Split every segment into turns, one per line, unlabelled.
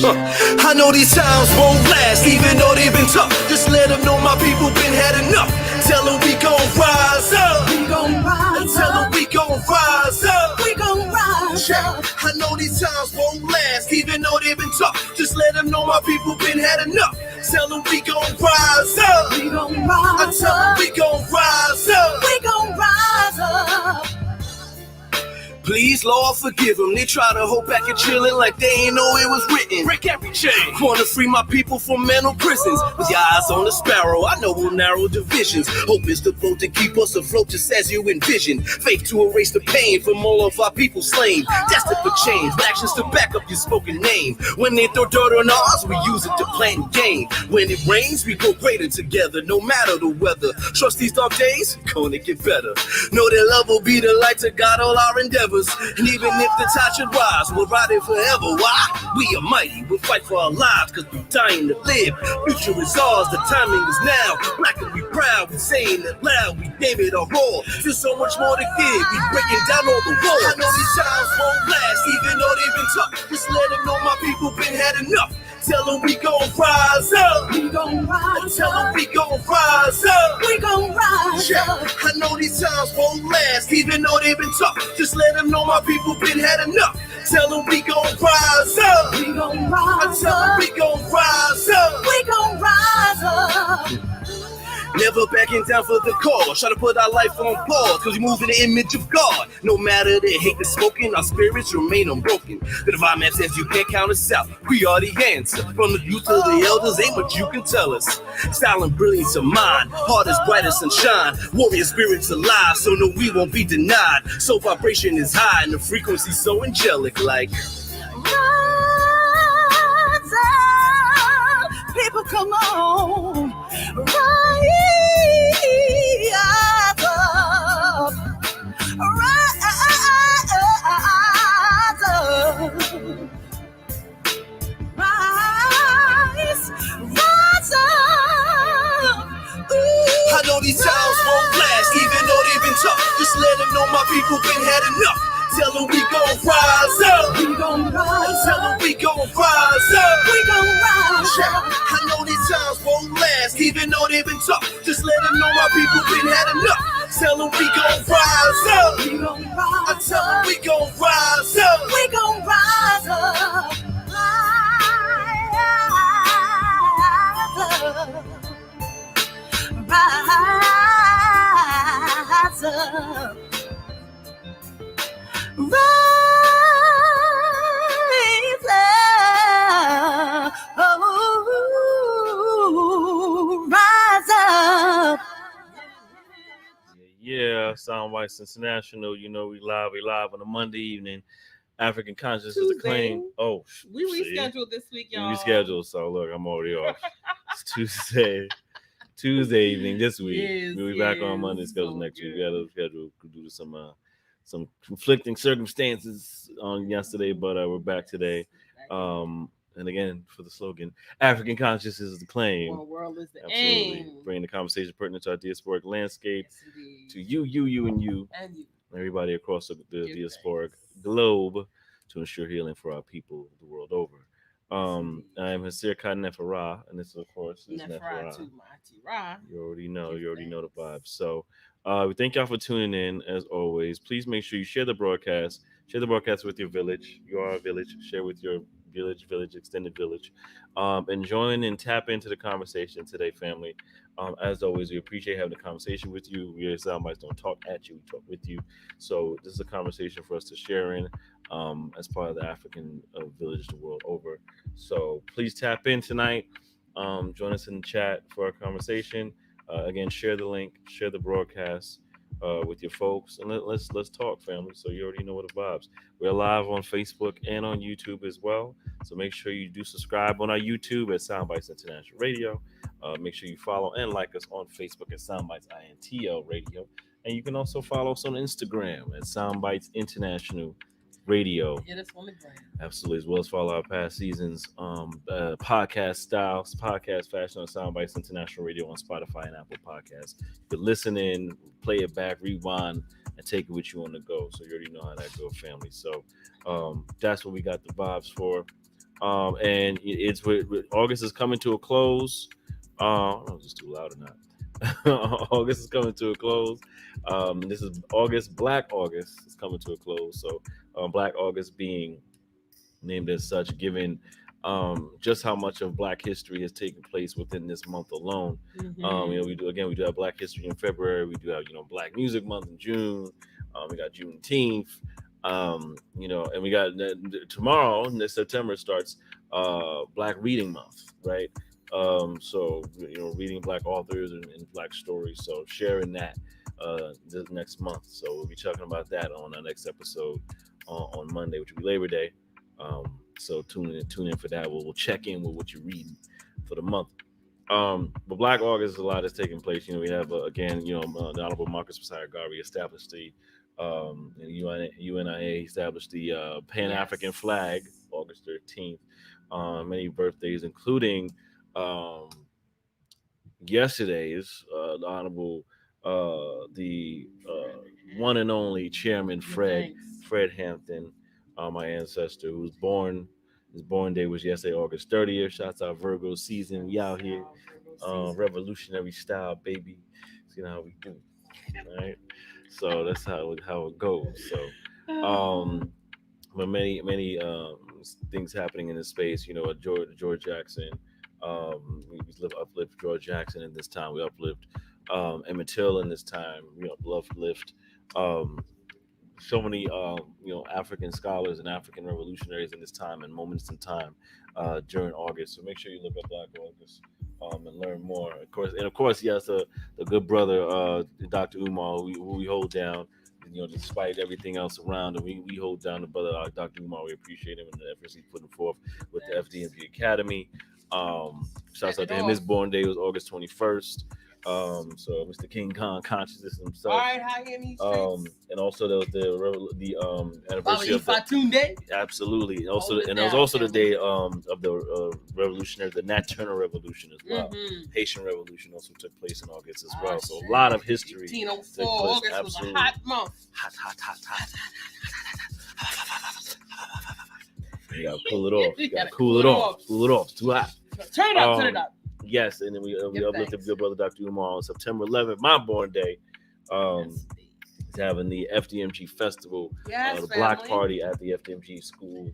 I know these times won't last, even though they've been tough. Just let them know my people been had enough. Tell them we gon' rise up.
We gon' rise
Tell them
up.
we gon' rise up.
We gon' rise up.
I know these times won't last, even though they've been tough. Just let them know my people been had enough. Tell them we gon' rise up.
We gon' rise
Tell them
up.
we gon' rise up.
We gon' rise up.
Please, Lord, forgive them. They try to hold back and chillin' like they ain't know it was written. Break every chain. Wanna free my people from mental prisons. With your eyes on the sparrow, I know we'll narrow divisions. Hope is the boat to keep us afloat just as you envision. Faith to erase the pain from all of our people slain. Destined for change, with actions to back up your spoken name. When they throw dirt on ours, we use it to plant gain. When it rains, we grow greater together, no matter the weather. Trust these dark days, gonna get better. Know that love will be the light to guide all our endeavors. And even if the tide should rise, we'll ride it forever. Why? We are mighty, we'll fight for our lives, cause we're dying to live. Future is ours, the timing is now. Black and we proud, we saying it loud, we gave it our all. There's so much more to give, we breaking down all the walls. I know these times won't last, even though they've been tough. Just let them know my people been had enough. Tell them we gon' rise up.
We gon' rise
Tell them
up.
we gon' rise up.
We gon' rise up.
I know these times won't last, even though they've been tough. Just let them know my people been had enough. Tell them we gon' rise up.
We gon' rise
Tell them
up.
we gon' rise up.
We gon' rise up.
Never backing down for the cause. Try to put our life on pause, cause we move in the image of God. No matter the hate that's spoken, our spirits remain unbroken. The divine man says you can't count us out. We are the answer. From the youth to the elders, ain't much you can tell us. Style and brilliance of mind, heart is bright as sunshine. Warrior spirits alive, so no, we won't be denied. So vibration is high and the frequency so angelic, like
Rise up. People, come on. Rise up. Rise up. Rise up.
I know these times won't last, even though they've been tough. Just let them know my people been had enough. Tell them we gon' rise up.
We gon' rise
Tell
up.
them we gon' rise up.
We gon' rise up.
I know these times won't last, even though they've been tough. Just let them know my people been had enough. Tell them we gon' rise up.
We gon'
I
rise
tell them
up.
we gon' rise up.
We gon' rise up. Rise up. Rise up. Oh, rise up.
Yeah, Soundbytes International. You know we live on a Monday evening. African Consciousness is claim. Oh,
we rescheduled this week, y'all.
We rescheduled, so look, I'm already off. It's Tuesday evening this week.
Yes,
We'll be back on Monday. Schedule next week. We got to schedule due to some conflicting circumstances on yesterday, but we're back today. And again, for the slogan, African Consciousness is the claim.
One world is the
Absolutely.
aim.
Bringing the conversation pertinent to our diasporic landscape,
Yes, indeed.
to you, and you.
And you.
Everybody across the
Give
diasporic
thanks.
globe to ensure healing for our people the world over. I am Hasir Khan Neferah, and this, of course, is
Neferah
Neferah.
to my T-Ra.
You already know.
Give
You already know the
thanks.
vibes. So we thank y'all for tuning in. As always, please make sure you share the broadcast. Share the broadcast with your village. You are a village. Share with your village, extended village. And join and tap into the conversation today, family. As always, we appreciate having a conversation with you. We as Soundbytes don't talk at you, we talk with you. So this is a conversation for us to share in as part of the African village the world over. So please tap in tonight. Join us in the chat for our conversation. Again, share the link, share the broadcast with your folks, and let's talk, family. So you already know what the vibes. We're live on Facebook and on YouTube as well. So make sure you do subscribe on our YouTube at Soundbytes International Radio. Make sure you follow and like us on Facebook at Soundbytes INTL Radio, and you can also follow us on Instagram at Soundbytes International Radio.
Hit us on the ground.
Absolutely, as well as follow our past seasons podcast styles, podcast fashion on Soundbytes International Radio on Spotify and Apple Podcasts. You can listen in, play it back, rewind, and take it with you on the go. So you already know how that goes, family. So that's what we got the vibes for. And it's August is coming to a close. I don't know if it's too loud or not. August is coming to a close. This is August. Black August is coming to a close. So Black August being named as such, given just how much of Black history has taken place within this month alone. We do have Black History in February. We do have Black Music Month in June. We got Juneteenth. And we got tomorrow, this September starts Black Reading Month, right? So reading Black authors and Black stories. So sharing that this next month. So we'll be talking about that on our next episode on Monday, which will be Labor Day. So tune in for that. We'll check in with what you're reading for the month. But Black August is a lot that's taking place. We have the Honorable Marcus Messiah Garvey established the UNIA established the Pan-African flag August 13th. Many birthdays, including yesterday's the Honorable the one and only Chairman Fred Hampton, my ancestor, his born day was yesterday, August 30th. Shouts out Virgo season. We out here. Revolutionary style, baby. See how we do. All right. So that's how it goes. So but many things happening in this space. George Jackson. We uplift George Jackson in this time. We uplift Emmett Till in this time. We uplift so many African scholars and African revolutionaries in this time and moments in time during August. So make sure you look up Black August and learn more. Of course, yes, the good brother Dr. Umar, who we hold down. Despite everything else around, and we hold down the brother Dr. Umar. We appreciate him and the efforts he's putting forth with the FDMG Academy. Shouts out to him. His born day was August 21st. So Mr. King Kong consciousness himself.
All right, how in these streets?
And also there was the anniversary of
Day.
Absolutely. And also there was also the day of the revolutionary, the Nat Turner Revolution as well. Haitian Revolution also took place in August as well. So a lot of history.
1804 August
Absolutely.
was a hot month.
Hot. You gotta pull it off. You gotta cool it off. Cool it off. It's too hot.
Turn it up.
Yes, and then we uplifted good brother Dr. Umar on September 11th, my born day. He's having the FDMG Festival, the block party at the FDMG school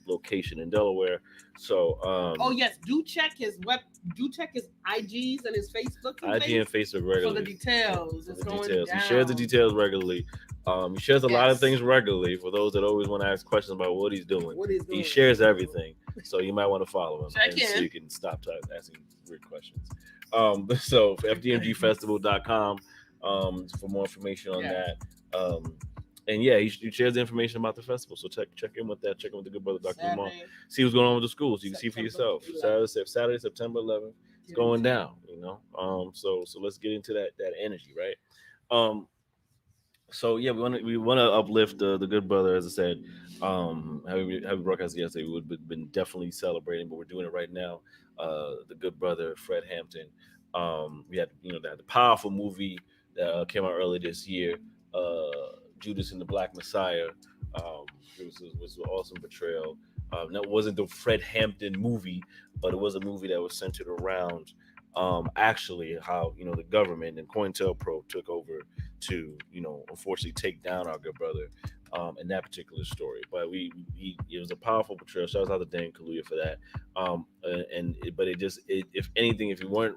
location in Delaware. So,
do check his IGs and his Facebook.
IG and Facebook regularly.
For the details.
He shares the details regularly. He shares a lot of things regularly for those that always want to ask questions about what he's doing. He shares everything. So you might want to follow him so you can stop asking weird questions. So fdmgfestival.com for more information on that. And he shares the information about the festival. So check in with that. Check in with the good brother Dr. Umar. See what's going on with the schools. You can see for yourself. Saturday, September 11th. It's going down. So let's get into that energy, right? So we want to uplift the good brother, as I said. Having broadcast yesterday, we would have been definitely celebrating, but we're doing it right now. The good brother Fred Hampton. We had the powerful movie that came out earlier this year, Judas and the Black Messiah. It was an awesome portrayal. That wasn't the Fred Hampton movie, but it was a movie that was centered around actually how the government and COINTELPRO took over to unfortunately take down our good brother in that particular story. But it was a powerful portrayal. Shout out to Dan Kaluuya for that. If anything, if you weren't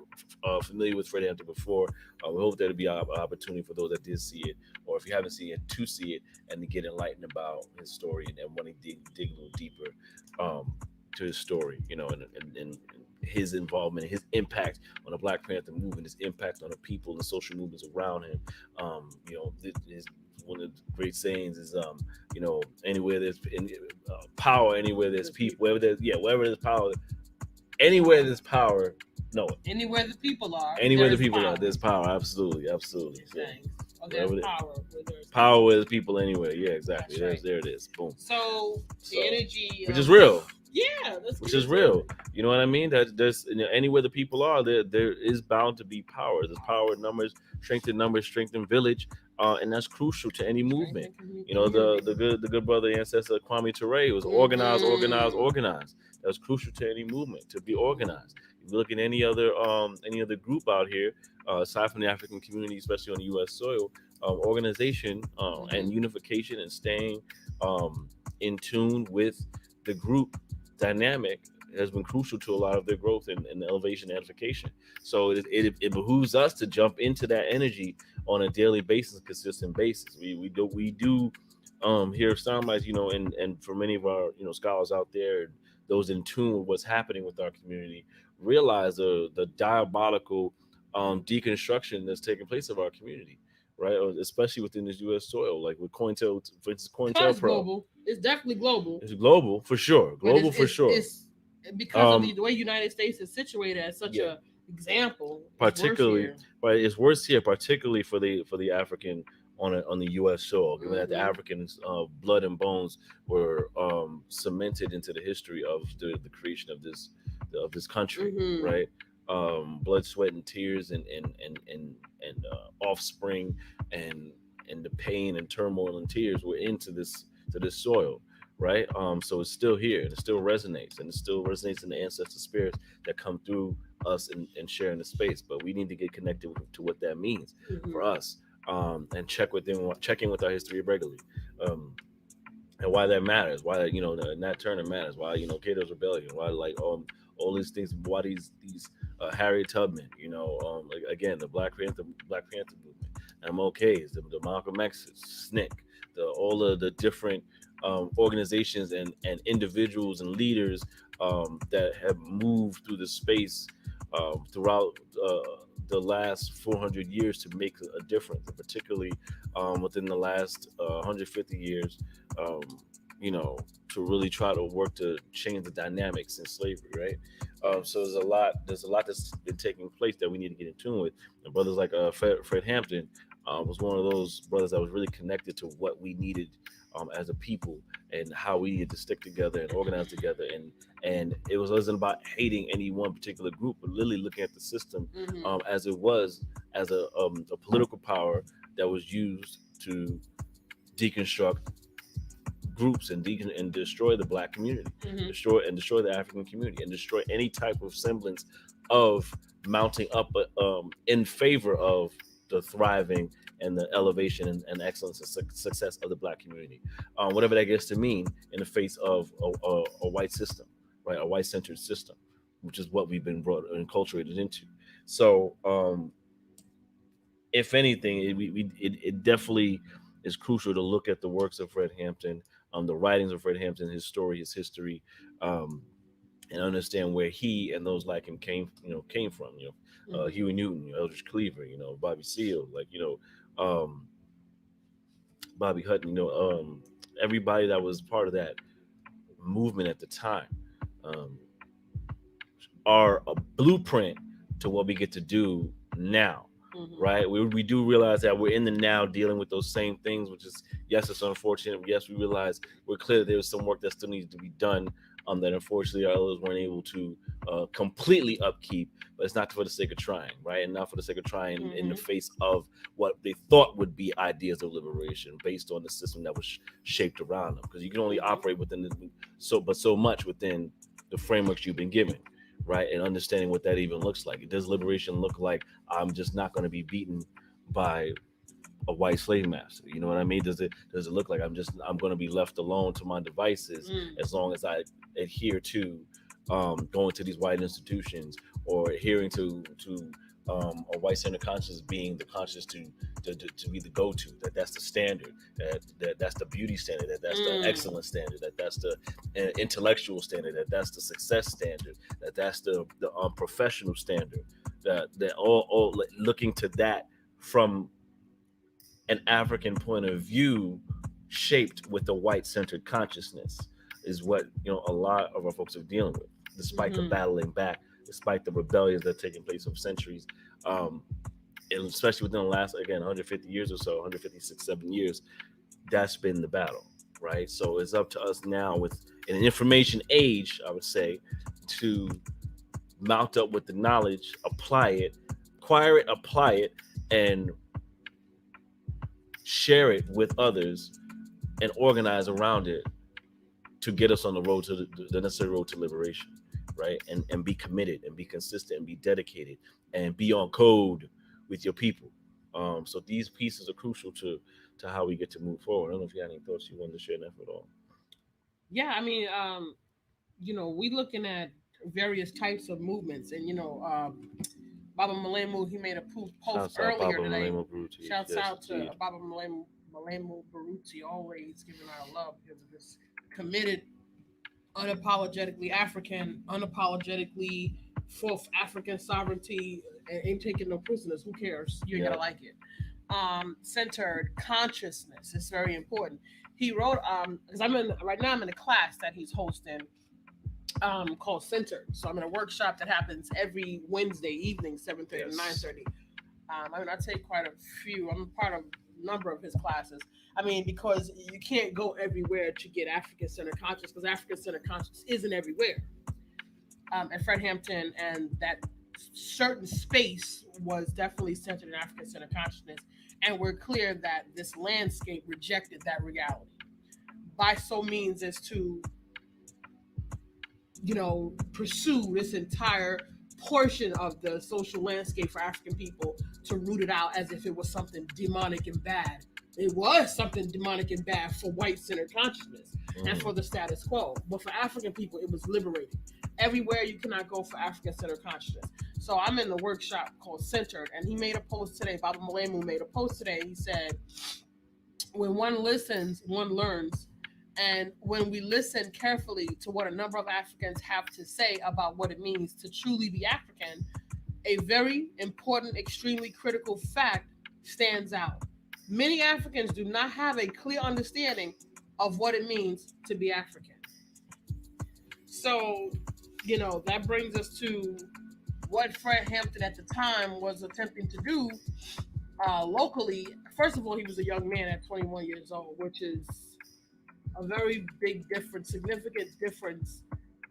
familiar with Fred Hampton before, we hope there'll be an opportunity for those that did see it, or if you haven't seen it, to see it and to get enlightened about his story and want to dig a little deeper to his story, and his involvement, his impact on the Black Panther movement, his impact on the people and the social movements around him. One of the great sayings is, anywhere there's power, anywhere there's people, wherever there's power, anywhere there's power, no.
Anywhere the people are.
Anywhere the people are, there's power. Absolutely. So,
there's power.
Power where there's people anywhere. Yeah, exactly.
Right.
There it is. Boom.
So the energy,
which is real.
Yeah,
which is real. You know what I mean? That there's anywhere the people are, there is bound to be power. There's power in numbers, strength in village. and that's crucial to any movement. You know, the good brother ancestor Kwame Ture was organized. That was crucial to any movement, to be organized. If you look at any other group out here, aside from the African community, especially on the U.S. soil, organization and unification and staying in tune with the group dynamic has been crucial to a lot of their growth and elevation and edification. So it behooves us to jump into that energy on a daily basis, consistent basis. We do hear Soundbytes, you know, and for many of our, you know, scholars out there, those in tune with what's happening with our community, realize the diabolical deconstruction that's taking place of our community, right? Especially within this U.S. soil, like with COINTEL, for instance, COINTELPRO.
Global. It's definitely global.
It's global for sure.
It's because of the way United States is situated as such a example.
Particularly, but it's worse here, particularly for the African on the U.S. soil, given that the Africans' blood and bones were cemented into the history of the creation of this country, right? Blood, sweat, and tears, and offspring, and the pain and turmoil and tears were into this soil, right? So it's still here, and it still resonates, in the ancestor spirits that come through us and share in the space. But we need to get connected to what that means for us, and check in with our history regularly, and why that matters, why, you know, Nat Turner matters, why, you know, Cato's Rebellion, why, like, all these things, why these Harriet Tubman, you know, like, again, the Black Panther movement, MLKs, the Malcolm X's, SNCC, all of the different organizations and individuals and leaders that have moved through the space throughout the last 400 years to make a difference, particularly within the last 150 years, you know, to really try to work to change the dynamics in slavery, right? So there's a lot that's been taking place that we need to get in tune with. And brothers like Fred Hampton was one of those brothers that was really connected to what we needed as a people, and how we needed to stick together and organize together, and it wasn't about hating any one particular group, but literally looking at the system as it was, as a political power that was used to deconstruct groups and destroy the Black community, destroy the African community, and destroy any type of semblance of mounting up in favor of the thriving and the elevation and excellence and success of the Black community, whatever that gets to mean in the face of a white system, right? A white-centered system, which is what we've been brought and enculturated into. So, if anything, it definitely is crucial to look at the works of Fred Hampton, the writings of Fred Hampton, his history, and understand where he and those like him came from. You know, Huey Newton, Eldridge Cleaver, you know, Bobby Seale, like, you know, Bobby Hutton, you know, everybody that was part of that movement at the time, are a blueprint to what we get to do now. Right, we do realize that we're in the now dealing with those same things, which is, yes, it's unfortunate. Yes, we realize we're clear that there's some work that still needs to be done, that unfortunately our elders weren't able to completely upkeep. But it's not for the sake of trying, right, and not for the sake of trying in the face of what they thought would be ideas of liberation based on the system that was shaped around them. Because you can only operate within so much within the frameworks you've been given. Right, and understanding what that even looks like. Does liberation look like I'm just not going to be beaten by a white slave master? You know what I mean? Does it look like I'm going to be left alone to my devices as long as I adhere to going to these white institutions, or adhering to a white centered conscience being the conscience to be the go-to, that's the standard, that's the beauty standard, that's the excellence standard, that's the intellectual standard, that's the success standard, that's the professional standard, that all looking to that from an African point of view, shaped with the white centered consciousness, is what, you know, a lot of our folks are dealing with, despite the battling back, despite the rebellions that are taking place over centuries, and especially within the last, again, 150 years or so, 156, 7 years, that's been the battle, right? So it's up to us now, with an information age, I would say, to mount up with the knowledge, acquire it, apply it, and share it with others, and organize around it to get us on the road to the necessary road to liberation, right? And be committed and be consistent and be dedicated and be on code with your people. So these pieces are crucial to how we get to move forward. I don't know if you had any thoughts you wanted to share, Neff, at all.
Yeah, I mean, we looking at various types of movements, and Baba Malemu, he made a post
Shouts out
earlier
Baba
today.
Malema Bruti.
Shouts
Yes,
out to
indeed.
Baba Malemu Baruti, always giving our love because of this committed, unapologetically African, unapologetically for African sovereignty, and ain't taking no prisoners. Who cares? You ain't
Yeah.
gonna like it. Centered consciousness is very important. He wrote because right now I'm in a class that he's hosting called Centered. So I'm in a workshop that happens every Wednesday evening, 7:30 to 9:30. I take quite a few. I'm a part of a number of his classes. I mean, because you can't go everywhere to get African centered consciousness, because African centered consciousness isn't everywhere. And Fred Hampton and that certain space was definitely centered in African centered consciousness. And we're clear that this landscape rejected that reality by so means as to pursue this entire portion of the social landscape for African people to root it out as if it was something demonic and bad. It was something demonic and bad for white-centered consciousness and for the status quo. But for African people, it was liberating. Everywhere you cannot go for African-centered consciousness. So I'm in the workshop called Centered, and he made a post today. Baba Malemu made a post today. He said, when one listens, one learns. And when we listen carefully to what a number of Africans have to say about what it means to truly be African, a very important, extremely critical fact stands out. Many Africans do not have a clear understanding of what it means to be African. So, that brings us to what Fred Hampton at the time was attempting to do locally. First of all, he was a young man at 21 years old, which is a very big difference, significant difference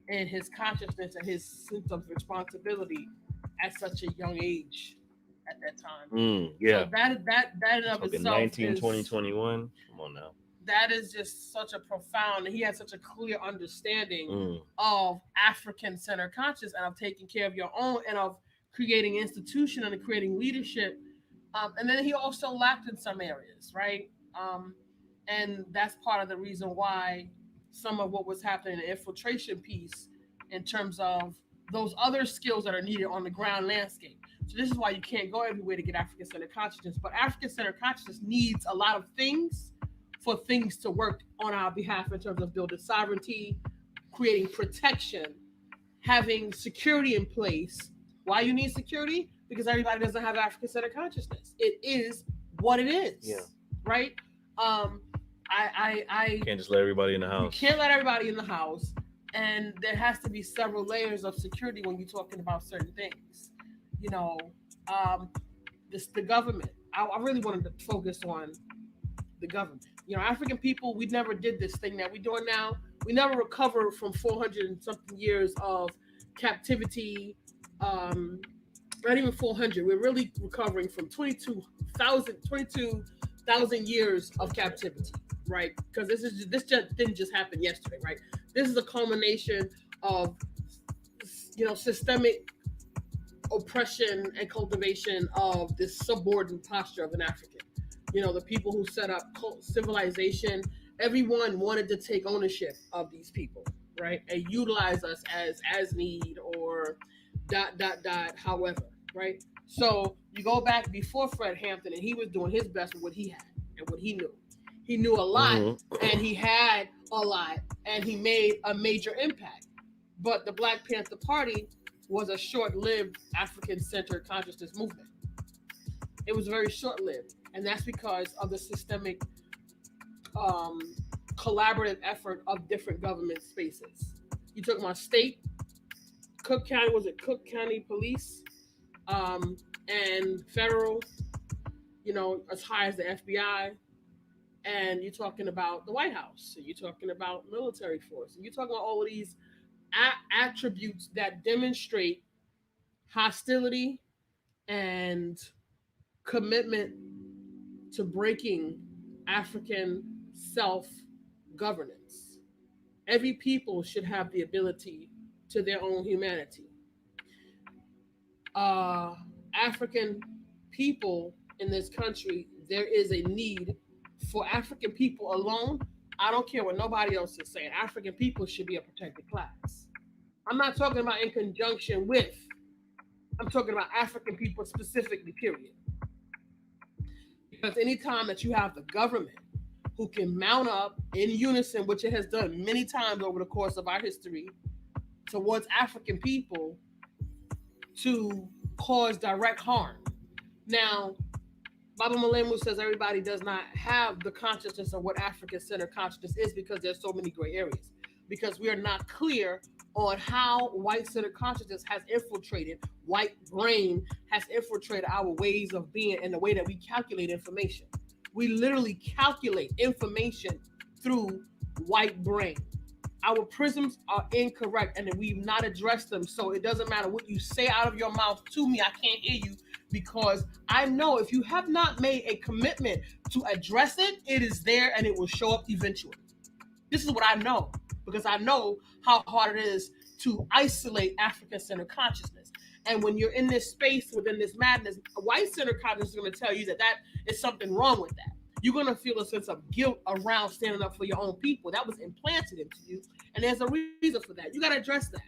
in his consciousness and his sense of responsibility at such a young age at that time.
Yeah.
So that in of
Talking
itself
19,
is,
20, 21. Come on now.
that is just such a profound, he had such a clear understanding of African-centered consciousness and of taking care of your own and of creating institution and creating leadership. And then he also lacked in some areas, right? And that's part of the reason why some of what was happening in the infiltration piece in terms of those other skills that are needed on the ground landscape. So this is why you can't go everywhere to get African-centered consciousness. But African-centered consciousness needs a lot of things for things to work on our behalf in terms of building sovereignty, creating protection, having security in place. Why you need security? Because everybody doesn't have African-centered consciousness. It is what it is, right? I
can't just let everybody in the house.
You can't let everybody in the house, and there has to be several layers of security when you're talking about certain things. The government. I really wanted to focus on the government. African people, we never did this thing that we're doing now. We never recovered from 400 and something years of captivity. Not even 400. We're really recovering from 22,000 years of captivity, right? Because this just didn't just happen yesterday, right? This is a culmination of systemic oppression and cultivation of this subordinate posture of an African. The people who set up civilization, everyone wanted to take ownership of these people, right? And utilize us as need or ... however, right? So you go back before Fred Hampton, and he was doing his best with what he had and what he knew. He knew a lot, and he had a lot, and he made a major impact. But the Black Panther Party was a short-lived African-centered consciousness movement. It was very short-lived, and that's because of the systemic collaborative effort of different government spaces. You talking about state, Cook County Police, and federal, as high as the FBI, and you're talking about the White House, and you're talking about military force, and you're talking about all of these attributes that demonstrate hostility and commitment to breaking African self-governance. Every people should have the ability to their own humanity. African people in this country, there is a need for African people alone. I don't care what nobody else is saying. African people should be a protected class. I'm not talking about in conjunction with, I'm talking about African people specifically, period. Because anytime that you have the government who can mount up in unison, which it has done many times over the course of our history, towards African people to cause direct harm. Now, Baba Malemu says everybody does not have the consciousness of what African-centered consciousness is because there's so many gray areas. Because we are not clear on how white-centered consciousness has infiltrated, white brain has infiltrated our ways of being and the way that we calculate information. We literally calculate information through white brain. Our prisms are incorrect and we've not addressed them. So it doesn't matter what you say out of your mouth to me, I can't hear you because I know if you have not made a commitment to address it, it is there and it will show up eventually. This is what I know because I know how hard it is to isolate African-centered consciousness. And when you're in this space within this madness, white-centered consciousness is going to tell you that is something wrong with that. You're going to feel a sense of guilt around standing up for your own people. That was implanted into you. And there's a reason for that. You got to address that.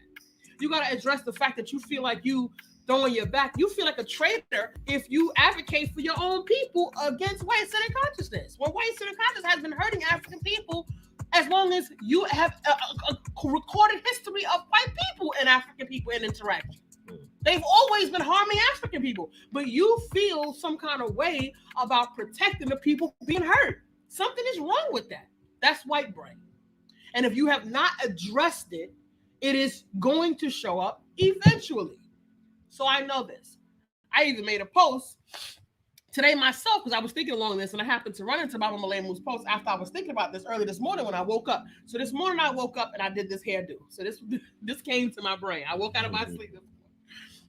You got to address the fact that you feel like you throwing your back. You feel like a traitor if you advocate for your own people against white-centered consciousness. Well, white-centered consciousness has been hurting African people as long as you have a recorded history of white people and African people in interaction. They've always been harming African people, but you feel some kind of way about protecting the people being hurt. Something is wrong with that. That's white brain. And if you have not addressed it, it is going to show up eventually. So I know this. I even made a post today myself because I was thinking along this and I happened to run into Baba Malemu's post after I was thinking about this early this morning when I woke up. So this morning I woke up and I did this hairdo. So this came to my brain. I woke out of my sleep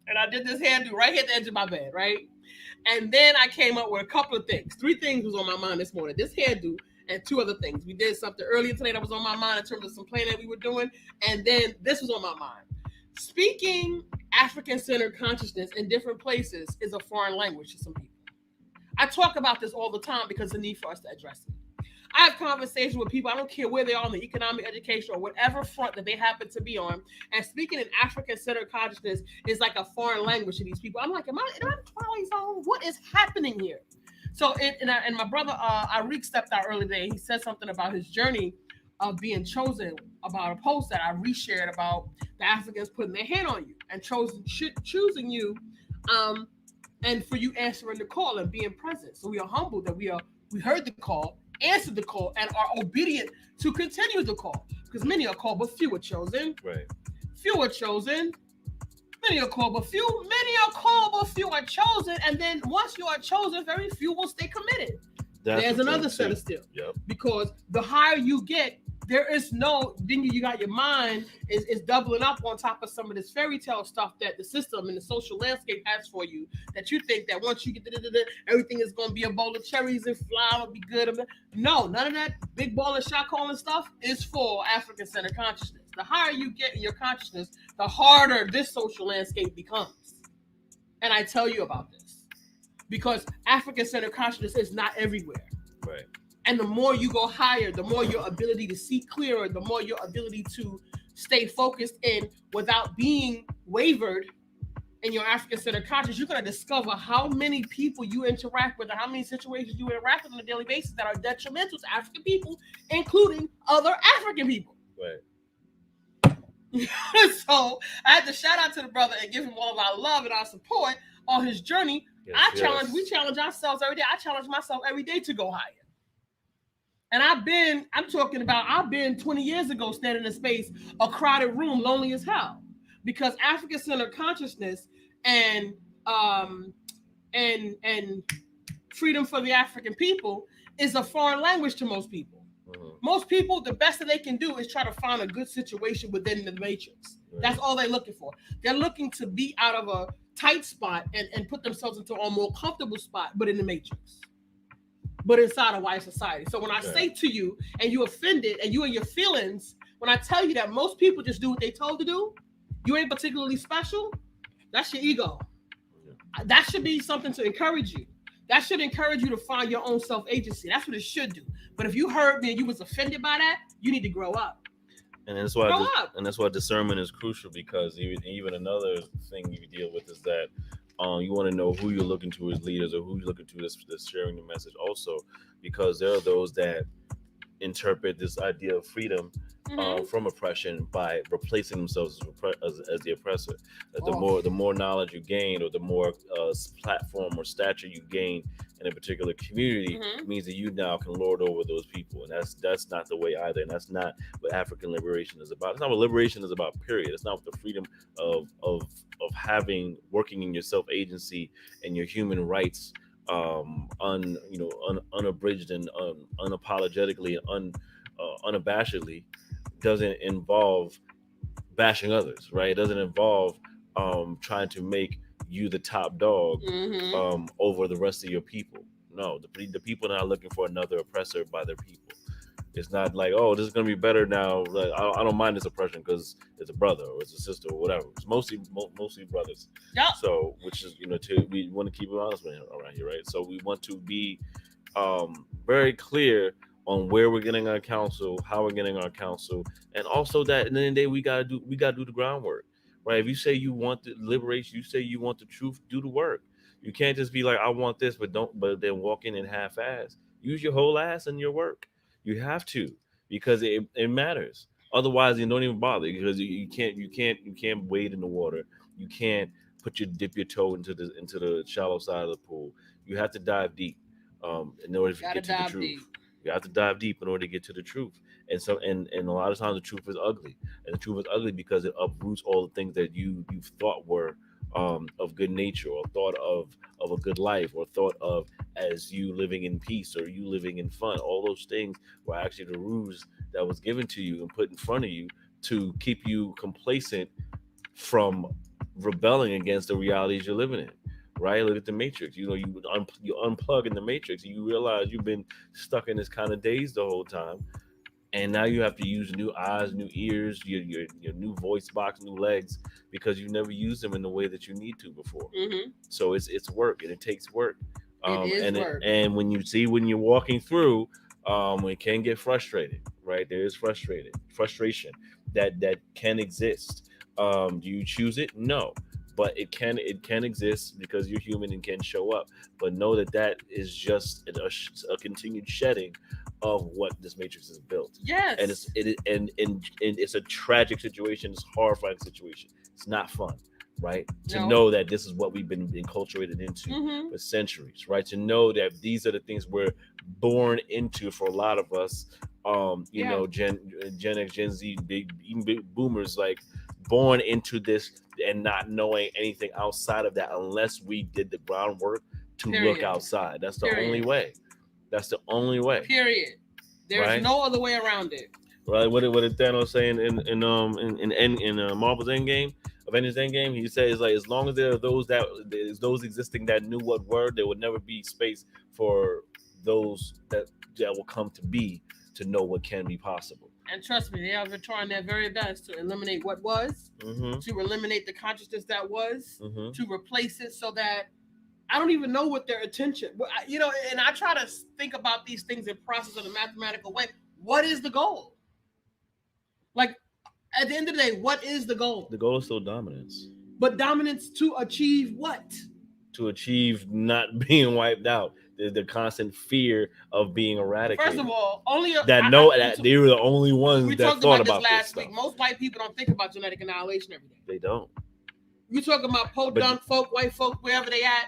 and I did this hairdo right here at the edge of my bed, right? And then I came up with a couple of things. 3 things was on my mind this morning. This hairdo and 2 other things. We did something earlier today that was on my mind in terms of some planning that we were doing. And then this was on my mind. Speaking African-centered consciousness in different places is a foreign language to some people. I talk about this all the time because the need for us to address it. I have conversations with people, I don't care where they are on the economic, education, or whatever front that they happen to be on. And speaking in African-centered consciousness is like a foreign language to these people. I'm like, am I in the Twilight Zone? What is happening here? So, and my brother, Arik stepped out earlier today. He said something about his journey of being chosen, about a post that I reshared about the Africans putting their hand on you and choosing you, and for you answering the call and being present. So we are humbled that we heard the call, answered the call, and are obedient to continue the call. Because many are called, but few are chosen.
Right.
Few are chosen. Many are called, but few. Many are called, but few are chosen. And then once you are chosen, very few will stay committed. There's another set of still.
Yep.
Because the higher you get, there is no, then you got your mind is doubling up on top of some of this fairy tale stuff that the system and the social landscape has for you, that you think that once you get everything is going to be a bowl of cherries and flour, be good. No, none of that big ball of shot calling stuff is for African-centered consciousness. The higher you get in your consciousness, the harder this social landscape becomes. And I tell you about this because African-centered consciousness is not everywhere.
Right.
And the more you go higher, the more your ability to see clearer, the more your ability to stay focused in without being wavered in your African-centered consciousness, you're going to discover how many people you interact with and how many situations you interact with on a daily basis that are detrimental to African people, including other African people.
Right.
So I had to shout out to the brother and give him all of our love and our support on his journey.
Yes,
we challenge ourselves every day. I challenge myself every day to go higher. And I've been 20 years ago standing in space, a crowded room, lonely as hell. Because African-centered consciousness and freedom for the African people is a foreign language to most people. Mm-hmm. Most people, the best that they can do is try to find a good situation within the matrix. Right. That's all they're looking for. They're looking to be out of a tight spot and put themselves into a more comfortable spot, but in the matrix. but inside a white society. So when I say to you and you offended and you and your feelings, when I tell you that most people just do what they told to do, you ain't particularly special, that's your ego. That should be something to encourage you. That should encourage you to find your own self-agency. That's what it should do. But if you heard me and you was offended by that, you need to grow up.
And that's why discernment is crucial, because even another thing you deal with is that you want to know who you're looking to as leaders, or who you're looking to that's sharing the message also, because there are those that interpret this idea of freedom from oppression by replacing themselves as the oppressor. The more knowledge you gain, or the more platform or stature you gain in a particular community, means that you now can lord over those people, and that's not the way either, and that's not what African liberation is about. It's not what liberation is about, period. It's not what the freedom of working in your self-agency and your human rights unabridged and unapologetically and unabashedly doesn't involve bashing others, right? It doesn't involve trying to make you the top dog over the rest of your people. No, the people are not looking for another oppressor by their people. It's not like, oh, this is gonna be better now. Like, I don't mind this oppression because it's a brother or it's a sister or whatever. It's mostly brothers. Yeah. So, which is, we want to keep it honest around here, right? So we want to be very clear on where we're getting our counsel, how we're getting our counsel, and also that at the end of the day we gotta do the groundwork, right? If you say you want the liberation, you say you want the truth, do the work. You can't just be like, I want this, but then walk in and half-ass. Use your whole ass in your work. You have to, because it matters. Otherwise, you don't even bother, because you can't wade in the water. You can't dip your toe into the shallow side of the pool. You have to dive deep in order to get to the truth. Deep. You have to dive deep in order to get to the truth. And so, and a lot of times the truth is ugly, and the truth is ugly because it uproots all the things that you thought were of good nature, or thought of a good life, or thought of as you living in peace, or you living in fun. All those things were actually the ruse that was given to you and put in front of you to keep you complacent from rebelling against the realities you're living in. Right? Look at the Matrix. You unplug in the Matrix, and you realize you've been stuck in this kind of daze the whole time. And now you have to use new eyes, new ears, your new voice box, new legs, because you never used them in the way that you need to before. So it's work, and it takes work. And when you're walking through, it can get frustrated, right? There is frustration that can exist. Do you choose it? No, but it can exist because you're human and can show up. But know that is just a continued shedding of what this Matrix is built. Yes. And it's a tragic situation. It's a horrifying situation. It's not fun, right? To know that this is what we've been enculturated into for centuries, right? To know that these are the things we're born into for a lot of us. Gen X, Gen Z, even boomers, like born into this and not knowing anything outside of that unless we did the groundwork to look outside. That's the only way. That's the only way. Period. There's no other way around it. Right. What did Thanos say in Marvel's Endgame, Avengers Endgame? He says, like, as long as there are those existing that knew what were, there would never be space for those that will come to be to know what can be possible. And trust me, they are trying their very best to eliminate what was, to eliminate the consciousness that was, to replace it so that I don't even know what their intention, and I try to think about these things in process in a mathematical way. What is the goal? Like, at the end of the day, what is the goal? The goal is still dominance. But dominance to achieve what? To achieve not being wiped out. The constant fear of being eradicated. First of all, they were the only ones that thought about this last week. Most white people don't think about genetic annihilation every day. They don't. You talking about podunk folk, white folk, wherever they at,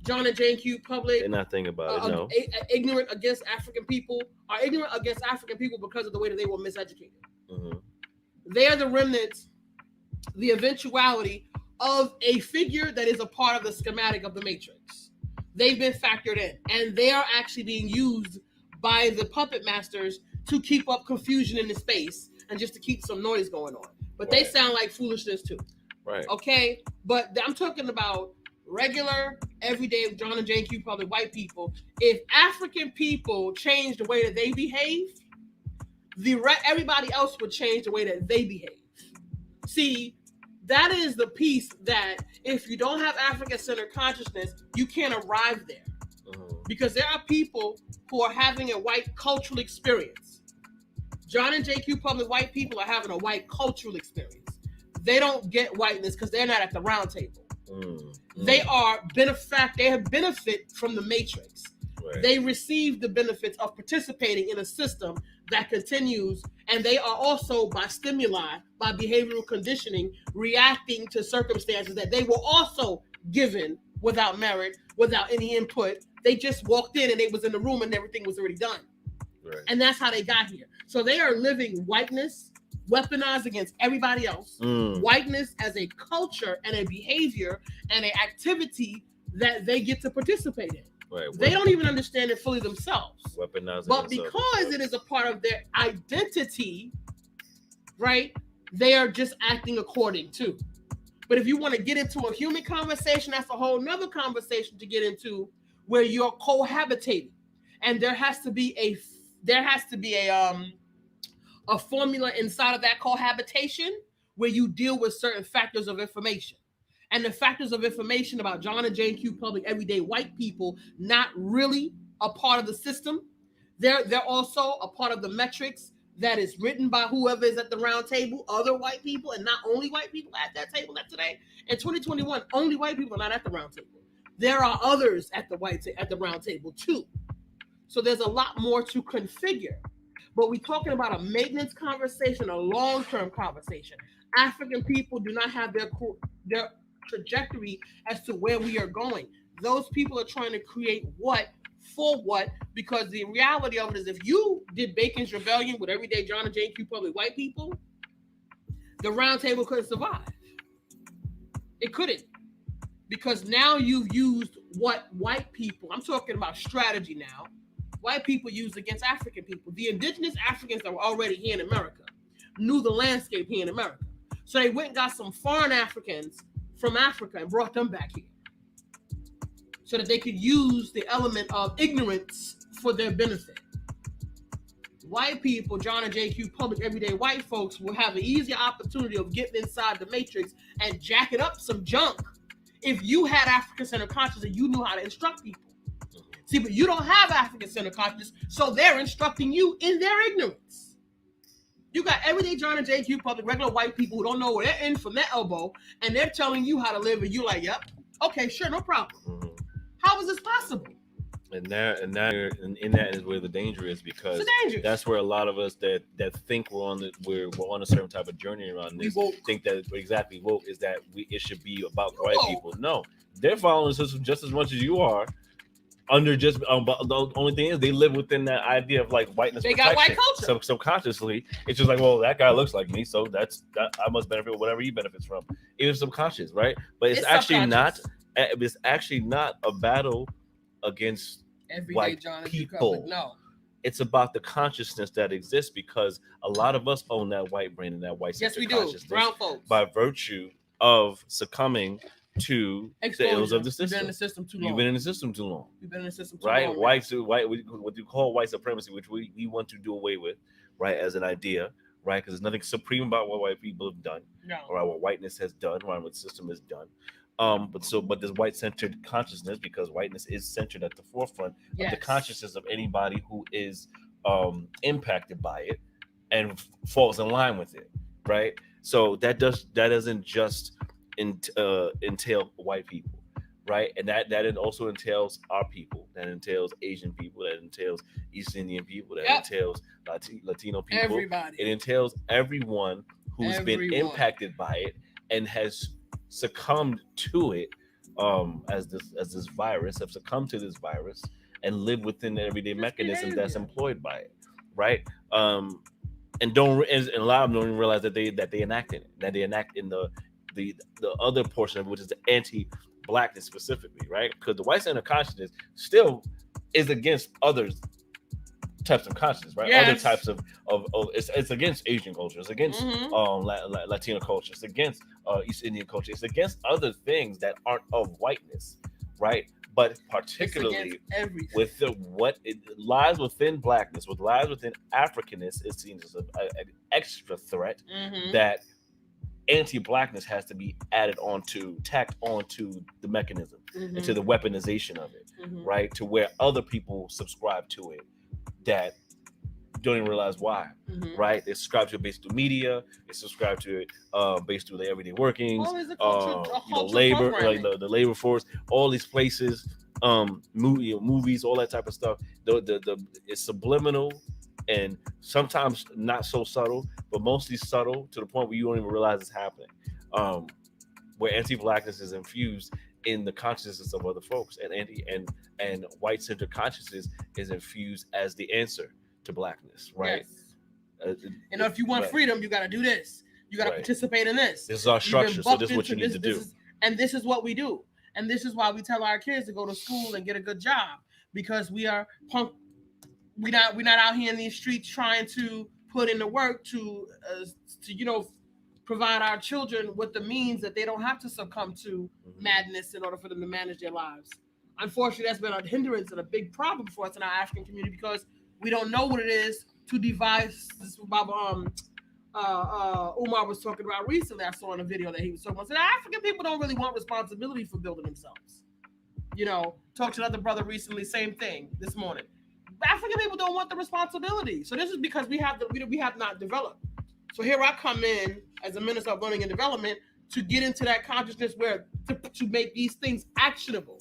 John and Jane Q public. They're not thinking about it. No. Ignorant against African people are ignorant against African people because of the way that they were miseducated. They are the remnants, the eventuality of a figure that is a part of the schematic of the Matrix. They've been factored in, and they are actually being used by the puppet masters to keep up confusion in the space and just to keep some noise going on. But they sound like foolishness too. Right. Okay. But I'm talking about
regular, everyday John and Jane Q public white people, if African people change the way that they behave, everybody else would change the way that they behave. See, that is the piece that if you don't have African-centered consciousness, you can't arrive there. Because there are people who are having a white cultural experience. John and JQ public white people are having a white cultural experience. They don't get whiteness because they're not at the round table. They have benefit from the matrix. Right. They receive the benefits of participating in a system that continues, and they are also, by stimuli, by behavioral conditioning, reacting to circumstances that they were also given without merit, without any input. They just walked in and they was in the room and everything was already done. Right. And that's how they got here. So they are living whiteness weaponized against everybody else. Whiteness as a culture and a behavior and an activity that they get to participate in. Right. They don't even understand it fully themselves. Weaponizing but because it is a part of their identity, right, they are just acting according to. But if you want to get into a human conversation, that's a whole nother conversation to get into, where you're cohabitating. And there has to be a formula inside of that cohabitation where you deal with certain factors of information. And the factors of information about John and Jane Q public everyday white people not really a part of the system. They're also a part of the metrics that is written by whoever is at the round table, other white people, and not only white people at that table at today. In 2021, only white people are not at the round table. There are others at the round table too. So there's a lot more to configure. But we're talking about a maintenance conversation, a long-term conversation. African people do not have their trajectory as to where we are going. Those people are trying to create what for what, because the reality of it is, if you did Bacon's Rebellion with everyday John and Jane Q public white people, the round table couldn't survive. It couldn't, because now you've used what white people, I'm talking about strategy now, white people used against African people. The indigenous Africans that were already here in America knew the landscape here in America. So they went and got some foreign Africans from Africa and brought them back here so that they could use the element of ignorance for their benefit. White people, John and JQ public everyday white folks, will have an easier opportunity of getting inside the matrix and jacking up some junk if you had African-centered consciousness and you knew how to instruct people. See, but you don't have African-centered consciousness, so they're instructing you in their ignorance. You got everyday John and JQ public, regular white people who don't know where they're in from their elbow, and they're telling you how to live, and you're like, yep, okay, sure, no problem. How is this possible?
And that is where the danger is, because that's where a lot of us that think we're on a certain type of journey around this think that exactly woke is that it should be about white people. No, they're following the system just as much as you are. Under just but the only thing is they live within that idea of like whiteness.
They
protection.
got white culture.
So subconsciously, it's just like, well, that guy looks like me, so that I must benefit whatever he benefits from. Even subconscious, right? But it's actually not. It's actually not a battle against everyday white John people.
No,
it's about the consciousness that exists, because a lot of us own that white brain and that white consciousness.
Brown folks,
by virtue of succumbing to the ills of the system.
You've been in the system too long.
You've been in the system too long.
You've been in the system too
long.
Right?
What you call white supremacy, which we want to do away with, right, as an idea, right? Because there's nothing supreme about what white people have done, or what whiteness has done, or what the system has done. But this white-centered consciousness, because whiteness is centered at the forefront of the consciousness of anybody who is impacted by it and falls in line with it, right? So that doesn't just entail white people, right? And that it also entails our people, that entails Asian people, that entails East Indian people, that entails Latino people.
Everybody.
It entails everyone who's been impacted by it and has succumbed to it, as this virus, have succumbed to this virus and live within the everyday mechanisms that's employed by it, right? And a lot of them don't even realize that they enact in it, that they enact in the other portion of it, which is the anti-blackness specifically, right? Because the white center consciousness still is against others types of consciousness, right?
Yes.
Other types of it's against Asian culture, it's against Latino culture, it's against East Indian culture, it's against other things that aren't of whiteness, right? But particularly with what it lies within blackness, what lies within Africanness, it seems as an extra threat that anti-blackness has to be tacked onto the mechanism and to the weaponization of it, right? To where other people subscribe to it that don't even realize why, right? They subscribe to it based through media, they subscribe to it based through their everyday workings, labor, like the labor force, all these places, movies, all that type of stuff. It's subliminal and sometimes not so subtle, but mostly subtle to the point where you don't even realize it's happening. Where anti-blackness is infused in the consciousness of other folks, and white-centered consciousness is infused as the answer to blackness, right?
Yes. And if you want freedom, you got to do this. You got to participate in this.
This is our structure, so this is what you need to do.
And this is what we do. And this is why we tell our kids to go to school and get a good job, because we are punk. We're not out here in these streets trying to put in the work to provide our children with the means that they don't have to succumb to madness in order for them to manage their lives. Unfortunately, that's been a hindrance and a big problem for us in our African community, because we don't know what it is to devise. This is what Umar was talking about recently. I saw in a video that he was talking about. Said African people don't really want responsibility for building themselves. Talked to another brother recently, same thing this morning. African people don't want the responsibility. So this is because we have not developed. So here I come in as a minister of learning and development to get into that consciousness where to make these things actionable.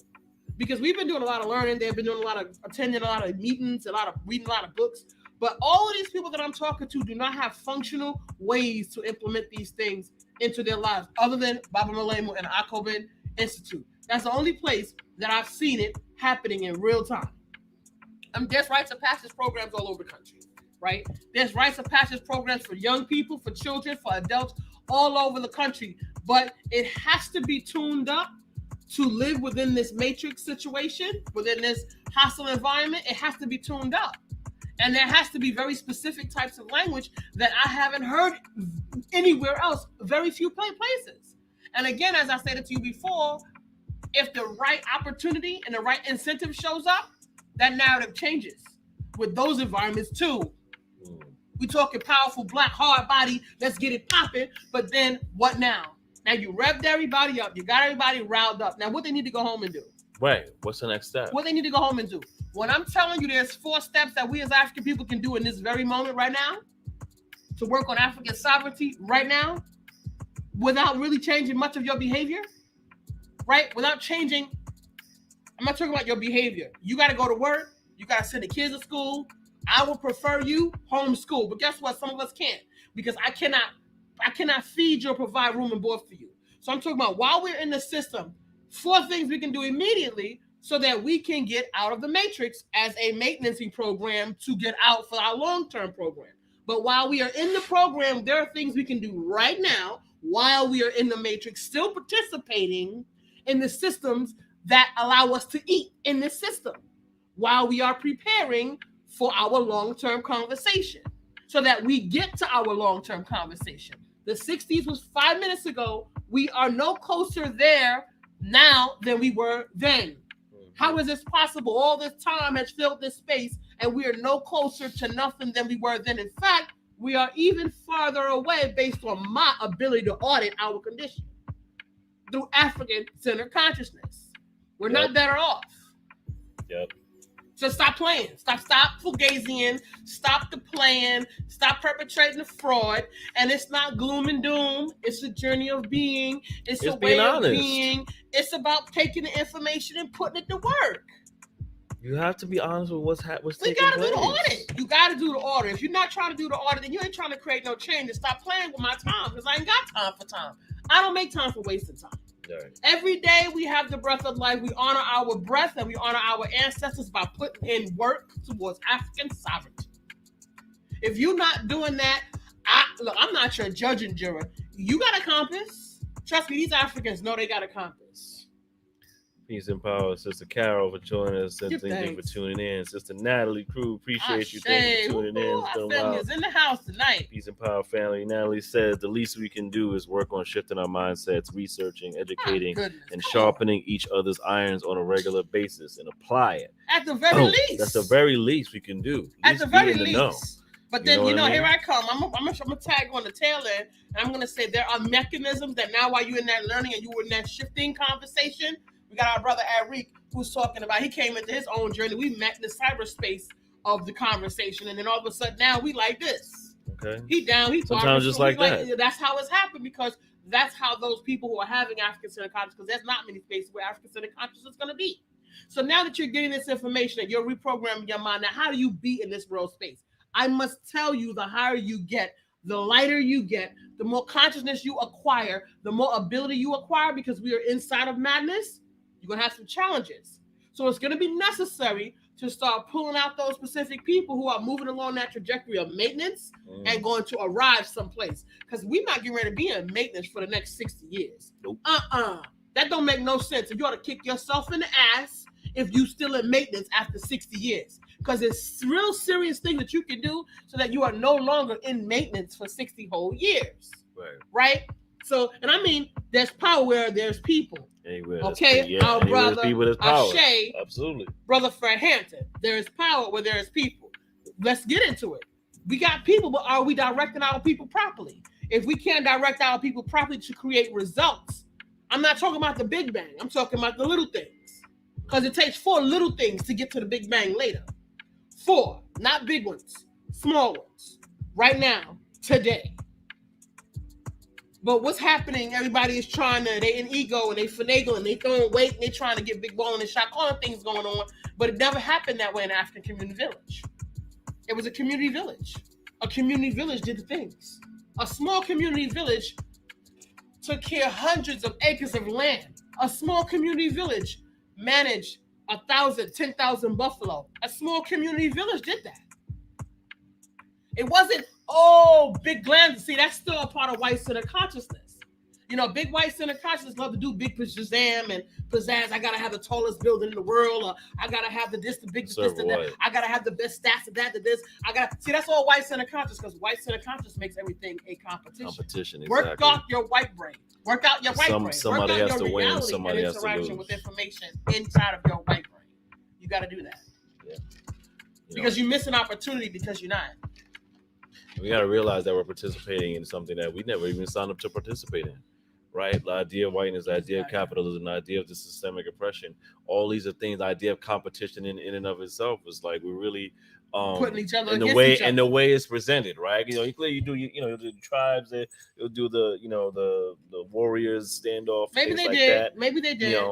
Because we've been doing a lot of learning, they've been doing attending a lot of meetings, reading a lot of books. But all of these people that I'm talking to do not have functional ways to implement these things into their lives, other than Baba Malemu and Akobin Institute. That's the only place that I've seen it happening in real time. There's rites of passage programs all over the country, right? There's rites of passage programs for young people, for children, for adults, all over the country. But it has to be tuned up to live within this matrix situation, within this hostile environment. It has to be tuned up. And there has to be very specific types of language that I haven't heard anywhere else, very few places. And again, as I said to you before, if the right opportunity and the right incentive shows up, that narrative changes with those environments too. We talking powerful, black, hard body, let's get it popping. But then what now? Now you revved everybody up. You got everybody riled up. Now what they need to go home and do?
Right. What's the next step?
What they need to go home and do. When I'm telling you there's 4 steps that we as African people can do in this very moment right now to work on African sovereignty right now without really changing much of your behavior, right? Without changing, I'm not talking about your behavior. You got to go to work. You got to send the kids to school. I would prefer you homeschool. But guess what? Some of us can't, because I cannot feed you or provide room and board for you. So I'm talking about while we're in the system, 4 things we can do immediately so that we can get out of the matrix as a maintenancing program to get out for our long-term program. But while we are in the program, there are things we can do right now while we are in the matrix, still participating in the systems that allow us to eat in this system while we are preparing for our long-term conversation so that we get to our long-term conversation. The 60s was 5 minutes ago. We are no closer there now than we were then. How is this possible? All this time has filled this space and we are no closer to nothing than we were then. In fact, we are even farther away based on my ability to audit our condition through African-centered consciousness. We're not better off.
Yep.
So stop playing. Stop fugaziing. Stop the playing. Stop perpetrating the fraud. And it's not gloom and doom. It's a journey of being. It's a way of being. It's about taking the information and putting it to work.
You have to be honest with what's taking place.
We got to do the audit. You got to do the audit. If you're not trying to do the audit, then you ain't trying to create no change. And stop playing with my time, because I ain't got time for time. I don't make time for wasting time. Right. Every day we have the breath of life. We honor our breath and we honor our ancestors by putting in work towards African sovereignty. If you're not doing that, I'm not your judge and juror. You got a compass. Trust me, these Africans know they got a compass.
Peace and power, Sister Carol, for joining us.
Give
Thank you for
thanks.
tuning in. Sister Natalie Crew, appreciate you. Thank you for tuning in. It's
Our
been a
family
while.
is in the house tonight.
Peace and power, family. Natalie says the least we can do is work on shifting our mindsets, researching, educating,
Goodness,
and
come on.
sharpening each other's irons on a regular basis and apply it.
At the very least.
That's the very least we can do.
At the very
be in the know.
least. But
You
then,
know what I mean?
here I come. I'm gonna tag on the tail end, and I'm gonna say there are mechanisms that now while you're in that learning and you were in that shifting conversation, we got our brother Arik who's talking about, he came into his own journey. We met in the cyberspace of the conversation, and then all of a sudden now we like this.
Okay.
He down, he
Sometimes just like that.
That's how it's happened, because that's how those people who are having African-centered consciousness, because there's not many spaces where African-centered consciousness is going to be. So now that you're getting this information and you're reprogramming your mind, now how do you be in this world space? I must tell you, the higher you get, the lighter you get, the more consciousness you acquire, the more ability you acquire, because we are inside of madness, you're going to have some challenges. So it's going to be necessary to start pulling out those specific people who are moving along that trajectory of maintenance and going to arrive someplace. Because we're not getting ready to be in maintenance for the next 60 years.
Nope.
That don't make no sense. You ought to kick yourself in the ass if you still in maintenance after 60 years. Because it's real serious thing that you can do so that you are no longer in maintenance for 60 whole years. Right? So, and I mean, there's power where there's people.
Anywhere,
okay, our brother,
Ashe, absolutely.
Brother Fred Hampton, there is power where there is people. Let's get into it. We got people, but are we directing our people properly? If we can't direct our people properly to create results, I'm not talking about the big bang. I'm talking about the little things. Because it takes 4 little things to get to the big bang later. 4, not big ones, small ones. Right now, today. But what's happening, everybody is trying to, they in ego and they finagle and they throwing weight and they trying to get big ball and shot calling things going on. But it never happened that way in an African community village. It was a community village. A community village did the things. A small community village took care of hundreds of acres of land. A small community village managed 1,000, 10,000 buffalo. A small community village did that. It wasn't, big glands. See, that's still a part of white-centered consciousness. You know, big white-centered consciousness love to do big pizzazz and pizzazz. I got to have the tallest building in the world. Or I got to have the this, the biggest this, and that. I got to have the best stats of that, to this. See, that's all white-centered consciousness, because white-centered consciousness makes everything a competition.
Exactly.
Work off your white brain. Work out your white brain.
Somebody
Work out
has
your
to win.
reality
Somebody
and
has to
interaction
lose.
with information inside of your white brain. You got to do that.
Yeah.
Because you miss an opportunity because you're not.
We got to realize that we're participating in something that we never even signed up to participate in, right? The idea of whiteness, the idea of capitalism, the idea of the systemic oppression, all these are things, the idea of competition in and of itself is like we're really
putting each other
in the
against
way
each other.
and the way it's presented, right? You do the tribes, you'll do the warriors standoff.
Maybe they
like
did.
that,
Maybe they did.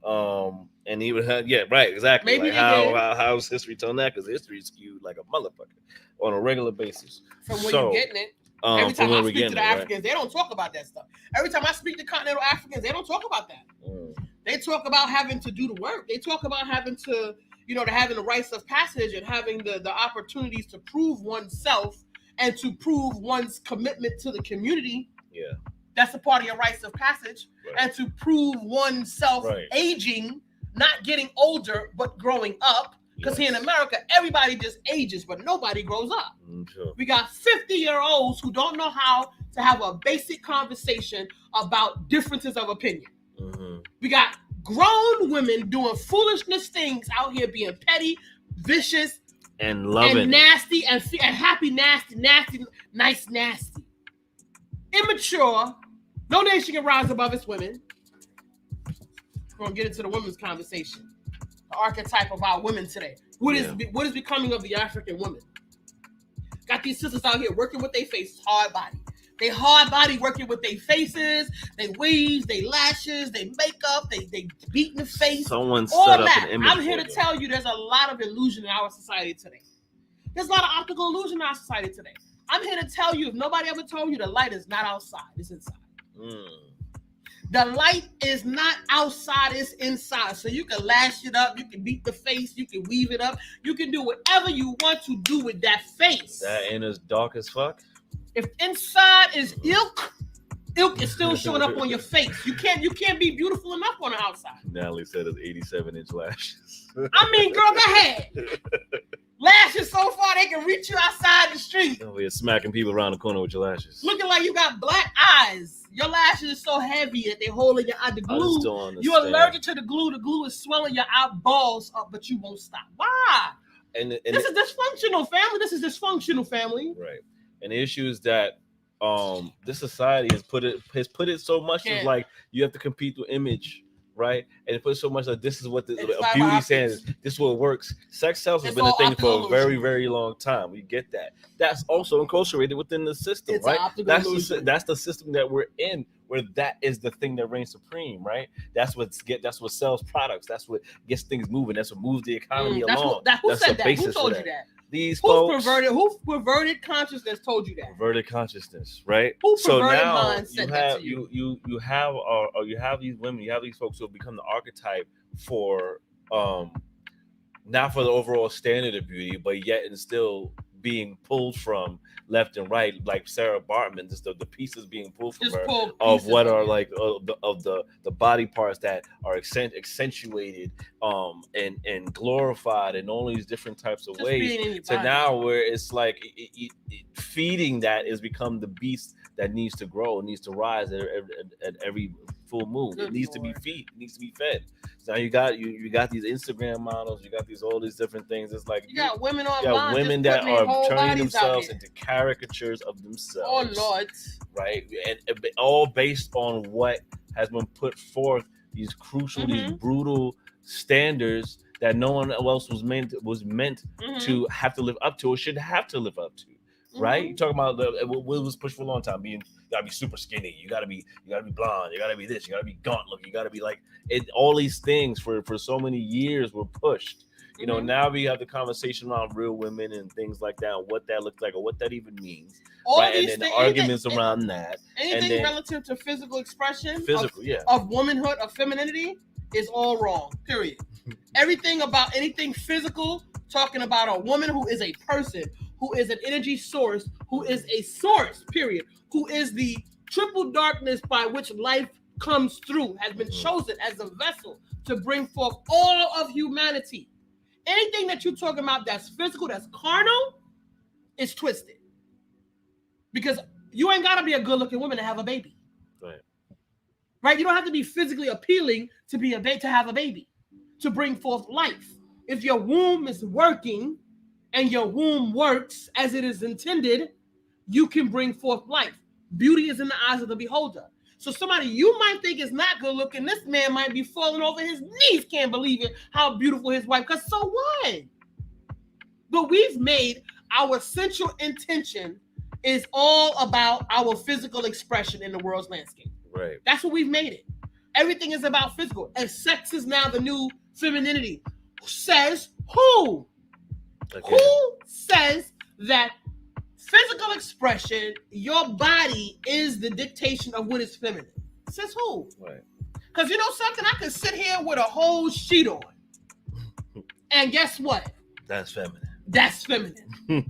And even right, exactly.
Maybe
like how's history telling that? Because history is skewed like a motherfucker on a regular basis.
From where you're getting it. Every time I speak to the Africans, they don't talk about that stuff. Every time I speak to continental Africans, they don't talk about that. They talk about having to do the work. They talk about having to, having the rites of passage and having the opportunities to prove oneself and to prove one's commitment to the community.
Yeah.
That's a part of your rites of passage. Right. And to prove oneself aging, not getting older, but growing up. Because here in America, everybody just ages, but nobody grows up.
Sure.
We got 50-year-olds who don't know how to have a basic conversation about differences of opinion. Mm-hmm. We got grown women doing foolishness things out here, being petty, vicious,
and loving,
and nasty, and happy, nasty, nice, nasty. Immature. No nation can rise above its women. We're going to get into the women's conversation. The archetype of our women today. What is becoming of the African woman? Got these sisters out here working with their faces, hard body. They hard body working with their faces, they weaves, they lashes, they makeup, they beat in the face.
Someone
all
set up
that.
an image.
I'm here to tell you there's a lot of illusion in our society today. There's a lot of optical illusion in our society today. I'm here to tell you, if nobody ever told you, the light is not outside, it's inside. The light is not outside, it's inside. So you can lash it up, you can beat the face, you can weave it up, you can do whatever you want to do with that face.
That ain't as dark as fuck.
If inside is ilk, ilk is still showing up on your face. You can't be beautiful enough on the outside.
Natalie said it's 87-inch lashes.
I mean, girl, go ahead. Lashes so far they can reach you outside the street.
Oh, you're smacking people around the corner with your lashes.
Looking like you got black eyes. Your lashes are so heavy that they holding your eye. The
I just don't
glue.
understand.
You're allergic to the glue. The glue is swelling your eyeballs up, but you won't stop. Why?
And
This is dysfunctional, family. This is dysfunctional, family.
right. And the issue is that this society has put it so much as like you have to compete with image, right? And it puts so much like this is what the beauty standard, this is what works. Sex sells has been a thing for a very, very long time. We get that. That's also incarcerated within the system,
It's
right? That's the system that we're in, where that is the thing that reigns supreme, right? That's what sells products. That's what gets things moving. That's what moves the economy along.
Who said that? Who told you that?
These folks.
Who perverted consciousness told you that?
Perverted consciousness, right?
Who
So
perverted
now
mind said that to you?
you have these women, you have these folks who have become the archetype for not for the overall standard of beauty, but yet and still being pulled from left and right, like Sarah Bartman, just the pieces being pulled from her of what are like of the body parts that are accentuated and glorified in all these different types of ways. To now where it's like feeding that has become the beast that needs to grow, needs to rise at every full moon. It needs to be fed. So now you got these Instagram models, you got all these different things. It's like
you got women online,
you got women that are turning themselves into caricatures of themselves.
Oh Lord,
right? And all based on what has been put forth, these crucial, these brutal standards that no one else was meant to have to live up to or should have to live up to. Right? You talking about what was pushed for a long time, you gotta be super skinny, you gotta be blonde, you gotta be this, you gotta be gaunt looking, you gotta be like it. All these things for so many years were pushed. You know, now we have the conversation around real women and things like that, and what that looks like or what that even means. Right? And then the arguments around that.
Anything relative to physical expression of womanhood, of femininity is all wrong. Period. Everything about anything physical, talking about a woman who is a person, who is an energy source, who is a source, period, who is the triple darkness by which life comes through, has been chosen as a vessel to bring forth all of humanity. Anything that you're talking about that's physical, that's carnal, is twisted. Because you ain't got to be a good-looking woman to have a baby. Right? You don't have to be physically appealing to have a baby, to bring forth life. If your womb is working, and your womb works as it is intended, you can bring forth life. Beauty is in the eyes of the beholder. So somebody you might think is not good looking, this man might be falling over his knees, can't believe it, how beautiful his wife, because so what? But we've made our central intention is all about our physical expression in the world's landscape.
Right.
That's what we've made it. Everything is about physical. And sex is now the new femininity. Says who? Again. Who says that physical expression, your body, is the dictation of what is feminine? Says who? Right. Because you know something? I could sit here with a whole sheet on. And guess what?
That's feminine.
That's feminine.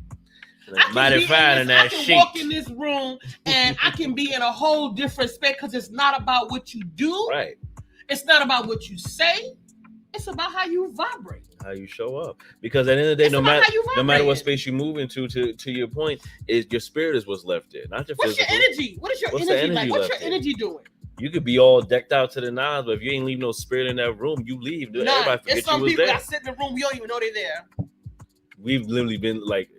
Mighty fine in that sheet.
I can walk in this room and I can be in a whole different space because it's not about what you do.
Right.
It's not about what you say. It's about how you vibrate.
How you show up. Because at the end of the day, no matter what space you move into, to your point, is your spirit is what's left there. Not your
physical. What's your energy? What is your energy like? What's your energy doing?
You could be all decked out to the nines, but if you ain't leave no spirit in that room, you leave. Everybody forget
some
you was
people
there.
that sit in the room, we don't even know they're there.
We've literally been like,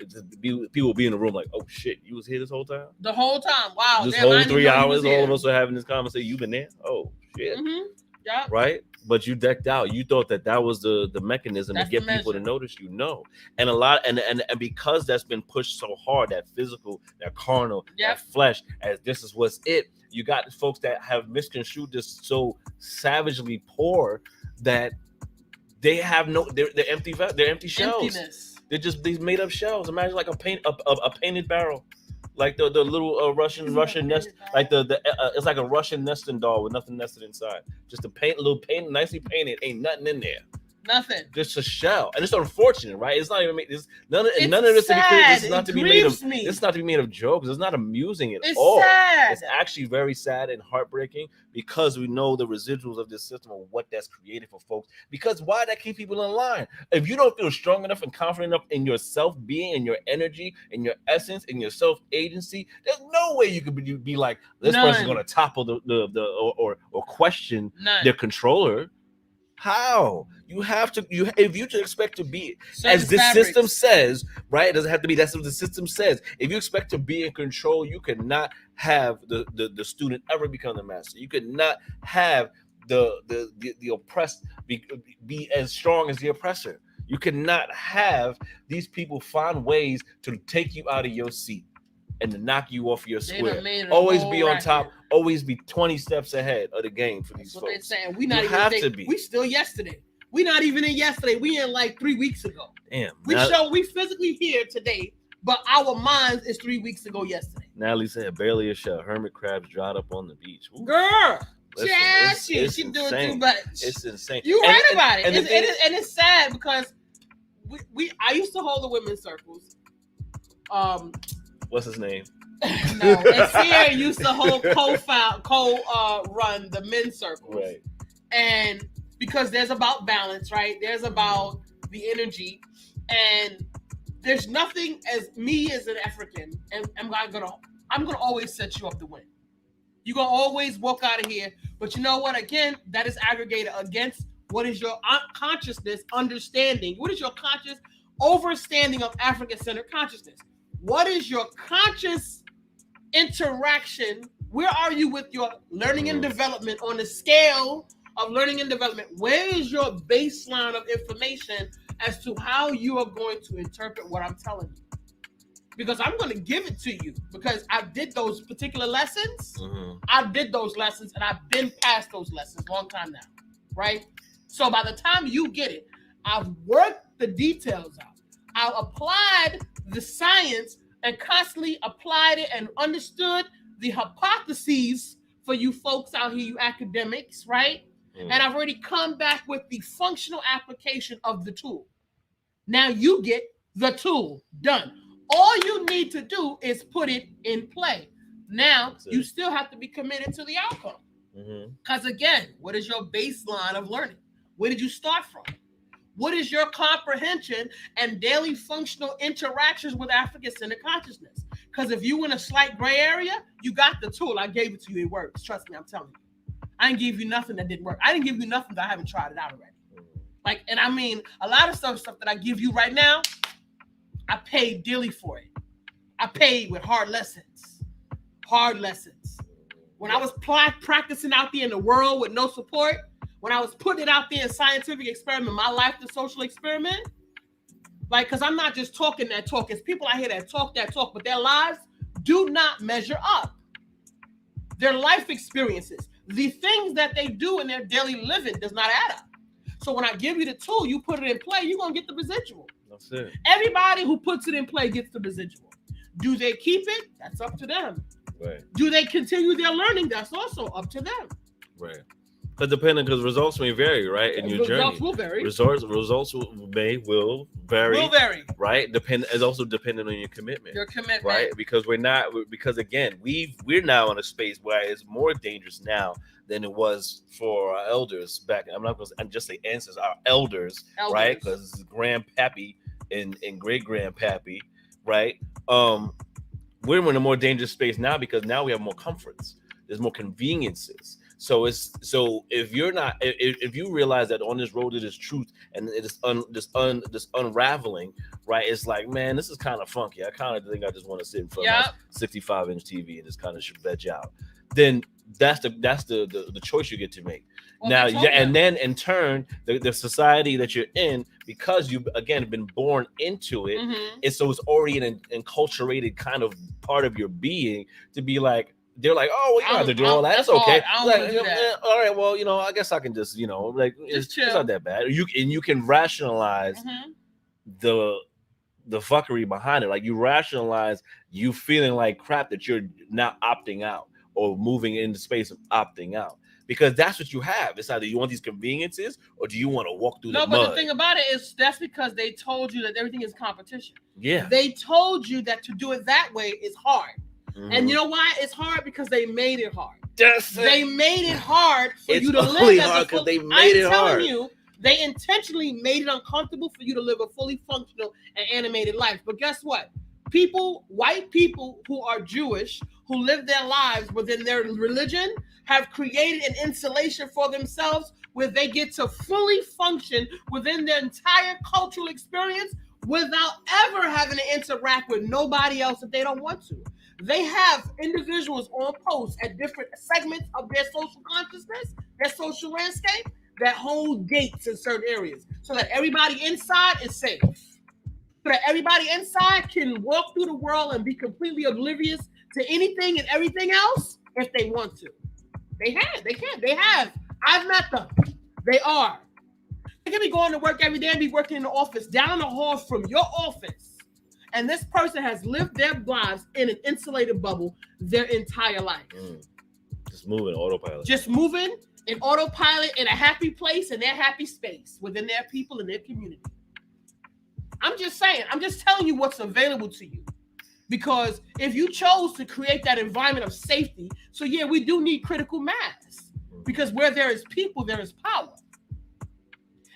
people be in the room like, oh shit, you was here this whole time?
The whole time. Wow.
This whole 3 hours, all of us are having this conversation. You've been there? Oh shit.
Yeah.
Right? But you decked out. You thought that was the mechanism to get people to notice you. No. And a lot, and because that's been pushed so hard, that physical, that carnal, that flesh, as this is what's it, you got folks that have misconstrued this so savagely poor that they have they're empty shells. Emptiness. They're just these made up shells. Imagine like a painted barrel. Like the little Russian nest, like it's like a Russian nesting doll with nothing nested inside. Just a little nicely painted, ain't nothing in there.
Nothing.
Just a shell, and it's unfortunate, right? It's not even made. None of this to be
sad.
clear. This is not
It
to be made of.
grieves me.
This is not to be made of jokes. It's not amusing at
It's
all.
sad.
It's actually very sad and heartbreaking because we know the residuals of this system of what that's created for folks. Because why that keep people in line? If you don't feel strong enough and confident enough in your self-being, in your energy, in your essence, in your self-agency, there's no way you could be like this person's going to topple or question their controller. How? You have to, if you expect to be, as the system says, right? It doesn't have to be, that's what the system says. If you expect to be in control, you cannot have the student ever become the master. You could not have the oppressed be as strong as the oppressor. You cannot have these people find ways to take you out of your seat and to knock you off your square. Always be on top. Always be 20 steps ahead of the game for these folks.
They're saying. We not even to be. We still yesterday. We not even in yesterday. We in like 3 weeks ago.
Damn.
We physically here today, but our minds is 3 weeks ago yesterday.
Natalie said barely a shell. Hermit crabs dried up on the beach. Ooh.
Girl.
Listen,
she doing too much.
It's insane.
You right about it. And it's sad because I used to hold the women's circles.
What's his name?
No, and Sierra used to hold run the men's circles.
Right.
And because there's about balance, right? There's about the energy, and there's nothing as me as an African, and I'm gonna always set you up to win. You're gonna always walk out of here, but you know what? Again, that is aggregated against what is your consciousness understanding. What is your conscious overstanding of African-centered consciousness? What is your conscious interaction? Where are you with your learning and development on the scale of learning and development? Where is your baseline of information as to how you are going to interpret what I'm telling you? Because I'm going to give it to you because I did those particular lessons. Mm-hmm. I did those lessons and I've been past those lessons a long time now, right? So by the time you get it, I've worked the details out. I've applied the science and constantly applied it and understood the hypotheses for you folks out here, you academics, right? Mm. And I've already come back with the functional application of the tool. Now you get the tool done. All you need to do is put it in play. Now you still have to be committed to the outcome. Because again, what is your baseline of learning? Where did you start from? What is your comprehension and daily functional interactions with African-centered consciousness? Because if you in a slight gray area, you got the tool. I gave it to you. It works. Trust me, I'm telling you. I didn't give you nothing that didn't work. I didn't give you nothing that I haven't tried it out already. Like, and I mean, a lot of stuff that I give you right now, I paid dearly for it. I paid with hard lessons. Hard lessons. When I was practicing out there in the world with no support, when I was putting it out there in scientific experiment, my life, the social experiment, like, because I'm not just talking that talk. It's people out here that talk, but their lives do not measure up. Their life experiences, the things that they do in their daily living does not add up. So when I give you the tool, you put it in play, you're going to get the residual.
That's it.
Everybody who puts it in play gets the residual. Do they keep it? That's up to them.
Right.
Do they continue their learning? That's also up to them.
Right. Because results may vary, right? In your journey,
results will vary.
Results will vary. Right. It's also dependent on your commitment.
Your commitment,
right? Because again, we're now in a space where it's more dangerous now than it was for our elders back. I'm just say ancestors, our elders. Right? Because grandpappy and great grandpappy, right? We're in a more dangerous space now because now we have more comforts. There's more conveniences. So if you realize that on this road it is truth and it is this unraveling, right? It's like, man, this is kind of funky. I kind of think I just want to sit in front of a 65-inch TV and just kind of veg out. Then that's the choice you get to make. Well, now, and then in turn, the society that you're in, because you again have been born into it, it's already an enculturated kind of part of your being to be like. They're like, oh, well, you don't have to do all that. That's okay. All right, well, I guess I can just, it's not that bad. You can rationalize the fuckery behind it. Like you rationalize you feeling like crap that you're not opting out or moving into space of opting out. because that's what you have. It's either you want these conveniences or do you want to walk through the mud.
No, but the thing about it is that's because they told you that everything is competition.
Yeah.
They told you that to do it that way is hard. And you know why it's hard? Because they made it hard. They made it hard for you to live as a full. I'm telling you, they intentionally made it uncomfortable for you to live a fully functional and animated life. But guess what? White people who are Jewish, who live their lives within their religion, have created an insulation for themselves where they get to fully function within their entire cultural experience without ever having to interact with nobody else if they don't want to. They have individuals on posts at different segments of their social consciousness, their social landscape, that hold gates in certain areas so that everybody inside is safe. So that everybody inside can walk through the world and be completely oblivious to anything and everything else if they want to. They have. I've met them. They are. They can be going to work every day and be working in the office down the hall from your office. And this person has lived their lives in an insulated bubble their entire life.
Just moving autopilot.
Just moving in autopilot in a happy place in their happy space within their people and their community. I'm just saying. I'm just telling you what's available to you. Because if you chose to create that environment of safety, so yeah, we do need critical mass. Because where there is people, there is power.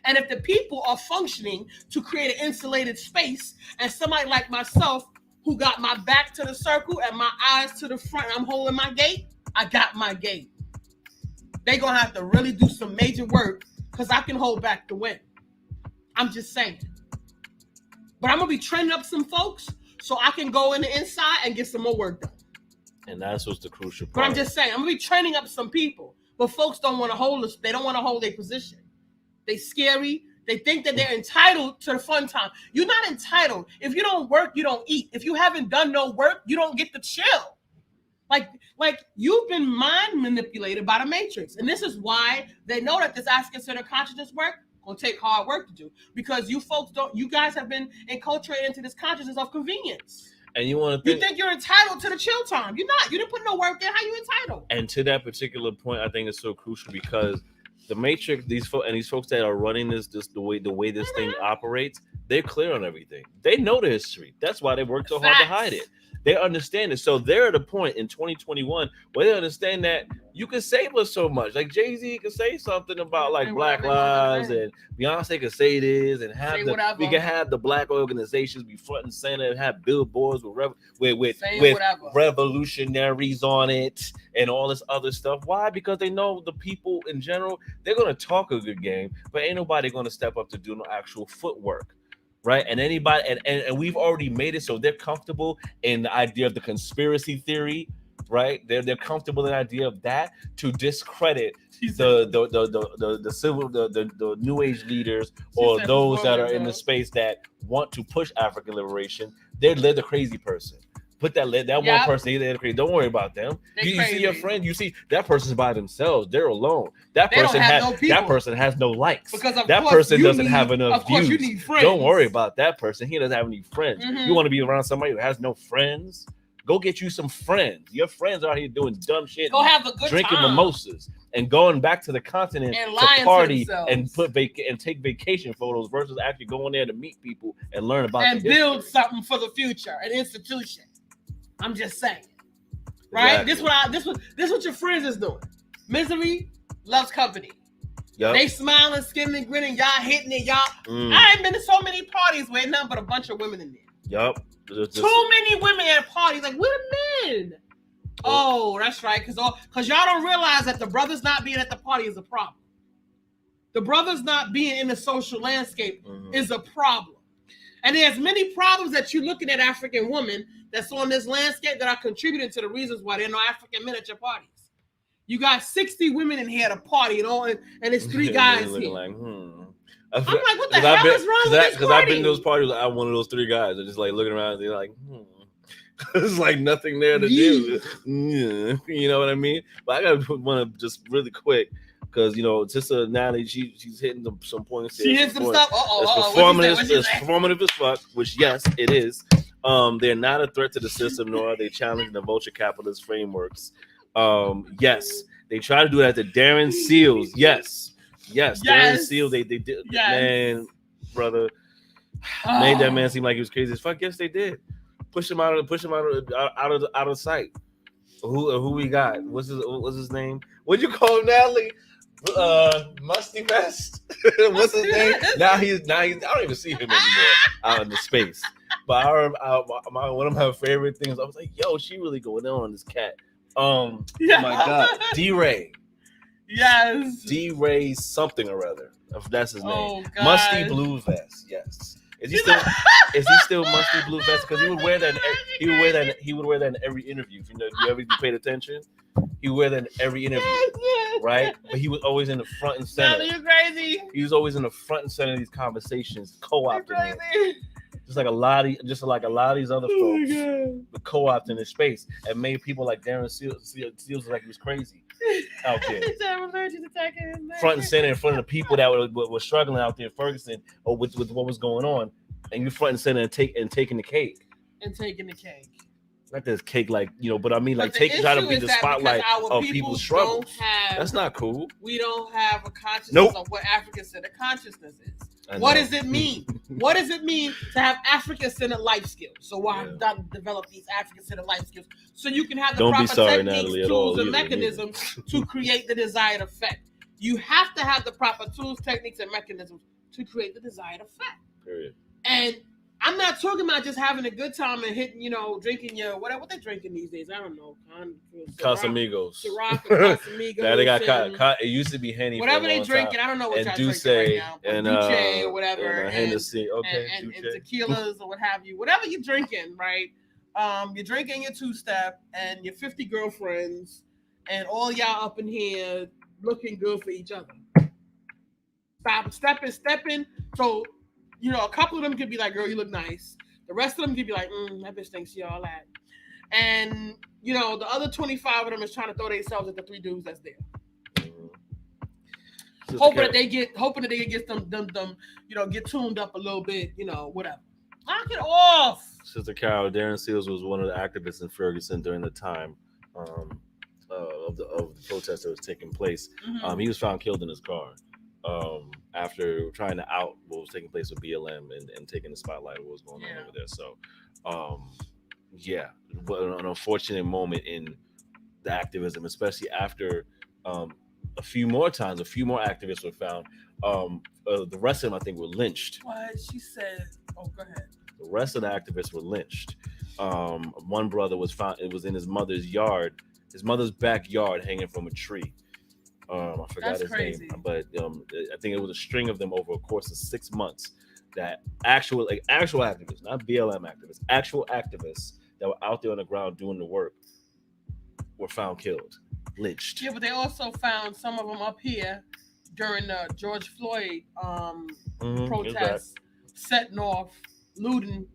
And if the people are functioning to create an insulated space, and somebody like myself who got my back to the circle and my eyes to the front, and I'm holding my gate, I got my gate. They're going to have to really do some major work because I can hold back the wind. I'm just saying. But I'm going to be training up some folks so I can go in the inside and get some more work done.
And that's what's the crucial part.
But I'm just saying, I'm going to be training up some people. But folks don't want to hold us. They don't want to hold their position. They scary. They think that they're entitled to the fun time. You're not entitled. If you don't work, you don't eat. If you haven't done no work, you don't get to chill. Like you've been mind manipulated by the Matrix. And this is why they know that this African-centered consciousness work gonna take hard work to do. Because you guys have been enculturated into this consciousness of convenience.
And you think
you're entitled to the chill time. You're not. You didn't put no work in. How you entitled?
And to that particular point, I think it's so crucial because the Matrix, these folks that are running this the way this thing operates, they're clear on everything. They know the history. That's why they work so hard to hide it. They understand it. So they're at a point in 2021 where they understand that you can save us so much. Like Jay-Z can say something about like Black Lives, and Beyonce can say this, and we can have the Black organizations be front and center and have billboards with revolutionaries on it and all this other stuff. Why? Because they know the people in general, they're gonna talk a good game, but ain't nobody gonna step up to do no actual footwork. Right, and anybody, and we've already made it so they're comfortable in the idea of the conspiracy theory, right? They're comfortable in the idea of that to discredit the new age leaders or those that are in the space that want to push African liberation. They're the crazy person. Put that one person they're crazy. Don't worry about them. You see your friend. You see that person's by themselves. They're alone. That person has no likes. Because that person doesn't have enough views. You need friends. Don't worry about that person. He doesn't have any friends. Mm-hmm. You want to be around somebody who has no friends? Go get you some friends. Your friends are out here doing dumb shit.
Go have a good
drinking
time.
Mimosas and going back to the continent
and
to party and and take vacation photos versus actually going there to meet people and learn about
and build something for the future, an institution. I'm just saying, right? Exactly. This what your friends is doing. Misery loves company. Yep. They smiling, skinning, and grinning. Y'all hitting it, y'all. I ain't been to so many parties where nothing but a bunch of women in there.
Yep.
Too many women at parties. Like, where the men? Oh, that's right. Because y'all don't realize that the brothers not being at the party is a problem. The brothers not being in the social landscape is a problem. And there's many problems that you're looking at African women that's on this landscape that are contributing to the reasons why there are no African men at your parties. You got 60 women in here at a party and it's 3 guys here.
Like,
I'm like, what the hell is wrong with this party?
Because I've been to those parties, I'm one of those 3 guys. They're just like looking around and they're like, There's like nothing there to do. You know what I mean? But I want to just really quick, because Sister Natalie, she's hitting some points.
She hit some stuff.
It's performative as fuck, which yes, it is. They're not a threat to the system, nor are they challenging the vulture capitalist frameworks. Yes, They tried to do that to Darren Seals. Yes. Darren Seals. They did.
Yes.
Man, brother, made that man seem like he was crazy as fuck. Yes, they did. Push him out of sight. Who we got? What's his name? What'd you call him, Natalie? Musty Vest. What's his name? Now he's. I don't even see him anymore out in the space. But I remember one of my favorite things. I was like, "Yo, she really going on this cat." Oh my God, D-Ray.
Yes.
D-Ray something or other. If that's his name.
God.
Musty Blue Vest. Yes. Is he still Musty Blue Vest? Because he would wear that. He would wear that in every interview. If you paid attention, he would wear that in every interview, right? But he was always in the front and center.
You crazy?
He was always in the front and center of these conversations, co-opting it. Just like a lot of these other folks, co-opting his space and made people like Darren Seals look like he was crazy out there. Front and center in front of the people that were struggling out there in Ferguson or with what was going on, and you front and center and taking the cake. Not this cake, like, but I mean, like, try to be the spotlight of people's struggles. That's not cool.
We don't have a consciousness of what African-centered consciousness is. What does it mean? What does it mean to have African-centered life skills? So why not develop these African-centered life skills so you can have the proper techniques, tools, and mechanisms to create the desired effect? You have to have the proper tools, techniques, and mechanisms to create the desired effect.
Period.
And I'm not talking about just having a good time and hitting, drinking your what they drinking these days. I don't know.
Casamigos.
Ciroc, Casamigos.
That they got it used to be Henny.
Whatever they drinking, I don't know what y'all drinking right now.
And
Duce or whatever.
And Hennessy. Okay.
And tequilas or what have you. Whatever you're drinking, right? You're drinking your two-step and your 50 girlfriends and all y'all up in here looking good for each other. Stop stepping. So, a couple of them could be like, girl, you look nice. The rest of them could be like, that bitch thinks she all that. And, the other 25 of them is trying to throw themselves at the three dudes that's there. Hoping that they get them, get tuned up a little bit, whatever. Knock it off.
Sister Carol, Darren Seals was one of the activists in Ferguson during the time of the protest that was taking place.
Mm-hmm.
He was found killed in his car. After trying to out what was taking place with BLM and taking the spotlight of what was going on over there. So, an unfortunate moment in the activism, especially after a few more activists were found. The rest of them, I think, were lynched.
What? She said, go ahead.
The rest of the activists were lynched. One brother was found, it was in his mother's backyard, hanging from a tree. I forgot his name, but I think it was a string of them over a course of 6 months. That actual activists, not BLM activists, actual activists that were out there on the ground doing the work were found killed, lynched.
Yeah, but they also found some of them up here during the George Floyd protests, setting off, looting,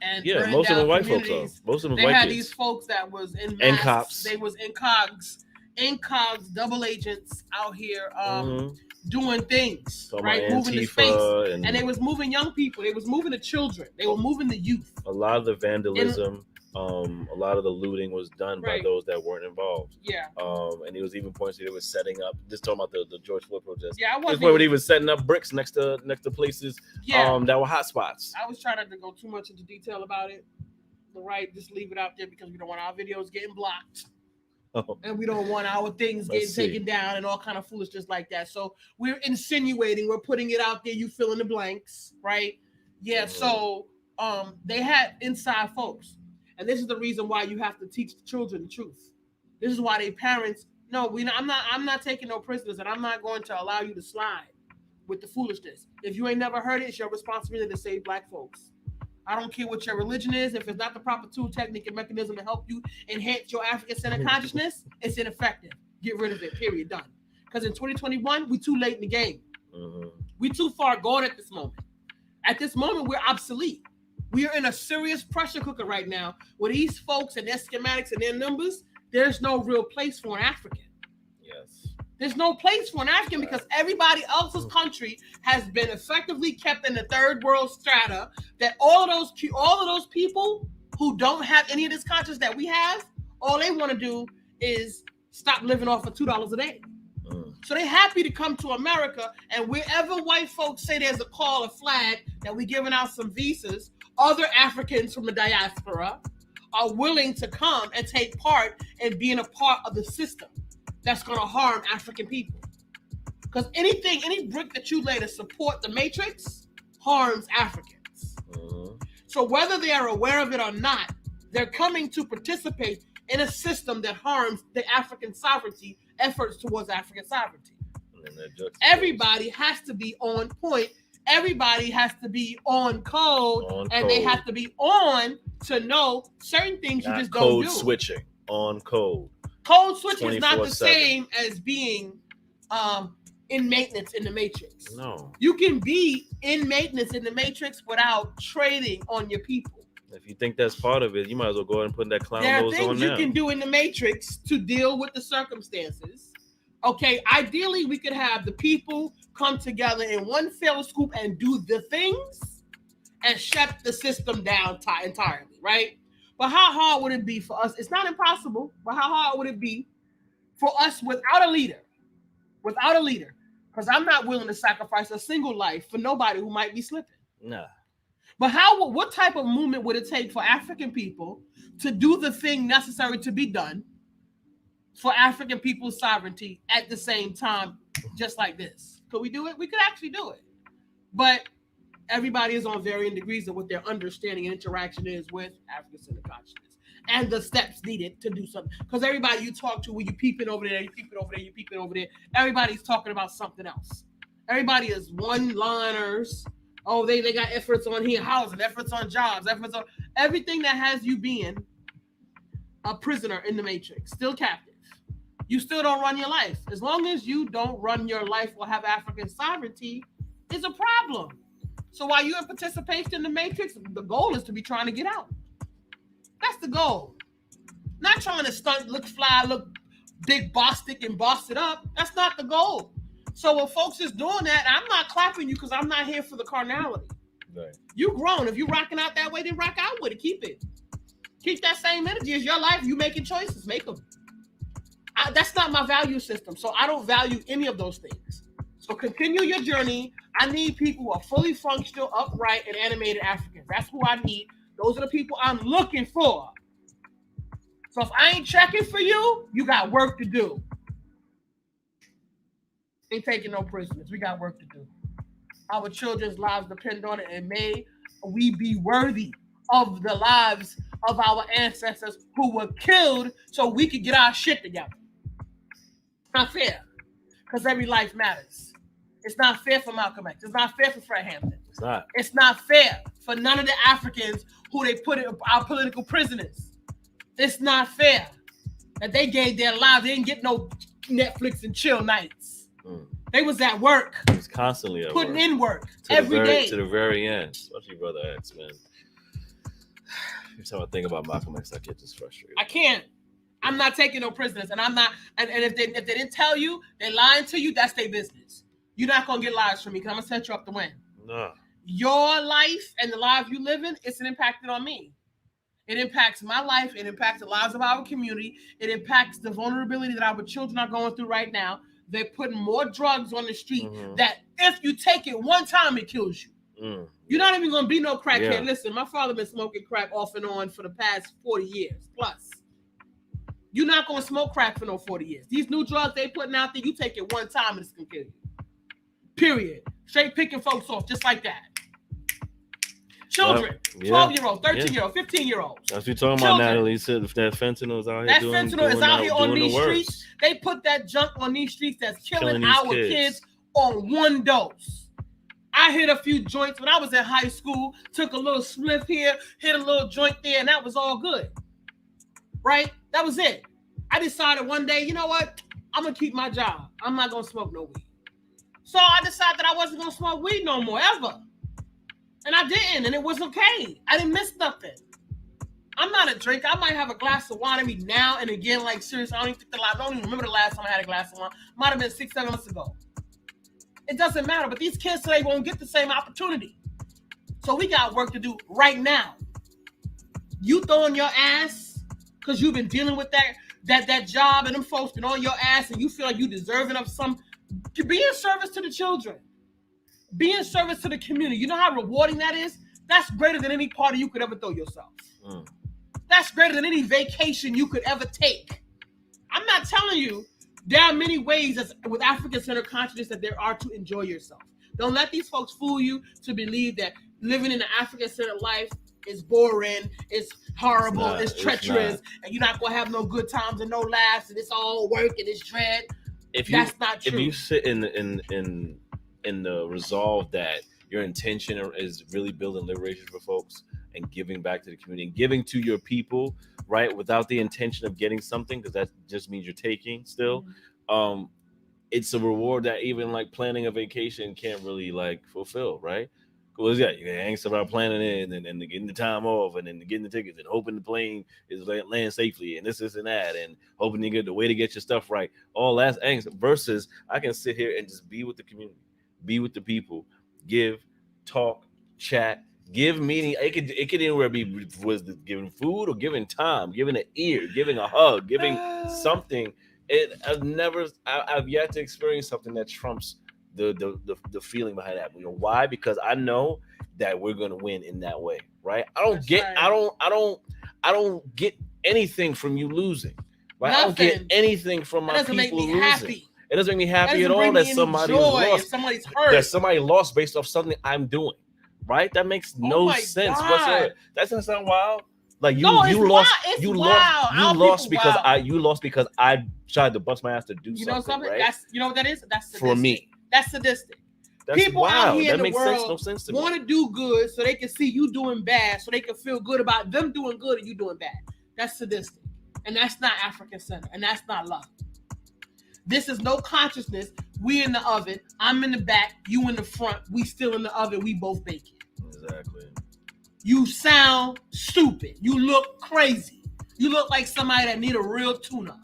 and
most of them white folks.
Most of them white kids. These folks that was in masks,
cops.
They was incogs, double agents out here doing things, right? Moving the space. And they was moving young people. They was moving the children. They were moving the youth.
A lot of the vandalism, a lot of the looting was done by those that weren't involved.
Yeah.
And he was even pointing to, they were setting up, just talking about the George Floyd protest.
Yeah,
he was setting up bricks next to places that were hot spots.
I was trying not to go too much into detail about it. Right, just leave it out there because we don't want our videos getting blocked. And we don't want our things getting taken down and all kind of foolishness like that. So we're insinuating, we're putting it out there. You fill in the blanks, right? Yeah. So they had inside folks, and this is the reason why you have to teach the children the truth. This is why they parents. No, I'm not taking no prisoners, and I'm not going to allow you to slide with the foolishness. If you ain't never heard it, it's your responsibility to save Black folks. I don't care what your religion is. If it's not the proper tool, technique, and mechanism to help you enhance your African-centered consciousness, it's ineffective. Get rid of it, period, done. Because in 2021, we too late in the game. We too far gone at this moment. At this moment, we're obsolete. We are in a serious pressure cooker right now with these folks and their schematics and their numbers. There's no real place for an African.
Yes.
There's no place for an African because everybody else's country has been effectively kept in the third world strata. That all of those people who don't have any of this consciousness that we have, all they want to do is stop living off of $2 a day. So they're happy to come to America, and wherever white folks say there's a call, a flag, that we're giving out some visas, other Africans from the diaspora are willing to come and take part in being a part of the system that's going to harm African people. Because any brick that you lay to support the matrix harms Africans. So whether they are aware of it or not, they're coming to participate in a system that harms the African sovereignty, efforts towards African sovereignty. Everybody has to be on point. Everybody has to be on code, and they have to be on to know certain things you just don't do.
Code switching, on code.
Code switching is not the same as being in maintenance in the matrix.
No.
You can be in maintenance in the matrix without trading on your people.
If you think that's part of it, you might as well go ahead and put that clown nose on now.
There are things you can do in the matrix to deal with the circumstances. Okay, ideally, we could have the people come together in one fell swoop and do the things and shut the system down entirely, right? But how hard would it be for us? It's not impossible, but how hard would it be for us without a leader? Without a leader. Because I'm not willing to sacrifice a single life for nobody who might be slipping.
Nah.
But what type of movement would it take for African people to do the thing necessary to be done for African people's sovereignty at the same time, just like this? Could we do it? We could actually do it. But everybody is on varying degrees of what their understanding and interaction is with African-centered consciousness and the steps needed to do something. Because everybody you talk to, when you peeping over there, you peeping over there, you peeping over there, everybody's talking about something else. Everybody is one-liners. Oh, they got efforts on here, housing, efforts on jobs, efforts on everything that has you being a prisoner in the matrix, still captive. You still don't run your life. As long as you don't run your life or have African sovereignty, it's a problem. So while you're in participation in the matrix, the goal is to be trying to get out. That's the goal. Not trying to stunt, look fly, look big, bosstic, and boss it up. That's not the goal. So when folks is doing that, I'm not clapping you because I'm not here for the carnality. Right. You grown. If you rocking out that way, then rock out with it. Keep it. Keep that same energy. It's your life. You making choices. Make them. That's not my value system. So I don't value any of those things. So continue your journey. I need people who are fully functional, upright, and animated Africans. That's who I need. Those are the people I'm looking for. So if I ain't checking for you, you got work to do. Ain't taking no prisoners. We got work to do. Our children's lives depend on it, and may we be worthy of the lives of our ancestors who were killed so we could get our shit together. Not fair, because every life matters. It's not fair for Malcolm X. It's not fair for Fred Hampton.
It's not.
It's not fair for none of the Africans who they put in our political prisoners. It's not fair that they gave their lives. They didn't get no Netflix and chill nights. They was at work.
He was constantly at
putting
work.
in work every day.
To the very end. Especially Brother X, man. Every time I think about Malcolm X, I get just frustrated.
I can't. I'm not taking no prisoners. And I'm not, and if they didn't tell you, they're lying to you, that's their business. You're not gonna get lies from me because I'm gonna set you up to win.
No.
Your life and the life you live in, it's an impacted on me. It impacts my life, it impacts the lives of our community, it impacts the vulnerability that our children are going through right now. They're putting more drugs on the street that if you take it one time, it kills you. You're not even going to be no crackhead. Yeah. Listen, my father been smoking crack off and on for the past 40 years plus. You're not going to smoke crack for no 40 years. These new drugs they putting out there, you take it one time and it's going to kill you. Period. Straight picking folks off just like that. Children, 12-year-olds, 13-year-olds, 15-year-olds.
That's what you're talking about, Natalie. Said if that fentanyl is out here
doing fentanyl is out here on these streets. They put that junk on these streets that's killing our kids on one dose. I hit a few joints when I was in high school, took a little spliff here, hit a little joint there, and that was all good. Right? That was it. I decided one day, you know what? I'm going to keep my job. I'm not going to smoke no weed. So I decided that I wasn't going to smoke weed no more, ever. And I didn't, and it was okay. I didn't miss nothing. I'm not a drinker. I might have a glass of wine every now and again, like seriously. I don't even remember the last time I had a glass of wine. Might have been 6-7 months ago. It doesn't matter, but these kids today won't get the same opportunity. So we got work to do right now. You throwing your ass because you've been dealing with that that job and them folks been on your ass and you feel like you deserving of some, be in service to the children. Be in service to the community. You know how rewarding that is? That's greater than any party you could ever throw yourself. That's greater than any vacation you could ever take. I'm not telling you there are many ways as, with African-centered consciousness that there are to enjoy yourself. Don't let these folks fool you to believe that living in an African-centered life is boring, it's horrible, it's treacherous, and you're not going to have no good times and no laughs, and it's all work and it's dread. That's not true.
If you sit in the resolve that your intention is really building liberation for folks and giving back to the community and giving to your people, right, without the intention of getting something, because that just means you're taking still, it's a reward that even like planning a vacation can't really like fulfill, right? Because yeah, you're angst about planning it and then getting the time off and then getting the tickets and hoping the plane is land safely and this and that and hoping you get the way to get your stuff right. All that's angst versus I can sit here and just be with the community, be with the people, give, talk, chat, give meaning. It could anywhere be was giving food or giving time, giving an ear, giving a hug, giving something. I've yet to experience something that trumps the feeling behind that. You know why? Because I know that we're gonna win in that way, right? I don't get anything from you losing, right?
Nothing.
I don't get anything from my people losing.
Happy.
It doesn't make me happy at all that somebody lost.
Somebody's hurt.
That somebody lost based off something I'm doing, right? That makes no sense whatsoever. That doesn't sound wild. Like you lost because I tried to bust my ass to do something.
You know something?
Right?
That's what that is. That's sadistic.
For me.
That's sadistic.
That's
people
wild.
out here
That
in the world
no sense to me.
Want to do good so they can see you doing bad, so they can feel good about them doing good and you doing bad. That's sadistic, and that's not African centered, and that's not love. This is no consciousness. We in the oven. I'm in the back. You in the front. We still in the oven. We both baking.
Exactly.
You sound stupid. You look crazy. You look like somebody that need a real tune-up.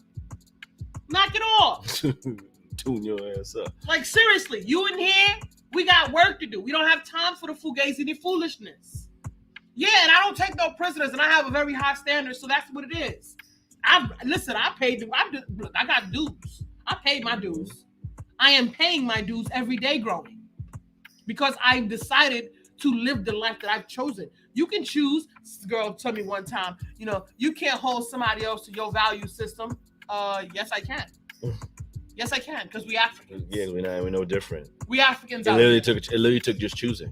Knock it off.
Tune your ass up.
Like seriously, you in here, we got work to do. We don't have time for the fugazi and the foolishness. Yeah, and I don't take no prisoners, and I have a very high standard, so that's what it is. I got dues. I paid my dues. I am paying my dues every day growing because I've decided to live the life that I've chosen. You can choose. This girl told me one time, you can't hold somebody else to your value system. Yes, I can. Yes, I can, because we Africans.
Yeah, we're no different.
We Africans.
It literally took just choosing.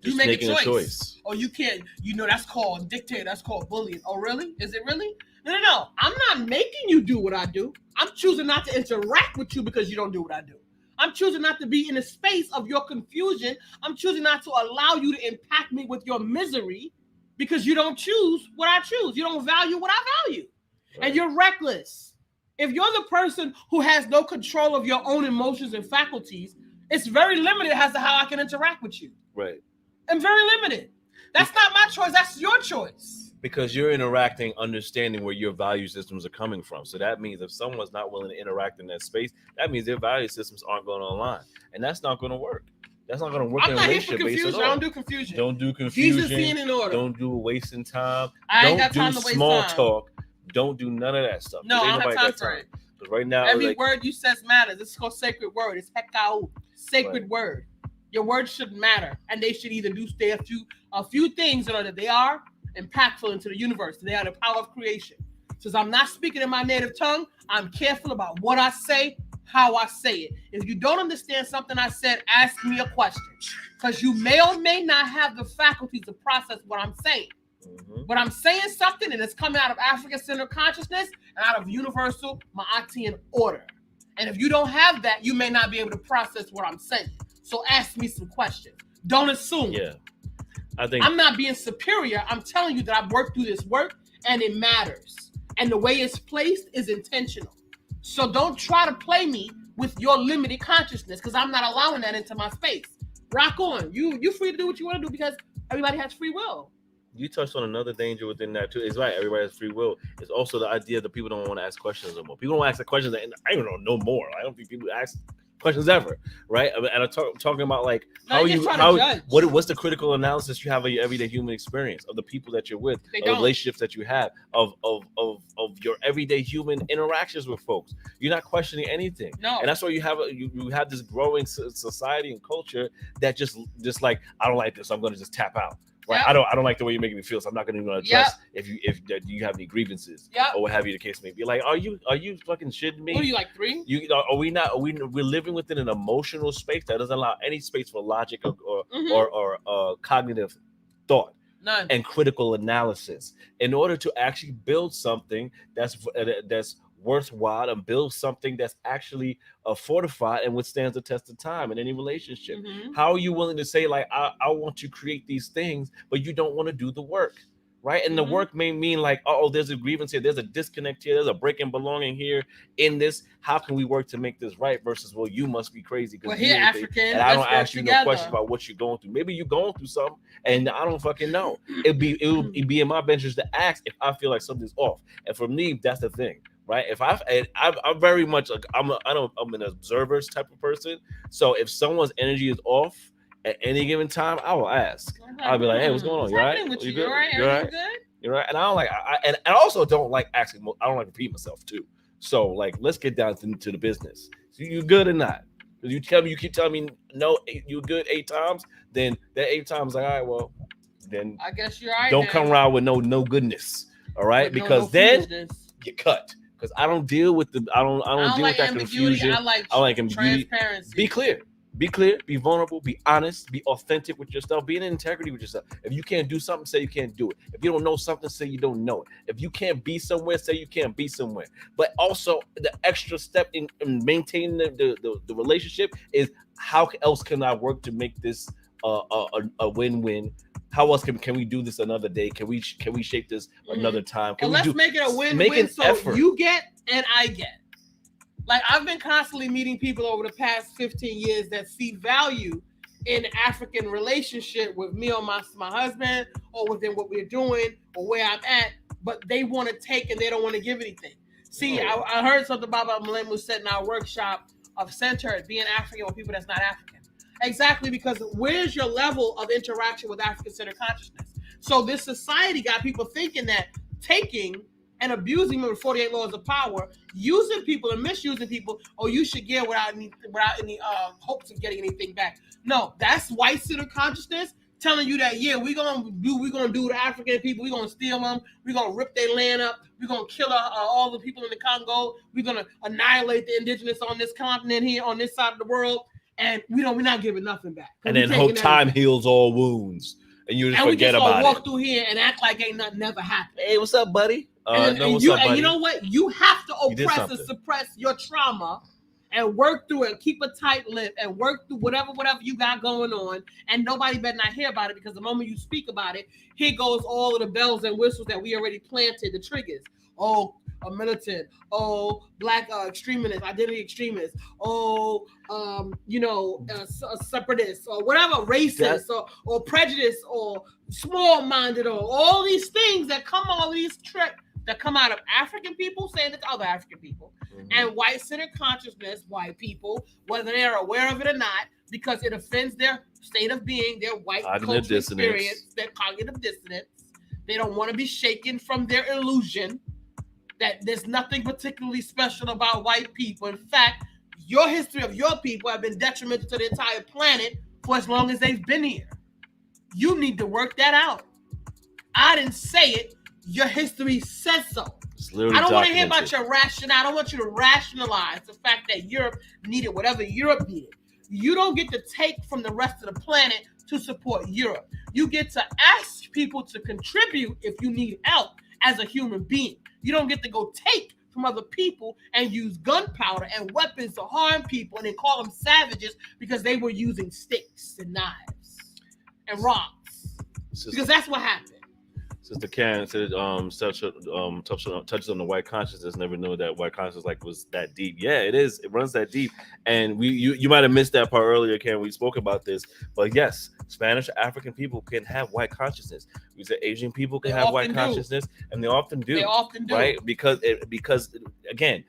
Just
you make
making
a choice. Or you can't. That's called dictator. That's called bullying. Oh, really? Is it really? No. I'm not making you do what I do. I'm choosing not to interact with you because you don't do what I do. I'm choosing not to be in the space of your confusion. I'm choosing not to allow you to impact me with your misery because you don't choose what I choose. You don't value what I value. Right. And you're reckless. If you're the person who has no control of your own emotions and faculties, it's very limited as to how I can interact with you.
Right.
I'm very limited. That's not my choice. That's your choice.
Because you're interacting, understanding where your value systems are coming from. So that means if someone's not willing to interact in that space, that means their value systems aren't going to align. And that's not going to work. That's not going to work in a relationship base at all.
I don't do confusion.
Don't do confusion.
Decency and in order.
Don't do wasting time.
I ain't got time to waste
small
time.
talk. Don't do none of that stuff.
No, I don't have time for it.
Because right now,
every word you says matters. This is called sacred word. It's hekau, sacred word. Your words shouldn't matter, and they should either stay a few things in order that they are impactful into the universe. They are the power of creation. Since I'm not speaking in my native tongue, I'm careful about what I say, how I say it. If you don't understand something I said, ask me a question, because you may or may not have the faculties to process what I'm saying. Mm-hmm. But I'm saying something and it's coming out of African-centered consciousness and out of universal Ma'atian order. And if you don't have that, you may not be able to process what I'm saying. So ask me some questions. Don't assume.
Yeah. I'm
not being superior. I'm telling you that I've worked through this work and it matters. And the way it's placed is intentional. So don't try to play me with your limited consciousness because I'm not allowing that into my space. Rock on. You're free to do what you want to do because everybody has free will.
You touched on another danger within that too. It's right. Everybody has free will. It's also the idea that people don't want to ask questions anymore. People don't ask the questions. And I don't know more. I don't think people ask questions ever, right? And I'm talking about like what's the critical analysis you have of your everyday human experience, of the people that you're with, of the relationships that you have, of your everyday human interactions with folks. You're not questioning anything.
No.
And that's why you have this growing society and culture that just like, I don't like this, I'm going to just tap out. Right? Yep. I don't like the way you're making me feel, so I'm not going to even address if you have any grievances or what have you the case may be. Like, are you fucking shitting me?
What are you, like 3?
We're living within an emotional space that doesn't allow any space for logic or cognitive thought.
None.
And critical analysis in order to actually build something that's worthwhile and build something that's actually fortified and withstands the test of time in any relationship. Mm-hmm. How are you willing to say, like, I want to create these things, but you don't want to do the work, right? And the work may mean like, there's a grievance here, there's a disconnect here, there's a break in belonging here in this. How can we work to make this right? Versus, well, you must be crazy because
you're African,
and I don't ask you no questions about what you're going through. Maybe you're going through something and I don't fucking know. It'd be in my interest to ask if I feel like something's off. And for me, that's the thing. Right. If I'm very much like I'm an observer type of person. So if someone's energy is off at any given time, I will ask. I'll be like, hey, what's going on? You all right?
You good? You're right.
You're right. And I don't like and I also don't like asking. I don't like to repeat myself too. So like, let's get down to the business. So you good or not? Because you keep telling me no, you good 8 times. Then that 8 times, like, all right, well, then
I guess you're right.
Don't come around with no goodness. All right, because then you cut. Because I don't deal with I don't deal with that confusion. I like
transparency.
Be clear, be vulnerable, be honest, be authentic with yourself, be in integrity with yourself. If you can't do something, say you can't do it. If you don't know something, say you don't know it. If you can't be somewhere, say you can't be somewhere. But also the extra step in maintaining the relationship is, how else can I work to make this a win-win? How else can we do this another day? Can we shape this another time?
Let's make it a win-win so effort. You get and I get. Like, I've been constantly meeting people over the past 15 years that see value in the African relationship with me or my husband, or within what we're doing or where I'm at, but they want to take and they don't want to give anything. See, I heard something about Malemu said in our workshop of centered being African with people that's not African. Exactly, because where's your level of interaction with African-centered consciousness? So this society got people thinking that taking and abusing the 48 laws of power, using people and misusing people, you should give without any hopes of getting anything back. No, that's white-centered consciousness telling you that, we're gonna do the African people, we're gonna steal them, we're gonna rip their land up, we're gonna kill all the people in the Congo, we're gonna annihilate the indigenous on this continent here, on this side of the world. And we're not giving nothing back.
And then hope time heals all wounds. And you just forget about it. And we just walk
through here and act like ain't nothing never happened.
Hey, what's up, buddy?
And you know what? You have to oppress and suppress your trauma and work through it. Keep a tight lip and work through whatever you got going on. And nobody better not hear about it, because the moment you speak about it, here goes all of the bells and whistles that we already planted, the triggers. A militant, black extremist, identity extremist, separatist, or whatever, racist, or prejudice, or small-minded, or all these things that come out of African people saying it to other African people, and white-centered consciousness, white people, whether they're aware of it or not, because it offends their state of being, their white cultural experience, their cognitive dissonance. They don't want to be shaken from their illusion that there's nothing particularly special about white people. In fact, your history of your people have been detrimental to the entire planet for as long as they've been here. You need to work that out. I didn't say it. Your history says so. I don't want to hear about your rationale. I don't want you to rationalize the fact that Europe needed whatever Europe needed. You don't get to take from the rest of the planet to support Europe. You get to ask people to contribute if you need help as a human being. You don't get to go take from other people and use gunpowder and weapons to harm people and then call them savages because they were using sticks and knives and rocks. Because that's what happened.
Sister Karen said, touches on the white consciousness. Never knew that white consciousness was that deep. Yeah, it is. It runs that deep. And you might have missed that part earlier, Karen. We spoke about this, but yes, Spanish African people can have white consciousness. We said Asian people can have white consciousness, and they often do.
They often do,
right? Because again,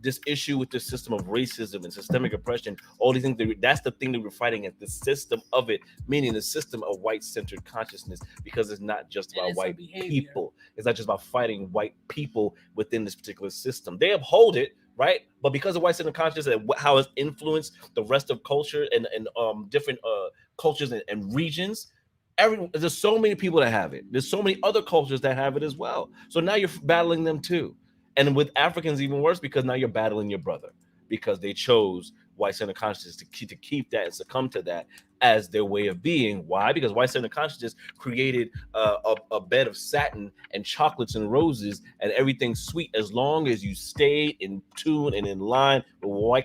this issue with the system of racism and systemic oppression, all these things, that's the thing that we're fighting at, the system of it, meaning the system of white-centered consciousness, because it's not just about white people. It's not just about fighting white people within this particular system. They uphold it, right? But because of white-centered consciousness and how it's influenced the rest of culture and different cultures and regions, there's so many people that have it. There's so many other cultures that have it as well. So now you're battling them too. And with Africans, even worse, because now you're battling your brother, because they chose white-centered consciousness to keep that and succumb to that as their way of being. Why? Because white-centered consciousness created a bed of satin and chocolates and roses and everything sweet, as long as you stayed in tune and in line with what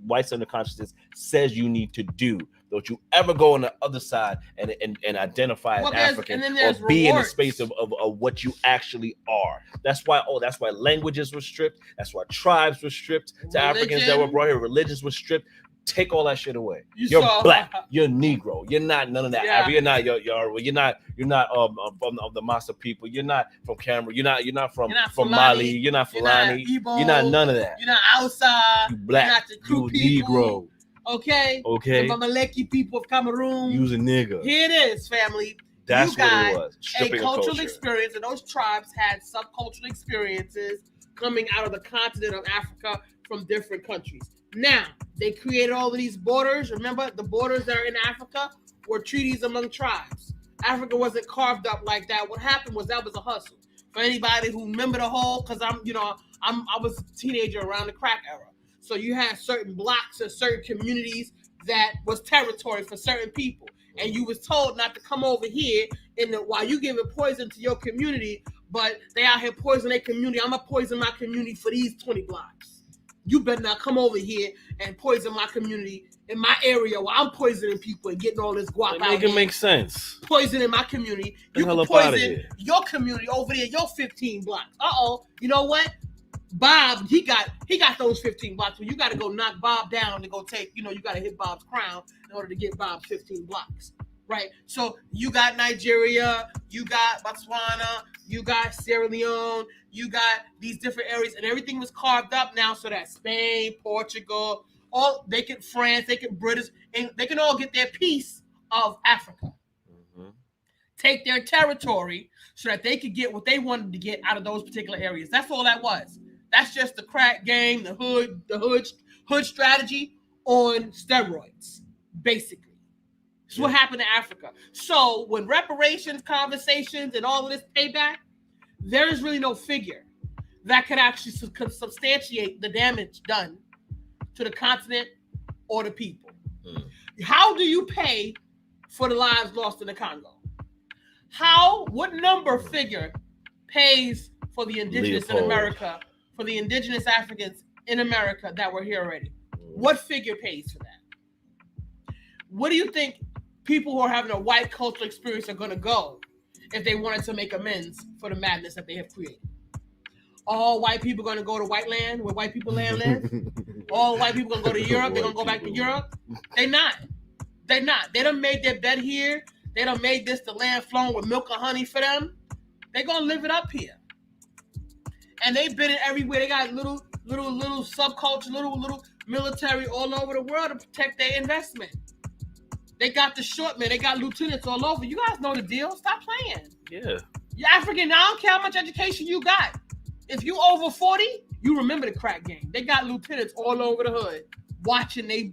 white-centered consciousness says you need to do. Don't you ever go on the other side and identify as African or be in the space of what you actually are. That's why languages were stripped. That's why tribes were stripped to Africans that were brought here. Religions were stripped. Take all that shit away. You're black. You're Negro. You're not none of that. Yeah. You're not you're not from the Masa people. You're not from Cameroon. You're not from Mali. You're not Fulani. You're not none of that.
You're not outside.
You black.
You're not the crew people.
Negro.
Okay.
The
Mamaleki people of Cameroon.
Use a nigga.
Here it is, family.
That's what it was.
A cultural experience, and those tribes had subcultural experiences coming out of the continent of Africa from different countries. Now, they created all of these borders. Remember, the borders that are in Africa were treaties among tribes. Africa wasn't carved up like that. What happened was that was a hustle. For anybody who remember the whole, because I was a teenager around the crack era. So you had certain blocks and certain communities that was territory for certain people. And you was told not to come over here while you giving poison to your community, but they out here poisoning their community. I'm going to poison my community for these 20 blocks. You better not come over here and poison my community in my area while I'm poisoning people and getting all this guap out here.
Make it make sense.
Poisoning my community. You can poison your community over there, your 15 blocks. You know what? Bob, he got those 15 blocks. So you got to go knock Bob down to go take, you got to hit Bob's crown in order to get Bob's 15 blocks, right? So you got Nigeria, you got Botswana, you got Sierra Leone, you got these different areas, and everything was carved up now so that Spain, Portugal, France, they can British, and they can all get their piece of Africa. Mm-hmm. Take their territory so that they could get what they wanted to get out of those particular areas. That's all that was. That's just the crack game, the hood strategy on steroids, basically. That's what happened to Africa. So when reparations, conversations, and all of this payback, there is really no figure that could actually substantiate the damage done to the continent or the people. How do you pay for the lives lost in the Congo? What number figure pays for the indigenous in America, for the indigenous Africans in America that were here already? What figure pays for that? What do you think people who are having a white cultural experience are going to go if they wanted to make amends for the madness that they have created? All white people going to go to white land where white people live? All white people going to go to Europe? They're going to go back to Europe? They're not. They done made their bed here. They done made this the land flowing with milk and honey for them. They're going to live it up here. And they've been everywhere. They got little subculture, little military all over the world to protect their investment. They got the short men. They got lieutenants all over. You guys know the deal. Stop playing.
Yeah.
You're African. I don't care how much education you got. If you over 40, you remember the crack game. They got lieutenants all over the hood watching they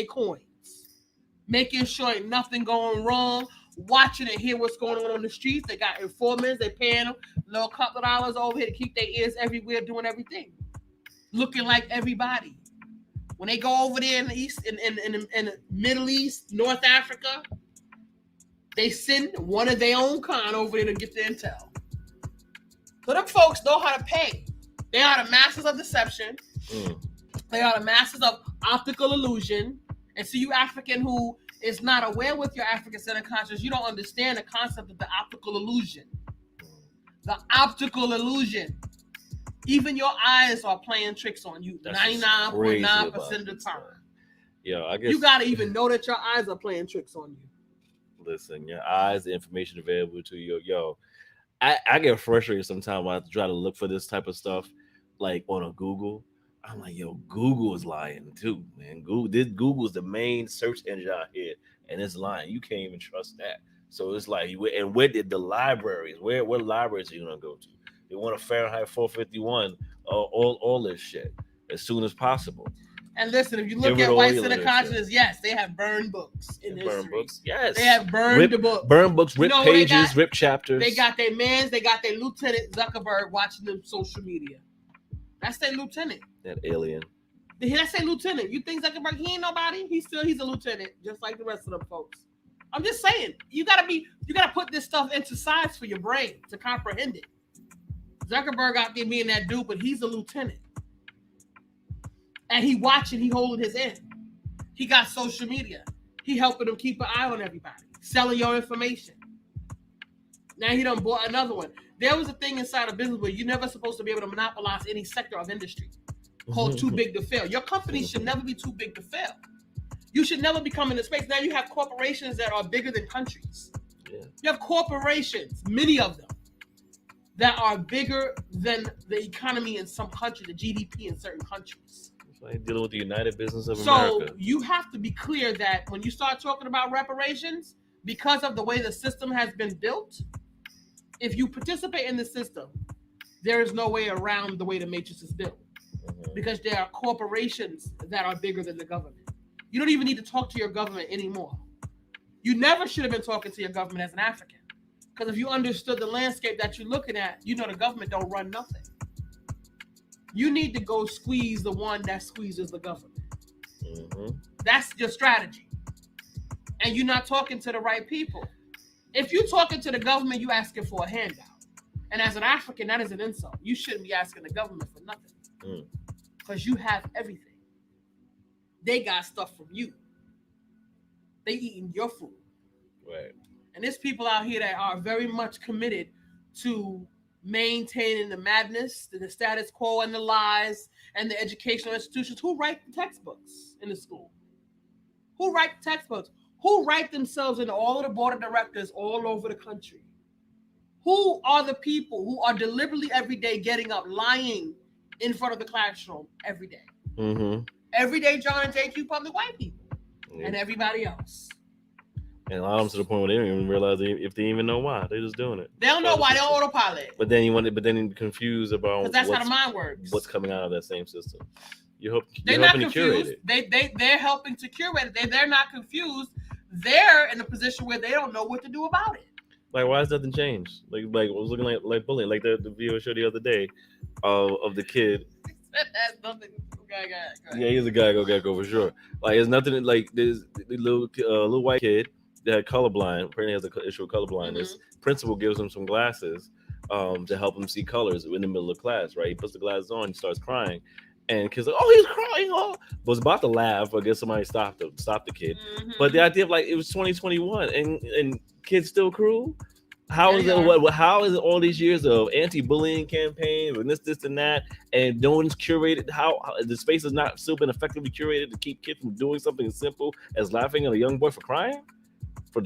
coins, making sure ain't nothing going wrong, watching and hear what's going on the streets. They got informants. They paying them a little couple of dollars over here to keep their ears everywhere, doing everything, looking like everybody. When they go over there in the East, in the Middle East, North Africa, they send one of their own kind over there to get the intel. So them folks know how to pay. They are the masters of deception. They are the masters of optical illusion. And so you African who is not aware with your African-centered consciousness, you don't understand the concept of the optical illusion. The optical illusion. Even your eyes are playing tricks on you 99.9% of the time.
Yo, I guess
you gotta even know that your eyes are playing tricks on you.
Listen, your eyes, the information available to you. Yo, I get frustrated sometimes when I try to look for this type of stuff, like on a Google. I'm like, yo, Google is lying too, man. Google's the main search engine out here, and it's lying. You can't even trust that. So it's like, and where did the libraries? What libraries are you gonna go to? They want a Fahrenheit 451, all this shit as soon as possible.
And listen, if you look at white center consciousness, yes, they have burned books in history. Burned books,
yes.
They have burned the books.
Burned books, ripped pages, ripped chapters.
They got their mans, they got their Lieutenant Zuckerberg watching them social media. That's their lieutenant. That
alien.
That's their lieutenant. You think Zuckerberg, he ain't nobody? He's a lieutenant, just like the rest of them folks. I'm just saying, you gotta put this stuff into size for your brain to comprehend it. Zuckerberg out there being that dude, but he's a lieutenant. And he watching, he holding his end. He got social media. He helping them keep an eye on everybody, selling your information. Now he done bought another one. There was a thing inside of business where you're never supposed to be able to monopolize any sector of industry called too big to fail. Your company should never be too big to fail. You should never become in a space. Now you have corporations that are bigger than countries. Yeah. You have corporations, many of them, that are bigger than the economy in some countries, the GDP in certain countries.
Like dealing with the United Business of America.
So you have to be clear that when you start talking about reparations, because of the way the system has been built, if you participate in the system, there is no way around the way the matrix is built. Because there are corporations that are bigger than the government. You don't even need to talk to your government anymore. You never should have been talking to your government as an African. Because if you understood the landscape that you're looking at, you know the government don't run nothing. You need to go squeeze the one that squeezes the government. That's your strategy. And you're not talking to the right people. If you're talking to the government, you're asking for a handout. And as an African, that is an insult. You shouldn't be asking the government for nothing. Because you have everything. They got stuff from you. They eating your food.
Right.
And there's people out here that are very much committed to maintaining the madness, the status quo and the lies and the educational institutions. Who write the textbooks in the school? Who write the textbooks? Who write themselves into all of the board of directors all over the country? Who are the people who are deliberately every day getting up, lying in front of the classroom every day? Every day, John and JQ public white people and everybody else.
And a lot of them to the point where they don't even realize if they even know why. They're just doing it.
They don't know why. They're autopilot.
But then you're confused about
because that's how the mind works.
What's coming out of that same system? You're
they're not confused. They're helping to curate it. They're not confused. They're in a position where they don't know what to do about it.
Like, why has nothing changed? Like I was looking like bullying, like the video show the other day of the kid.
That's nothing. Go
Yeah, he's a guy go for sure. Like, there's nothing like this little white kid that colorblind, apparently has an issue with colorblindness. Principal gives him some glasses to help him see colors in the middle of class, right? He puts the glasses on, he starts crying. And kid's like, oh, he's crying. Oh, was about to laugh, but I guess somebody stopped the kid. But the idea of like, it was 2021 and kids still cruel. How is it? How is it all these years of anti-bullying campaigns and this and that, and no one's curated? How the space has not still been effectively curated to keep kids from doing something as simple as laughing at a young boy for crying, for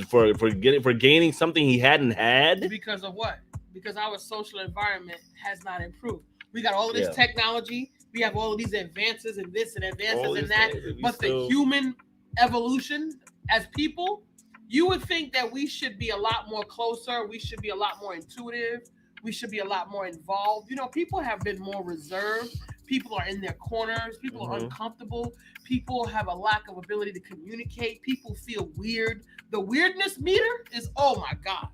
gaining something he hadn't had?
Because of what? Because our social environment has not improved. We got all of this technology. We have all of these advances and this and advances and that. But the human evolution as people, you would think that we should be a lot more closer. We should be a lot more intuitive. We should be a lot more involved. You know, people have been more reserved. People are in their corners. People are uncomfortable. People have a lack of ability to communicate. People feel weird. The weirdness meter is, oh my God.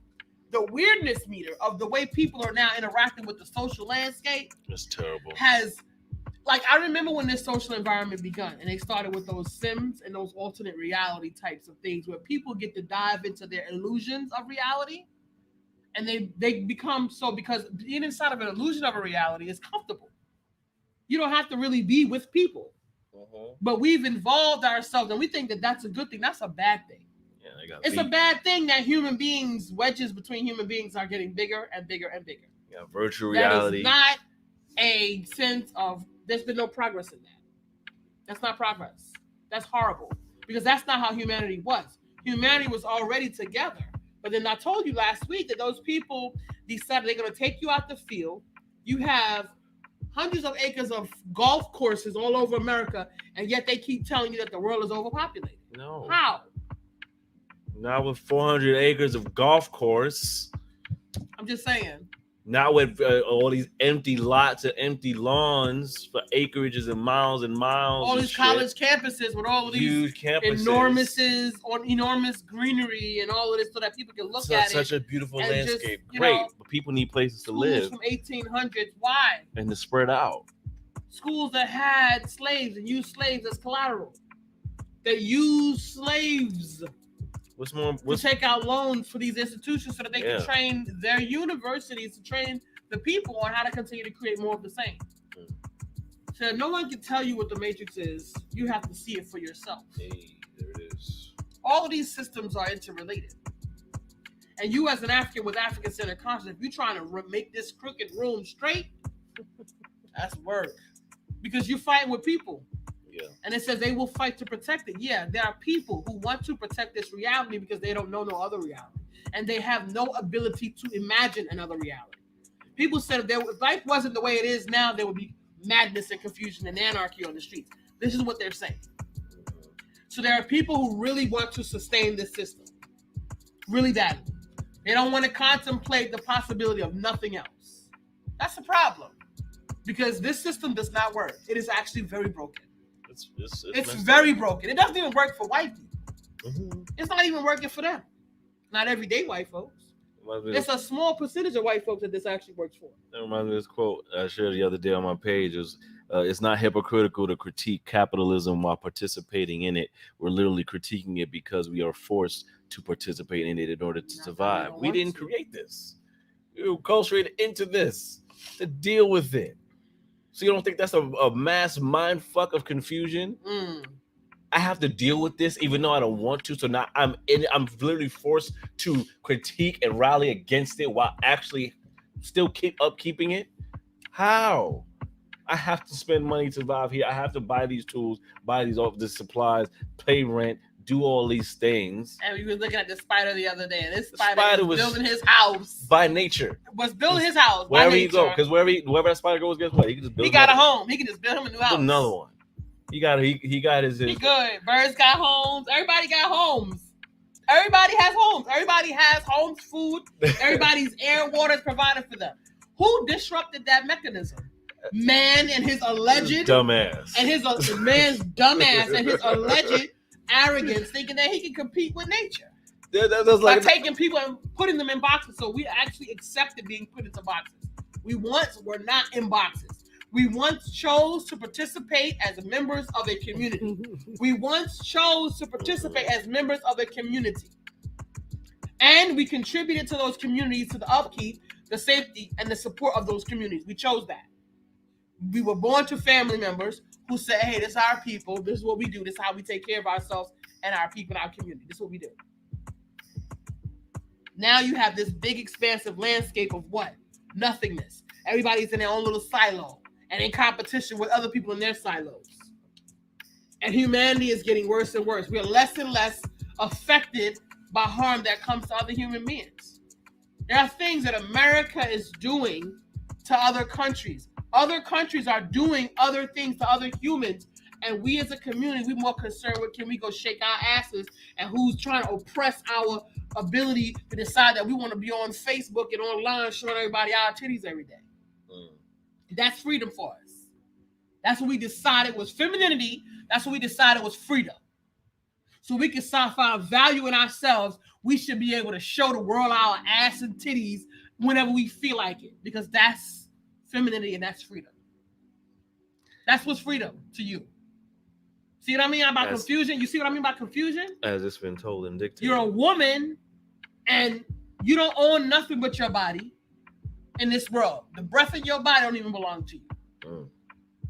The weirdness meter of the way people are now interacting with the social landscape.
It's terrible.
Like, I remember when this social environment begun and they started with those Sims and those alternate reality types of things where people get to dive into their illusions of reality and they become so, because being inside of an illusion of a reality is comfortable. You don't have to really be with people. But we've involved ourselves and we think that that's a good thing. That's a bad thing. It's a bad thing that human beings, wedges between human beings are getting bigger and bigger and bigger.
Yeah, virtual reality.
That is not a sense of, there's been no progress in that. That's not progress. That's horrible. Because that's not how humanity was. Humanity was already together. But then I told you last week that those people decided they're going to take you out the field. You have hundreds of acres of golf courses all over America, and yet they keep telling you that the world is overpopulated.
No.
How?
Not with 400 acres of golf course.
I'm just saying.
Not with all these empty lots and empty lawns for acreages and miles and miles.
All
and
these
shit.
college campuses with all of these
huge campuses,
enormous greenery and all of this, so that people can look at
such
it.
a beautiful
and
landscape.
just,
Great,
know,
but people need places to
schools
live
from 1800s. Why?
and to spread out.
Schools that had slaves and used slaves as collateral. That used slaves
What's more?
to take out loans for these institutions so that they can train their universities to train the people on how to continue to create more of the same. So no one can tell you what the Matrix is. You have to see it for yourself.
Hey, there it is.
All of these systems are interrelated. And you as an African with African-centered consciousness, if you're trying to make this crooked room straight, that's work. Because you're fighting with people.
Yeah.
And it says they will fight to protect it. Yeah, there are people who want to protect this reality because they don't know no other reality. And they have no ability to imagine another reality. People said if life wasn't the way it is now, there would be madness and confusion and anarchy on the streets. This is what they're saying. So there are people who really want to sustain this system. Really badly. They don't want to contemplate the possibility of nothing else. That's the problem. Because this system does not work. It is actually very broken. It's very broken. It doesn't even work for white people. Mm-hmm. It's not even working for them. Not everyday white folks. It's a small percentage of white folks that this actually works for.
That reminds me of this quote I shared the other day on my page. It's not hypocritical to critique capitalism while participating in it. We're literally critiquing it because we are forced to participate in it in order to survive. We didn't create this. We were cultured into this to deal with it. So you don't think that's a mass mind fuck of confusion? I have to deal with this even though I don't want to. So now I'm literally forced to critique and rally against it while actually still keeping it. How? I have to spend money to survive here. I have to buy these tools, buy these supplies, pay rent, do all these things.
And we were looking at the spider the other day, and this spider was building his house
by nature.
Was building his house
wherever
by
he go, because wherever that spider goes, guess what? He can just build.
He got a home. He can just build him a new house.
Another one. He got his.
He good. Birds got homes. Everybody got homes. Everybody has homes. Everybody has homes, food. Everybody's air, water is provided for them. Who disrupted that mechanism? Man and his alleged
dumbass.
And his man's dumbass and his alleged arrogance, thinking that he can compete with nature.
That's
by taking people and putting them in boxes. So we actually accepted being put into boxes. We once were not in boxes. We once chose to participate as members of a community. We once chose to participate as members of a community. And we contributed to those communities, to the upkeep, the safety, and the support of those communities. We chose that. We were born to family members who said, hey, this is our people. This is what we do. This is how we take care of ourselves and our people and our community. This is what we do. Now you have this big, expansive landscape of what? Nothingness. Everybody's in their own little silo and in competition with other people in their silos. And humanity is getting worse and worse. We are less and less affected by harm that comes to other human beings. There are things that America is doing to other countries. Other countries are doing other things to other humans. And we as a community, we're more concerned with can we go shake our asses and who's trying to oppress our ability to decide that we want to be on Facebook and online showing everybody our titties every day. That's freedom for us. That's what we decided was femininity. That's what we decided was freedom. So we can find value in ourselves. We should be able to show the world our ass and titties whenever we feel like it, because that's femininity and that's freedom. That's what's freedom to you. See what I mean about confusion? You see what I mean by confusion? As
it's been told and dictated.
You're a woman and you don't own nothing but your body in this world. The breath in your body don't even belong to you.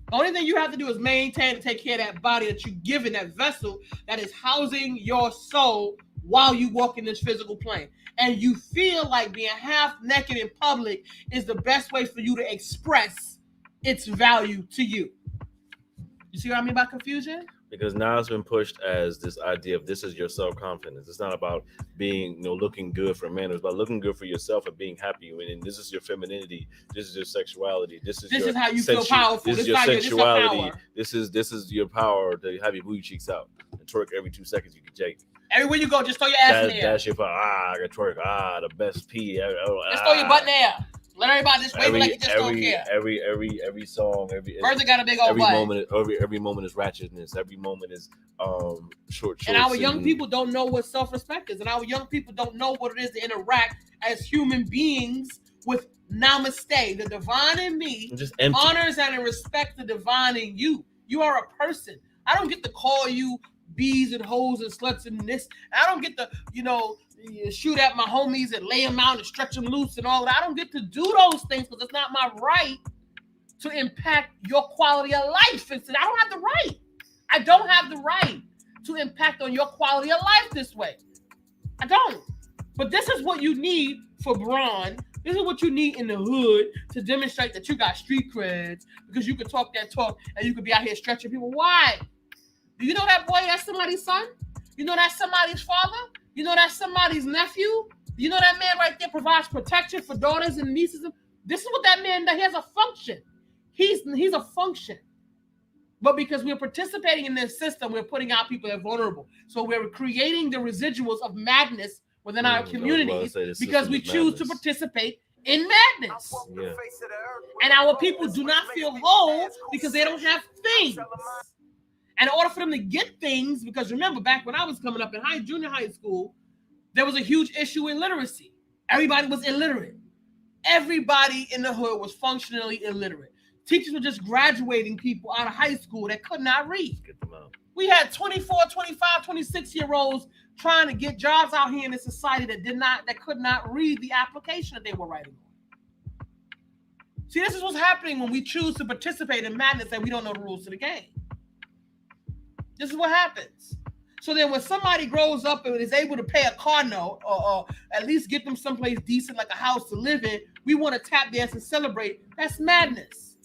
The only thing you have to do is maintain and take care of that body that you give in that vessel that is housing your soul while you walk in this physical plane. And you feel like being half naked in public is the best way for you to express its value to you. You see what I mean by confusion?
Because now it's been pushed as this idea of this is your self-confidence. It's not about being, looking good for men. It's about looking good for yourself and being happy. And this is your femininity. This is your sexuality. This is
how you feel powerful.
This is your sexuality. This is your power to have your booty cheeks out and twerk every 2 seconds. You can take.
Everywhere you go, just throw your ass in the air.
That's your power. I can twerk. The best pee.
Just throw your butt in the air. Let everybody just wave like you just don't care.
Every song,
Bertha got a big old butt.
Every moment is ratchetness. Every moment is short.
And our young people don't know what self-respect is, and our young people don't know what it is to interact as human beings with namaste. The divine in me honors and respects the divine in you. You are a person. I don't get to call you bees and hoes and sluts and this. I don't get to, shoot at my homies and lay them out and stretch them loose and all that. I don't get to do those things because it's not my right to impact your quality of life. I don't have the right. I don't have the right to impact on your quality of life this way. I don't. But this is what you need for Braun. This is what you need in the hood to demonstrate that you got street creds, because you can talk that talk and you could be out here stretching people. Why? Do you know that boy, that's somebody's son? You know that's somebody's father? You know that's somebody's nephew? You know that man right there provides protection for daughters and nieces? This is what that man does. He has a function. He's a function. But because we're participating in this system, we're putting out people that are vulnerable. So we're creating the residuals of madness within our communities because we choose to participate in madness.
Yeah.
And our people do not feel whole because they don't have things. And in order for them to get things, because remember, back when I was coming up in junior high school, there was a huge issue in literacy. Everybody was illiterate. Everybody in the hood was functionally illiterate. Teachers were just graduating people out of high school that could not read.
Get them out.
We had 24, 25, 26-year-olds trying to get jobs out here in a society that could not read the application that they were writing on. See, this is what's happening when we choose to participate in madness and we don't know the rules of the game. This is what happens. So then when somebody grows up and is able to pay a car note or at least get them someplace decent like a house to live in, we want to tap dance and celebrate. That's madness.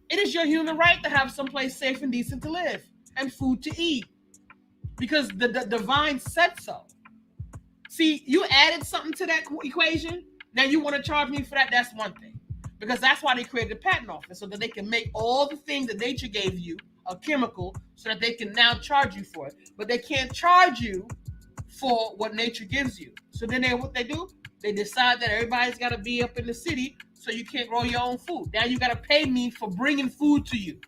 It is your human right to have someplace safe and decent to live and food to eat because the divine said so. See, you added something to that equation. Now you want to charge me for that. That's one thing, because that's why they created the patent office, so that they can make all the things that nature gave you a chemical so that they can now charge you for it. But they can't charge you for what nature gives you. So then what they do, they decide that everybody's got to be up in the city so you can't grow your own food. Now you got to pay me for bringing food to you.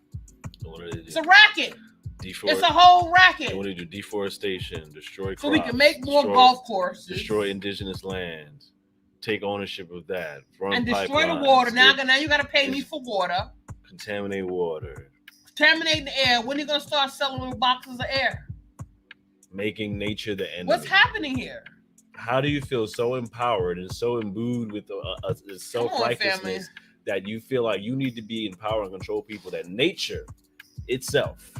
It's a racket. It's a whole racket.
They want to do deforestation, destroy crops.
So we can make more golf courses.
Destroy indigenous lands. Take ownership of that.
And destroy the water. Now you got to pay me for water.
Contaminate water.
Contaminating the air. When are you going to start selling little boxes of air?
Making nature the enemy.
What's happening here?
How do you feel so empowered and so imbued with a self-righteousness that you feel like you need to be in power and control people, that nature itself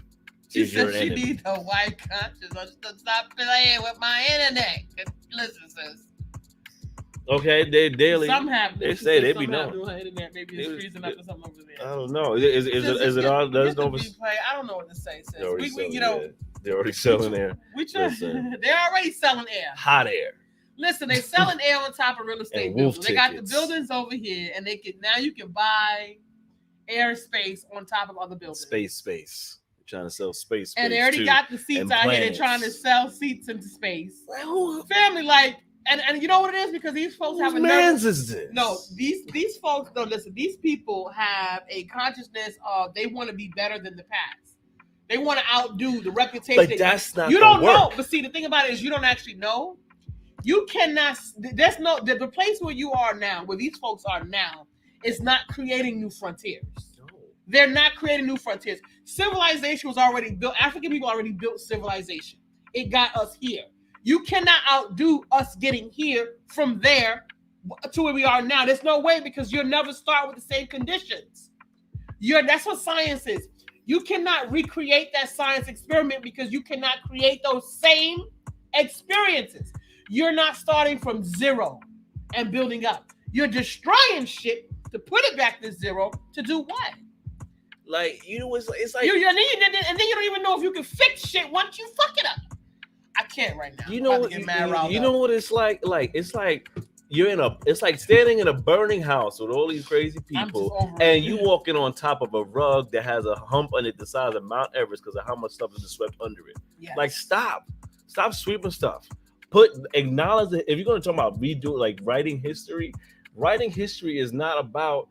is your enemy?
She needs a white conscience to stop playing with my internet. Listen, sis.
Okay,
some have.
They say they be knowing.
Maybe it's freezing up or something over there.
I don't know. Is it all? There's no.
I don't know what to say. Sis.
They're already selling air.
They're already selling air.
Hot air.
Listen, they're selling air on top of real estate buildings. They got the buildings over here, and you can buy airspace on top of other buildings.
Space. They're trying to sell space.
And they already got the seats out here. They're trying to sell seats into space. Family, and you know what it is? Because these folks have a
nervous. Is this?
No, these folks don't listen. These people have a consciousness of they want to be better than the past. They want to outdo the reputation.
But that's not.
You don't know. But see, the thing about it is you don't actually know. You cannot. There's no the place where you are now, where these folks are now, is not creating new frontiers. No. They're not creating new frontiers. Civilization was already built. African people already built civilization. It got us here. You cannot outdo us getting here from there to where we are now. There's no way, because you'll never start with the same conditions. That's what science is. You cannot recreate that science experiment because you cannot create those same experiences. You're not starting from zero and building up. You're destroying shit to put it back to zero to do what?
Like, you know, it's like
and then you don't even know if you can fix shit once you fuck it up. I can't right now.
You know, you know what it's like? Like, it's like it's like standing in a burning house with all these crazy people, and you walking on top of a rug that has a hump on it the size of Mount Everest because of how much stuff is swept under it. Yes. Like, stop sweeping stuff. Acknowledge that if you're going to talk about writing history is not about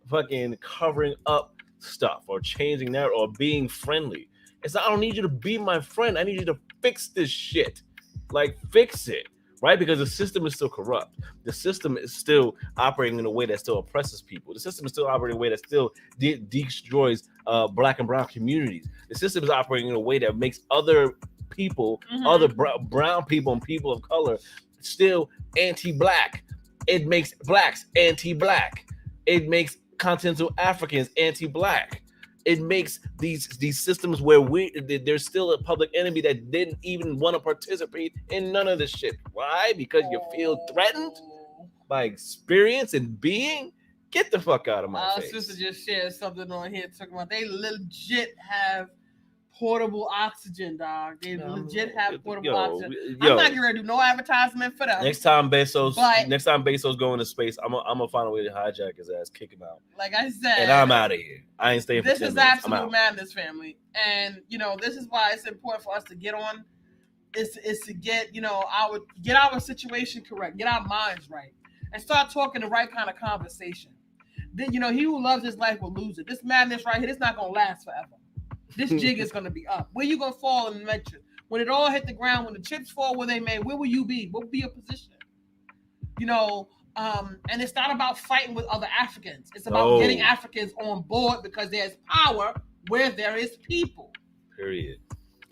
fucking covering up stuff or changing that or being friendly. It's not, I don't need you to be my friend. I need you to fix this shit. Like, fix it, right? Because the system is still corrupt. The system is still operating in a way that still oppresses people. The system is still operating in a way that still destroys black and brown communities. The system is operating in a way that makes other people, other brown people and people of color still anti-black. It makes blacks anti-black. It makes continental Africans anti-black. It makes these systems where there's still a public enemy that didn't even want to participate in none of this shit. Why? Because you feel threatened by experience and being. Get the fuck out of my face.
Our sister just shared something on here talking about they legit have portable oxygen, dog. They legit have portable oxygen. I'm not gonna do no advertisement for them.
Next time Bezos go into space, I'm gonna find a way to hijack his ass, kick him out.
Like I said,
and I'm out of here. I ain't staying for 10 minutes.
This is absolute madness, family. And this is why it's important for us to get on. Is to get our situation correct, get our minds right, and start talking the right kind of conversation. Then he who loves his life will lose it. This madness right here, it's not gonna last forever. This jig is going to be up. Where you going to fall in the metric? When it all hit the ground, when the chips fall where they may, where will you be? What will be your position? And it's not about fighting with other Africans. It's about getting Africans on board because there's power where there is people.
Period.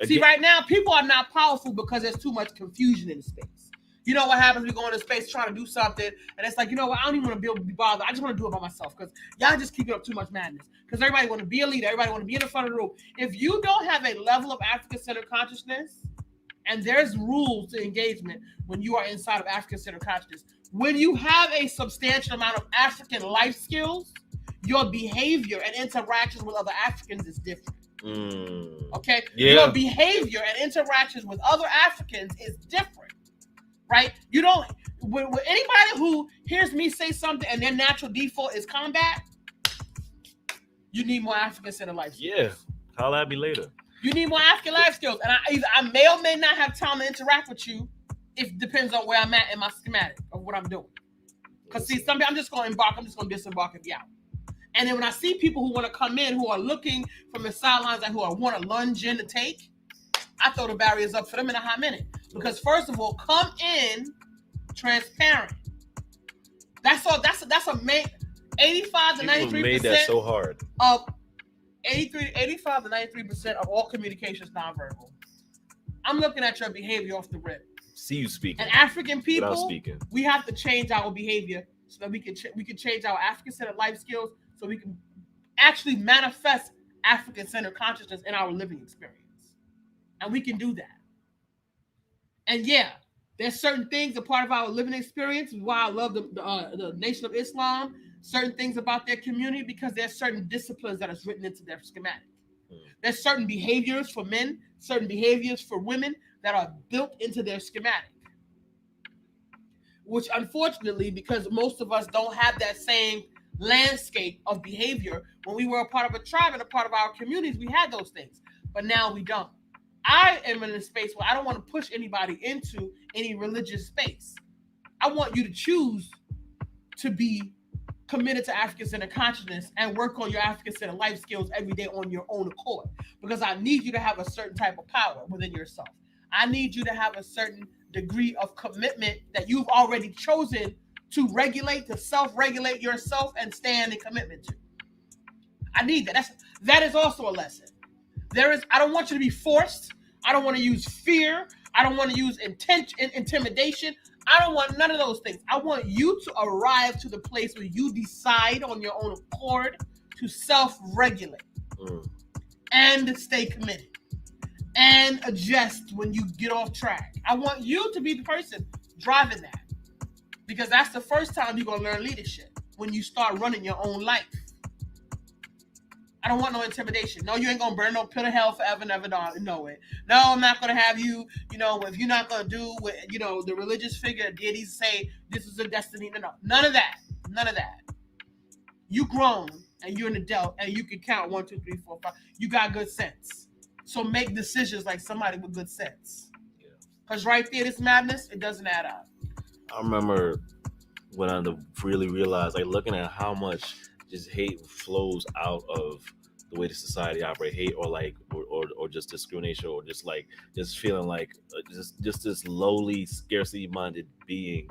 See, right now, people are not powerful because there's too much confusion in space. You know what happens? We go into space trying to do something, and it's like, I don't even want to be able to be bothered. I just want to do it by myself because y'all just keeping up too much madness. Because everybody want to be a leader. Everybody want to be in the front of the room. If you don't have a level of African-centered consciousness, and there's rules to engagement when you are inside of African-centered consciousness, when you have a substantial amount of African life skills, your behavior and interactions with other Africans is different. Okay?
Yeah.
Your behavior and interactions with other Africans is different. Right? You don't, with anybody who hears me say something and their natural default is combat, you need more African-centered life skills.
Yeah. Holla at me later.
You need more African life skills. And I may or may not have time to interact with you. It depends on where I'm at in my schematic of what I'm doing. Because see, I'm just going to embark. I'm just going to disembark and be out. And then when I see people who want to come in, who are looking from the sidelines and who want to lunge in to take, I throw the barriers up for them in a hot minute. Because first of all, come in transparent. That's all. That's a main 85 to 93%.
Made that so hard.
Of 85 to 93% of all communication is nonverbal. I'm looking at your behavior off the rip.
See you speaking.
And African people, we have to change our behavior so that we can change our African-centered life skills so we can actually manifest African-centered consciousness in our living experience. And we can do that. And yeah, there's certain things a part of our living experience, why I love the Nation of Islam, certain things about their community, because there's certain disciplines that is written into their schematic. There's certain behaviors for men, certain behaviors for women that are built into their schematic. Which unfortunately, because most of us don't have that same landscape of behavior, when we were a part of a tribe and a part of our communities, we had those things. But now we don't. I am in a space where I don't want to push anybody into any religious space. I want you to choose to be committed to African-centered consciousness and work on your African-centered life skills every day on your own accord. Because I need you to have a certain type of power within yourself. I need you to have a certain degree of commitment that you've already chosen to regulate, to self-regulate yourself and stand in commitment to. I need that. That is also a lesson. I don't want you to be forced. I don't want to use fear. I don't want to use intimidation. I don't want none of those things. I want you to arrive to the place where you decide on your own accord to self-regulate and stay committed and adjust when you get off track. I want you to be the person driving that, because that's the first time you're going to learn leadership, when you start running your own life. don't want no intimidation. No, you ain't gonna burn no pit of hell forever, never know it. No, I'm not gonna have you, if you're not gonna do what, the religious figure deities say this is a destiny. No, none of that. None of that. You grown and you're an adult and you can count 1, 2, 3, 4, 5. You got good sense. So make decisions like somebody with good sense. Because right there, this madness, it doesn't add up.
I remember when I really realized, like, looking at how much just hate flows out of the way the society operates, hate or just discrimination, or just feeling like just this lowly, scarcity-minded being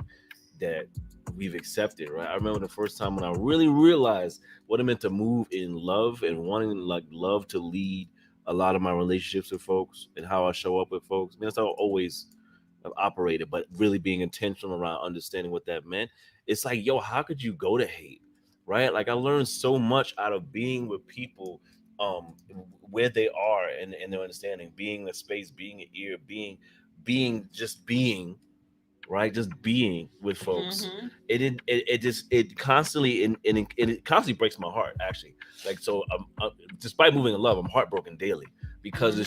that we've accepted, right? I remember the first time when I really realized what it meant to move in love and wanting love to lead a lot of my relationships with folks and how I show up with folks. I mean, that's how I always have operated, but really being intentional around understanding what that meant. It's like, yo, how could you go to hate, right? Like, I learned so much out of being with people where they are and their understanding, being a space, being an ear, being right, just being with folks. Mm-hmm. It constantly it constantly breaks my heart, actually. Like, so despite moving in love, I'm heartbroken daily because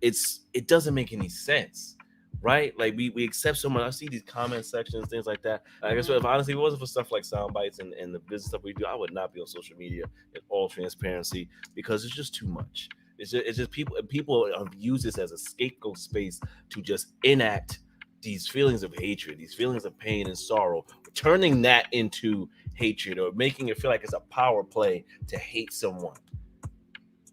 it doesn't make any sense, right? Like, we accept so much. I see these comment sections, things like that. I guess if honestly it wasn't for stuff like Soundbytes and the business stuff we do, I would not be on social media in all transparency, because it's just too much. It's just people use this as a scapegoat space to just enact these feelings of hatred, these feelings of pain and sorrow, turning that into hatred or making it feel like it's a power play to hate someone,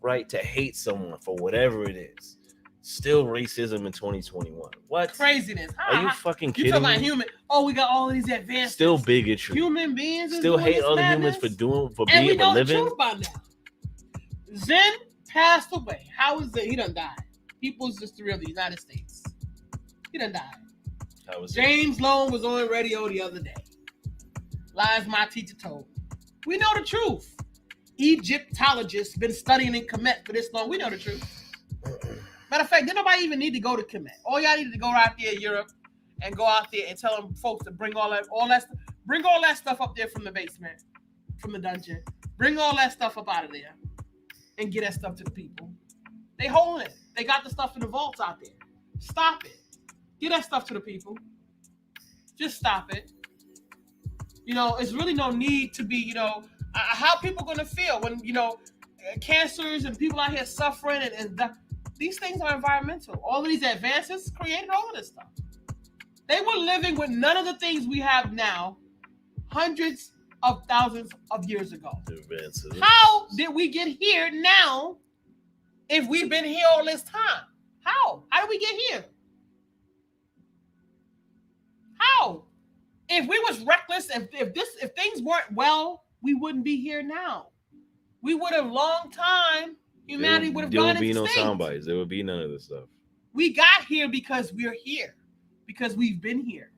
right? To hate someone for whatever it is. Still racism in 2021. What?
Craziness.
Are you fucking kidding me?
You talking about human? Oh, we got all of these advances.
Still bigotry.
Human beings
still hate other humans for living.
And we know the truth by now. Zen passed away. How is it? He done died. People's history of the United States. He done died. James Lone was on radio the other day. Lies my teacher told. We know the truth. Egyptologists been studying in Kemet for this long. We know the truth. Matter of fact, didn't nobody even need to go to Kemet. All y'all needed to go out there in Europe and go out there and tell them folks to bring all that stuff up there from the basement, from the dungeon. Bring all that stuff up out of there and get that stuff to the people. They holding it. They got the stuff in the vaults out there. Stop it. Get that stuff to the people. Just stop it. It's really no need to be, how people going to feel when, cancers and people out here suffering and these things are environmental. All of these advances created all of this stuff. They were living with none of the things we have now hundreds of thousands of years ago.
Advances.
How did we get here now if we've been here all this time? How? How did we get here? How? If we was reckless, if things weren't well, we wouldn't be here now. We would have long time. Humanity would have gone extinct. There would be no Soundbytes.
There would be none of this stuff.
We got here because we're here, because we've been here.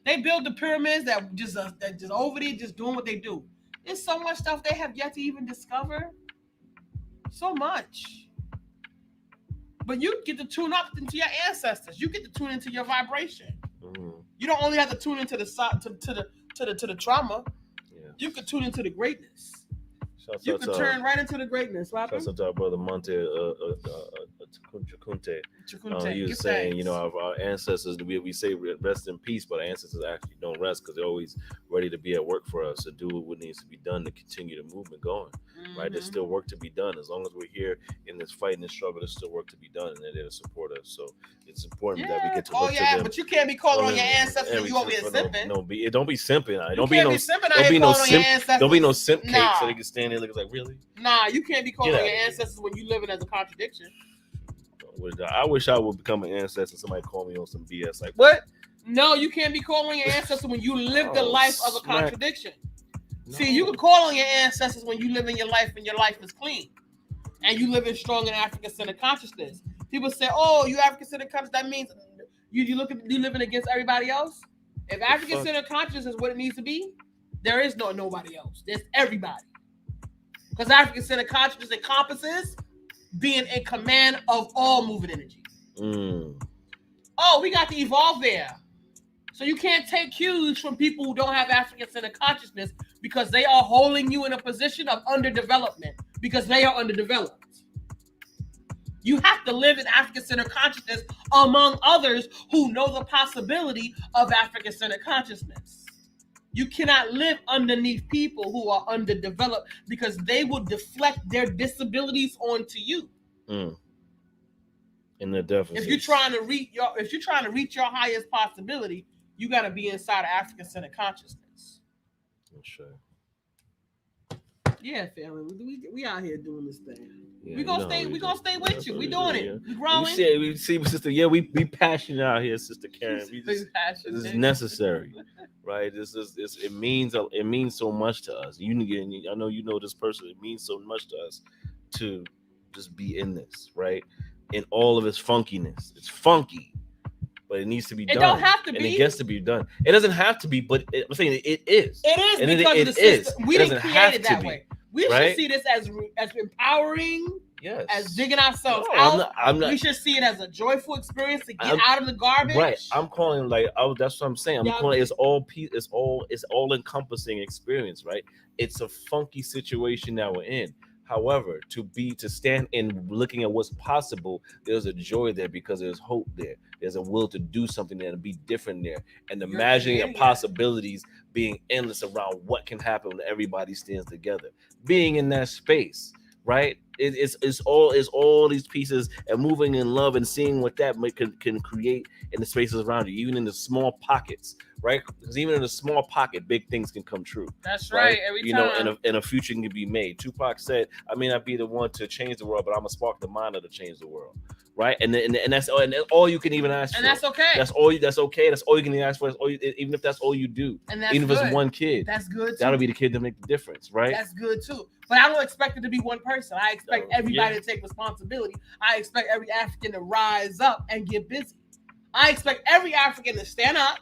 They build the pyramids that just over there, just doing what they do. There's so much stuff they have yet to even discover. So much. But you get to tune up into your ancestors. You get to tune into your vibration. Mm-hmm. You don't only have to tune into the trauma. Yeah. You can tune into the greatness. You can turn right into the greatness.
Shouts out to our brother Monte Chakunte. He was saying, our ancestors, we say rest in peace, but our ancestors actually don't rest because they're always ready to be at work for us to do what needs to be done to continue the movement going. Mm-hmm. Right? There's still work to be done. As long as we're here in this fight and this struggle, there's still work to be done, and they're there to support us. So it's important that we get to look to them.
But you can't be calling on your ancestors when you over here simping.
Don't be simping. Don't be no simp cake so they can stand there looking like, really?
Nah, you can't be calling on your ancestors when you living as a contradiction.
I wish I would become an ancestor. Somebody call me on some BS like
what? No, you can't be calling your ancestors when you live the life of a contradiction. No. See, you can call on your ancestors when you live in your life and your life is clean, and you live in strong and African-centered consciousness. People say, "Oh, you African-centered conscious." That means you living against everybody else. If African-centered consciousness is what it needs to be, there is nobody else. There's everybody. Because African-centered consciousness encompasses being in command of all moving energy. Mm. Oh, we got to evolve there. So you can't take cues from people who don't have African-centered consciousness because they are holding you in a position of underdevelopment because they are underdeveloped. You have to live in African-centered consciousness among others who know the possibility of African-centered consciousness. You cannot live underneath people who are underdeveloped because they will deflect their disabilities onto you.
In the deficit.
If you're trying to reach your highest possibility, you got to be inside of African-centered consciousness.
Sure.
Yeah, family, we out here doing this thing.
Yeah,
we gonna stay with you. We doing it. We growing.
We see, sister. Yeah, we passionate out here, Sister Karen. This is necessary, right? It means so much to us. I know you know this person. It means so much to us to just be in this, right? In all of its funkiness. It's funky, but it needs to be done.
It don't have to be.
And it gets to be done. It doesn't have to be, but I'm saying it is.
It is
and
because of the system. We didn't create it that way. We should see this as empowering,
yes,
as digging ourselves out.
I'm not.
We should see it as a joyful experience to get out of the garbage.
Right. I'm calling that's what I'm saying. I'm calling it's all encompassing experience, right? It's a funky situation that we're in. However, to stand in looking at what's possible, there's a joy there because there's hope there. There's a will to do something there and be different there. And imagining the possibilities being endless around what can happen when everybody stands together. Being in that space, right? It's all these pieces and moving in love and seeing what that can create in the spaces around you, even in the small pockets, right? Because even in a small pocket, big things can come true.
That's right. Every time.
And a future can be made. Tupac said, "I may not be the one to change the world, but I'm gonna spark the mind to change the world." Right, and that's all you can even ask for.
And that's okay.
That's okay. That's all you can ask for. Even if that's all you do.
And that's
even
good.
if it's one kid.
That's good too.
That'll be the kid to make the difference, right?
That's good too. But I don't expect it to be one person. I expect everybody to take responsibility. I expect every African to rise up and get busy. I expect every African to stand up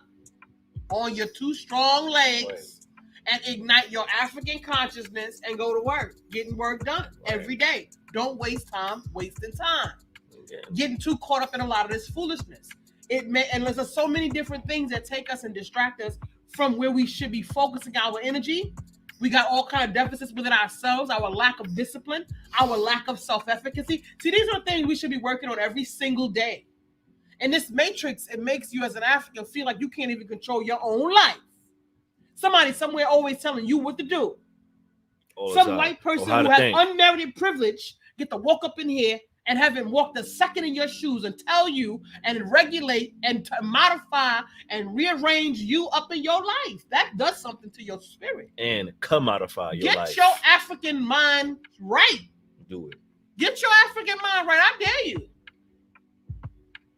on your two strong legs and ignite your African consciousness and go to work, getting work done every day. Don't waste time wasting time. Getting too caught up in a lot of this foolishness. And there's so many different things that take us and distract us from where we should be focusing our energy. We got all kind of deficits within ourselves, our lack of discipline, our lack of self-efficacy. See, these are things we should be working on every single day. And this matrix, it makes you as an African feel like you can't even control your own life. Somebody somewhere always telling you what to do. Some white person who has unmerited privilege get to walk up in here and have him walk the second in your shoes and tell you and regulate and modify and rearrange you up in your life. That does something to your spirit.
And commodify your life.
Get your African mind right.
Do it.
Get your African mind right. I dare you.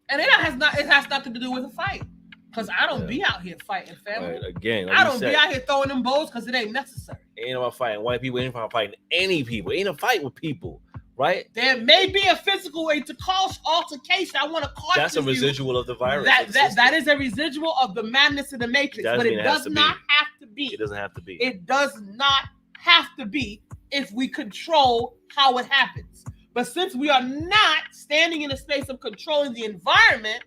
And it has nothing to do with a fight. Because I don't be out here fighting, family.
Right. Again,
I don't be out here throwing them bows because it ain't necessary.
It ain't about fighting white people. It ain't about fighting any people. It ain't a fight with people. Right?
There may be a physical way to cause altercation. I want to caution you.
That's a residual of the virus.
That is a residual of the madness of the matrix, but it does not have to be.
It doesn't have to be.
It does not have to be if we control how it happens. But since we are not standing in a space of controlling the environment,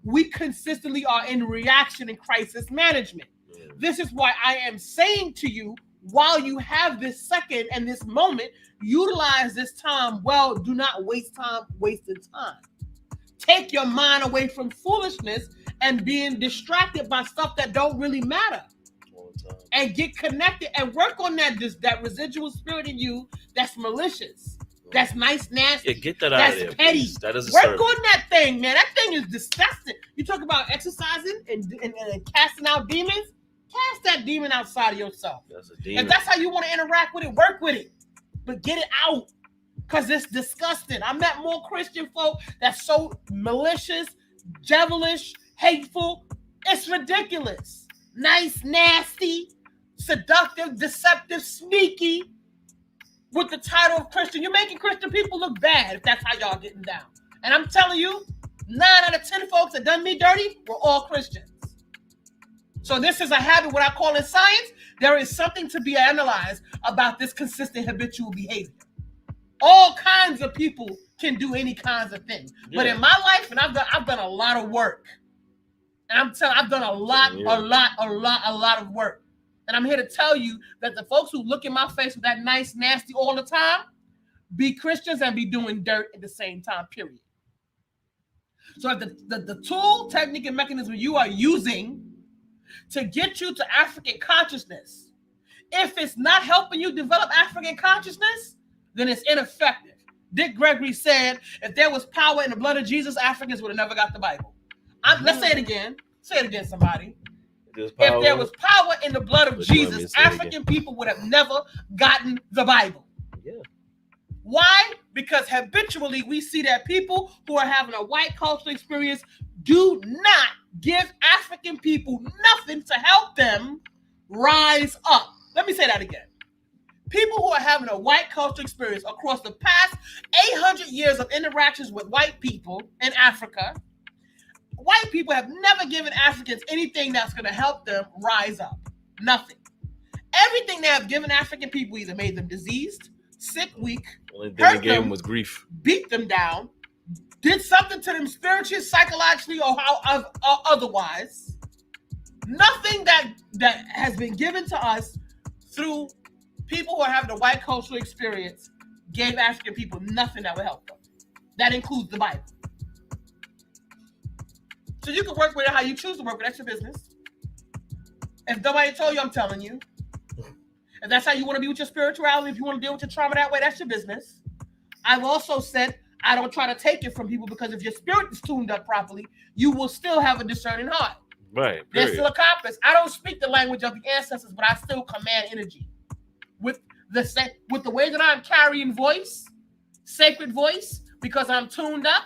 we consistently are in reaction and crisis management. This is why I am saying to you, while you have this second and this moment, utilize this time well. Do not waste time wasting time. Take your mind away from foolishness and being distracted by stuff that don't really matter. And get connected and work on that residual spirit in you that's malicious, that's nice, nasty,
get that out of there,
petty.
That is
work on that thing, man. That thing is disgusting. You talk about exercising and casting out demons. Cast that demon outside of yourself.
That's a demon.
If that's how you want to interact with it, work with it. But get it out. Because it's disgusting. I met more Christian folk that's so malicious, devilish, hateful. It's ridiculous. Nice, nasty, seductive, deceptive, sneaky. With the title of Christian. You're making Christian people look bad if that's how y'all getting down. And I'm telling you, 9 out of 10 folks that done me dirty were all Christians. So this is a habit, what I call in science. There is something to be analyzed about this consistent habitual behavior. All kinds of people can do any kinds of things. Yeah. But in my life, and I've done a lot of work. And I'm telling I've done a lot of work. And I'm here to tell you that the folks who look in my face with that nice, nasty all the time, be Christians and be doing dirt at the same time, period. So if the tool, technique, and mechanism you are using to get you to African consciousness, if it's not helping you develop African consciousness, then it's ineffective. Dick Gregory said, if there was power in the blood of Jesus, Africans would have never got the Bible. Let's say it again. Say it again, somebody. If there was power in the blood of Jesus, African people would have never gotten the Bible.
Yeah.
Why? Because habitually we see that people who are having a white cultural experience do not give African people nothing to help them rise up. Let me say that again. People who are having a white cultural experience across the past 800 years of interactions with white people in Africa, white people have never given Africans anything that's going to help them rise up. Nothing. Everything they have given African people either made them diseased, sick, weak,
only thing they gave them was grief,
beat them down, did something to them spiritually, psychologically, or otherwise. Nothing that has been given to us through people who are having a white cultural experience gave African people nothing that would help them. That includes the Bible. So you can work with it how you choose to work with. That's your business. If nobody told you, I'm telling you. If that's how you want to be with your spirituality, if you want to deal with your trauma that way, that's your business. I've also said I don't try to take it from people because if your spirit is tuned up properly, you will still have a discerning heart.
Right.
There's still a compass. I don't speak the language of the ancestors, but I still command energy. With the way that I'm carrying voice, sacred voice, because I'm tuned up,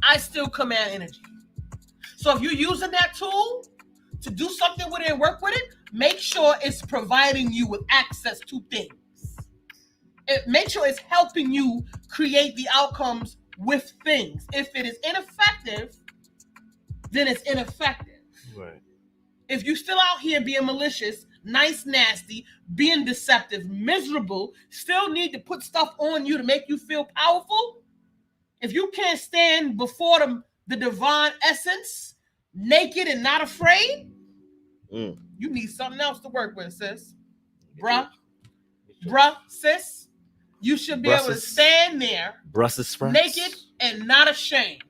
I still command energy. So if you're using that tool to do something with it and work with it, make sure it's providing you with access to things. Make sure it's helping you create the outcomes with things. If it is ineffective, then it's ineffective.
Right.
If you're still out here being malicious, nice, nasty, being deceptive, miserable, still need to put stuff on you to make you feel powerful, if you can't stand before the divine essence, naked and not afraid, you need something else to work with, sis. Bruh, sis, you should be able to stand there naked and not ashamed.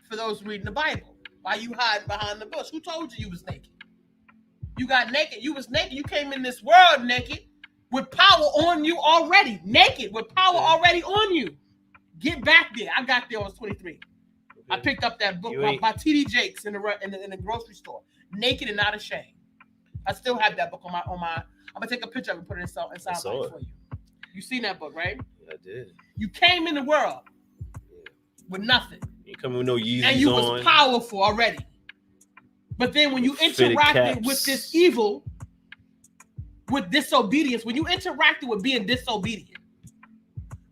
For those reading the Bible, why you hiding behind the bush? Who told you was naked? You got naked. You was naked. You came in this world naked with power on you already. Naked with power already on you. Get back there. I got there when I was 23. Okay. I picked up that book by T.D. Jakes in the grocery store. Naked and Not Ashamed. I still have that book on my. I'm gonna take a picture of it and put it in Soundbytes for you. You seen that book, right?
Yeah, I did.
You came in the world with nothing.
You come with no Yeezys
and you
on.
Was powerful already. But then when you interacted with this evil, with disobedience, when you interacted with being disobedient,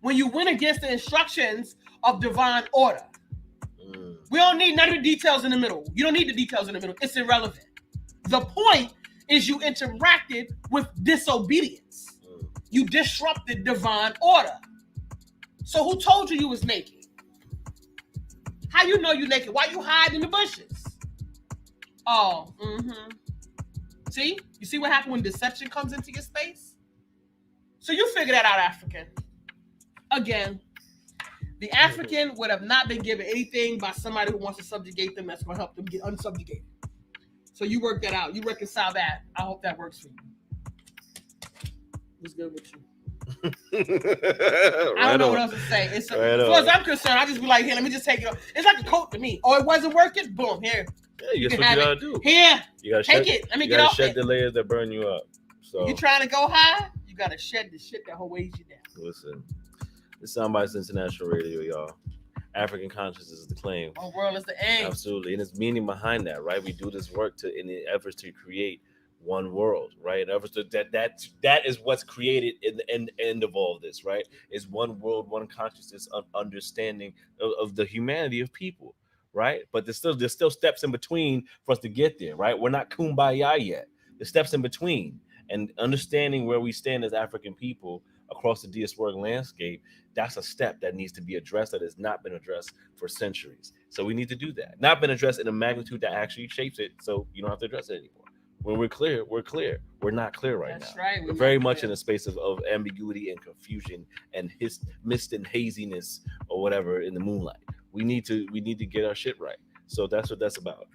when you went against the instructions of divine order, we don't need none of the details in the middle. You don't need the details in the middle. It's irrelevant. The point is you interacted with disobedience. You disrupted divine order. So who told you was naked? How you know you naked? Why you hide in the bushes? Oh, See? You see what happened when deception comes into your space? So you figure that out, African. Again, the African would have not been given anything by somebody who wants to subjugate them that's going to help them get unsubjugated. So you work that out. You reconcile that. I hope that works for you. What's good with you? I don't know what else to say. As far as I'm concerned, I just be like, here, let me just take it off. It's like a coat to me. Oh, it wasn't working? Boom, here.
Yeah, that's what you gotta do.
Here,
you gotta
take it. Let me get off
shed the layers that burn you up. So
you trying to go high? You gotta shed the shit that weighs you down.
Listen, this Soundbytes International Radio, y'all. African consciousness is the claim.
One world is the aim.
Absolutely, and it's meaning behind that, right? We do this work in the efforts to create one world, right? In efforts to that is what's created in the end of all of this, right? Is one world, one consciousness, of understanding of the humanity of people. Right, but there's still steps in between for us to get there. Right, we're not kumbaya yet. There's steps in between, and understanding where we stand as African people across the diasporic landscape. That's a step that needs to be addressed that has not been addressed for centuries. So we need to do that. Not been addressed in a magnitude that actually shapes it, so you don't have to address it anymore. When we're clear, we're clear. We're not clear right
That's
now.
right.
We're very much in a space of ambiguity and confusion and mist and haziness or whatever in the moonlight. We need to get our shit right. So that's what that's about.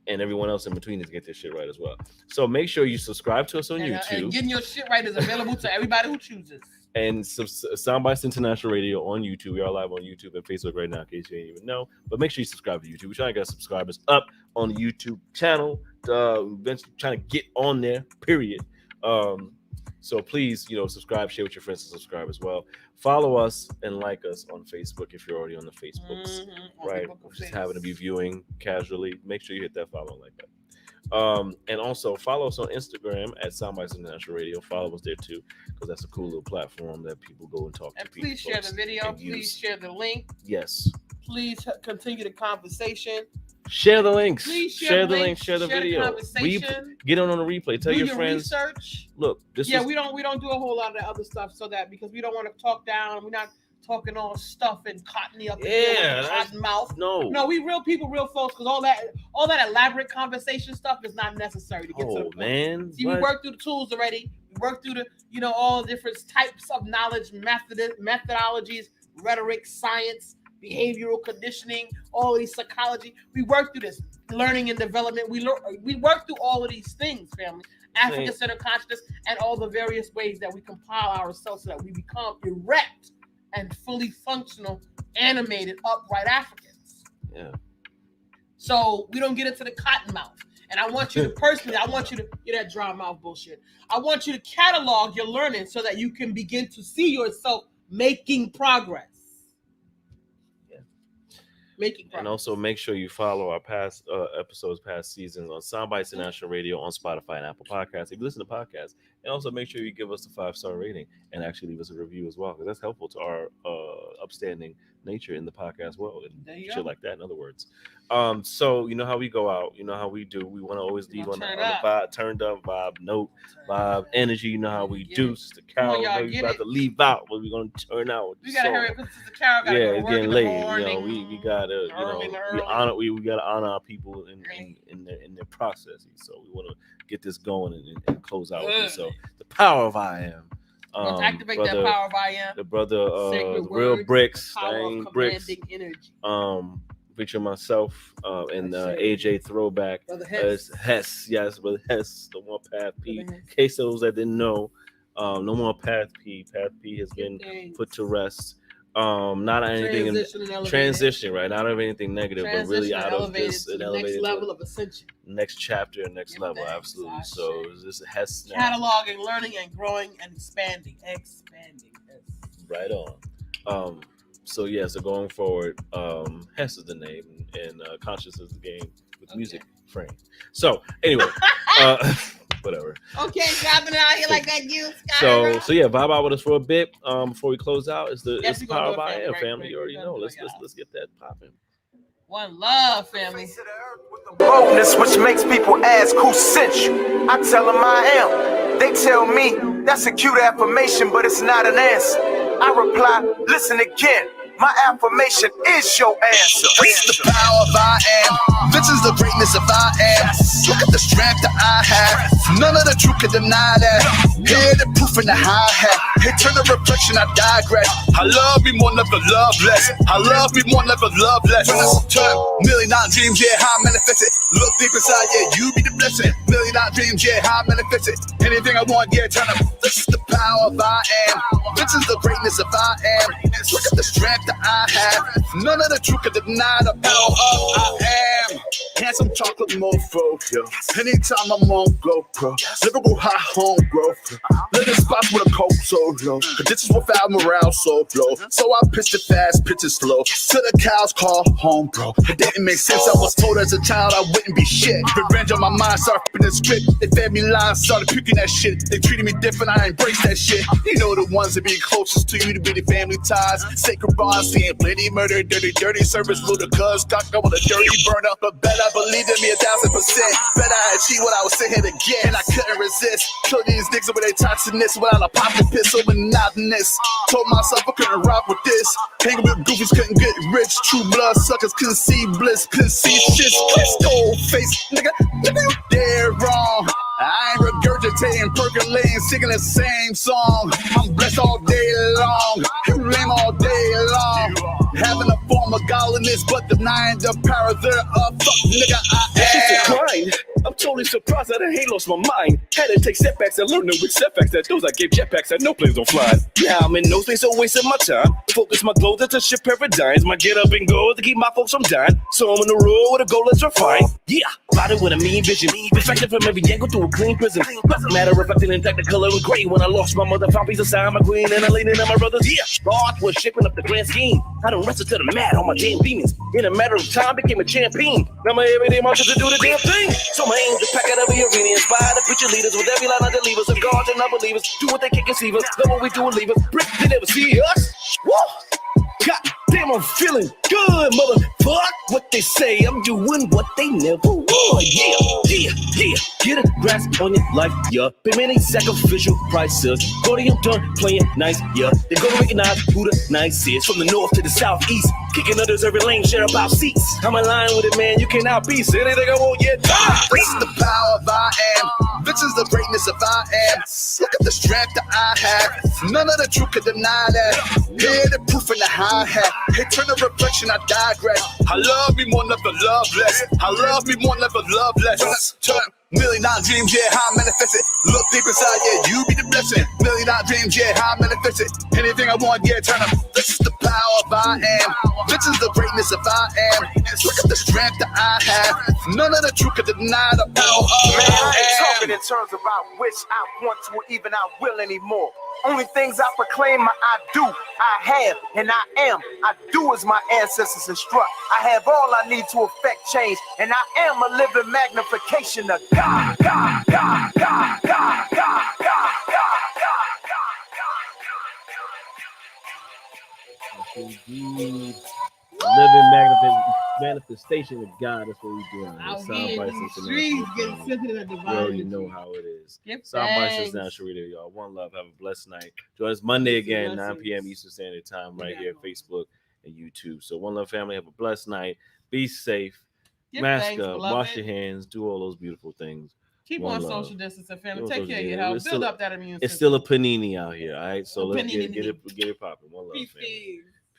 And everyone else in between is get their shit right as well. So make sure you subscribe to us on YouTube.
And getting your shit right is available to everybody who chooses.
And Soundbytes International Radio on YouTube. We are live on YouTube and Facebook right now, in case you didn't even know. But make sure you subscribe to YouTube. We're trying to get subscribers up on the YouTube channel. Eventually trying to get on there, period. So please, subscribe, share with your friends, and subscribe as well. Follow us and like us on Facebook if you're already on the Facebooks, right? Just happen to be viewing casually. Make sure you hit that follow and like that. And also follow us on Instagram at Soundbytes International Radio. Follow us there too, because that's a cool little platform that people go and talk to.
And please share the video. Please share the link.
Yes.
Please continue the conversation.
Share the links.
Please
share the link. Share the video. Get on the replay. Tell your friends.
Research.
Look,
we don't do a whole lot of other stuff because we don't want to talk down. We're not talking all stuff and cottony up and cotton mouth.
No,
we real people, real folks. Because all that elaborate conversation stuff is not necessary to get to the point.
Man,
see, we worked through the tools already. We worked through the all the different types of knowledge, methodologies, rhetoric, science, behavioral conditioning, all of these psychology. We work through this learning and development. We work through all of these things, family. African-centered consciousness and all the various ways that we compile ourselves so that we become erect and fully functional, animated, upright Africans.
Yeah.
So we don't get into the cotton mouth. And I want you to personally, get that dry mouth bullshit. I want you to catalog your learning so that you can begin to see yourself making progress.
And also make sure you follow our past episodes, past seasons on Soundbytes International Radio on Spotify and Apple Podcasts. If you listen to podcasts, and also make sure you give us a 5-star rating and actually leave us a review as well, because that's helpful to our upstanding nature in the podcast world and shit like that. In other words, so you know how we go out, you know how we do. We want to always leave on the vibe, turned up vibe, note, vibe, energy. You know how we do. The Carol, we about to leave out, but we're gonna turn out.
We gotta hurry up because the Carol got to go
it's
work
getting
in
late.
the morning.
We gotta, we gotta honor our people in their processes. So we want to get this going and close out. So the power of I am.
Activate that power of I am.
The brother, Real Bricks, Dang Bricks. Energy. Feature myself and AJ Throwback.
Brother
Hess, yes, Brother Hess, No More Path P. In case those that didn't know, No More Path P. Path P has been put to rest. Not anything in transition, right? Not of anything negative, but really out of this an elevated
next level of ascension.
Next chapter, next level, absolutely. So this Hess now.
Cataloging, learning, and growing and expanding.
Right on. So going forward, Hess is the name and conscious is the game with music frame. So anyway, whatever.
Okay, dropping it out here like that, you.
So vibe out with us for a bit. Before we close out, it's the power of I am, family. You already know. Let's get that popping.
One love, family.
Boldness, which makes people ask who sent you. I tell them I am. They tell me that's a cute affirmation, but it's not an answer. I reply, listen again. My affirmation is your answer.
This is the power of I am. This is the greatness of I am. Look at the strength that I have. None of the truth can deny that. Hear the proof in the hi-hat. Hey, turn the reflection, I digress. I love me more, never love less. I love me more, never love less. Turn $1,000,000 dreams, yeah, how I manifest it. Look deep inside, yeah, you be the blessing. $1,000,000 dreams, yeah, how I manifest it. Anything I want, yeah, turn up. This is the power of I am. This is the greatness of I am. Look at the strength that I have. None of the truth can deny the power of I am. Handsome chocolate mofo, yo. Anytime I'm on GoPro, lyrical high home growth. Living spots with a cold so low. Conditions without morale so low. So I pitched it fast, pitch it slow. Till the cows call home, bro. It didn't make sense. I was told as a child I wouldn't be shit. Revenge on my mind, started flipping the script. They fed me lines, started picking that shit. They treated me different, I embraced that that shit. You know the ones that be closest to you to be the family ties. Sacred bonds, seeing plenty murder, dirty service, ludicrous, cock up with a dirty burner. But bet I believed in me 1,000%. Bet I achieved what I was saying again. I couldn't resist. Kill these niggas with their toxicness without a popping piss or monotonous. Told myself I couldn't rock with this. Hanging with goofies couldn't get rich. True blood suckers couldn't see bliss, couldn't see shit. Kiss cold face, nigga, you dead wrong. I ain't regurgitating, percolating, singing the same song. I'm blessed all day long, lame all day long. Having a form of godliness, but denying the power thereof. Fuck nigga, I am.
I'm totally surprised that I ain't lost my mind. Had to take setbacks and learn with setbacks that those I gave jetpacks that no planes don't fly. Now I'm in no space, so wasting my time. Focus my glow to shift paradigms. My get up and go to keep my folks from dying. So I'm on the road with a goal that's refined. Yeah, riding with a mean vision. Reflected from every angle through a clean prison. Matter of fact, in fact, the color was gray when I lost my mother. Found peace aside my queen and I laid in on my brothers. Yeah, God was shaping up the grand scheme. I done wrestled to the mat on my damn demons. In a matter of time, became a champion. Now my everyday marches to do the damn thing. So my aim to pack out every arena, inspire the future leaders with every line of the levers of God and unbelievers. Do what they can't conceive us, know what we do and leave us. Brick, they never see us. Whoa! God damn, I'm feeling good, motherfuck. What they say, I'm doing what they never would. Yeah. Get a grasp on your life, yeah. Pay many sacrificial prices. Podium done playing nice, yeah. They gonna recognize who the nice is. From the north to the southeast, kicking others every lane, share about seats. I'm aligned with it, man. You cannot be. Say anything I won't yet.
This is the power of I am. This is the greatness of I am. Look at the strength that I have. None of the truth can deny that. Hear the proof in the hi-hat. Hey, turn the reflection, I digress. I love me more, never love less. I love me more, never love less. Turn $1 million dreams, yeah, how I manifest it. Look deep inside, yeah, you be the blessing. $1 million dreams, yeah, how I manifest it. Anything I want, yeah, turn up. This is the power of I am. This is the greatness of I am. Look at the strength that I have. None of the truth can deny the power of
Man, I
I
ain't
am.
talking in terms of I wish, I want to, or even I will anymore. Only things I proclaim, I do, I have, and I am. I do as my ancestors instruct. I have all I need to affect change, and I am a living magnification of God.
Indeed. Living manifestation of God. That's what we're doing.
Out here in these streets, getting sensitive at the
You already
violence.
know how it is.
Give
Soundbytes is
thanks.
National Radio, y'all. One love. Have a blessed night. Join us Monday again, 9
Blessings.
p.m. Eastern Standard Time, right here at Facebook and YouTube. So, one love, family. Have a blessed night. Be safe.
Give
Mask
thanks,
up.
beloved.
Wash your hands. Do all those beautiful things.
Keep
One
on
love.
social distancing, family.
Keep on
Take
social
care of your
distancing.
health.
It's
Build
still-
up that immune
It's
system.
still a panini out here, all right? So, let's
Panini.
get it popping. One love,
Peace,
family.
peace.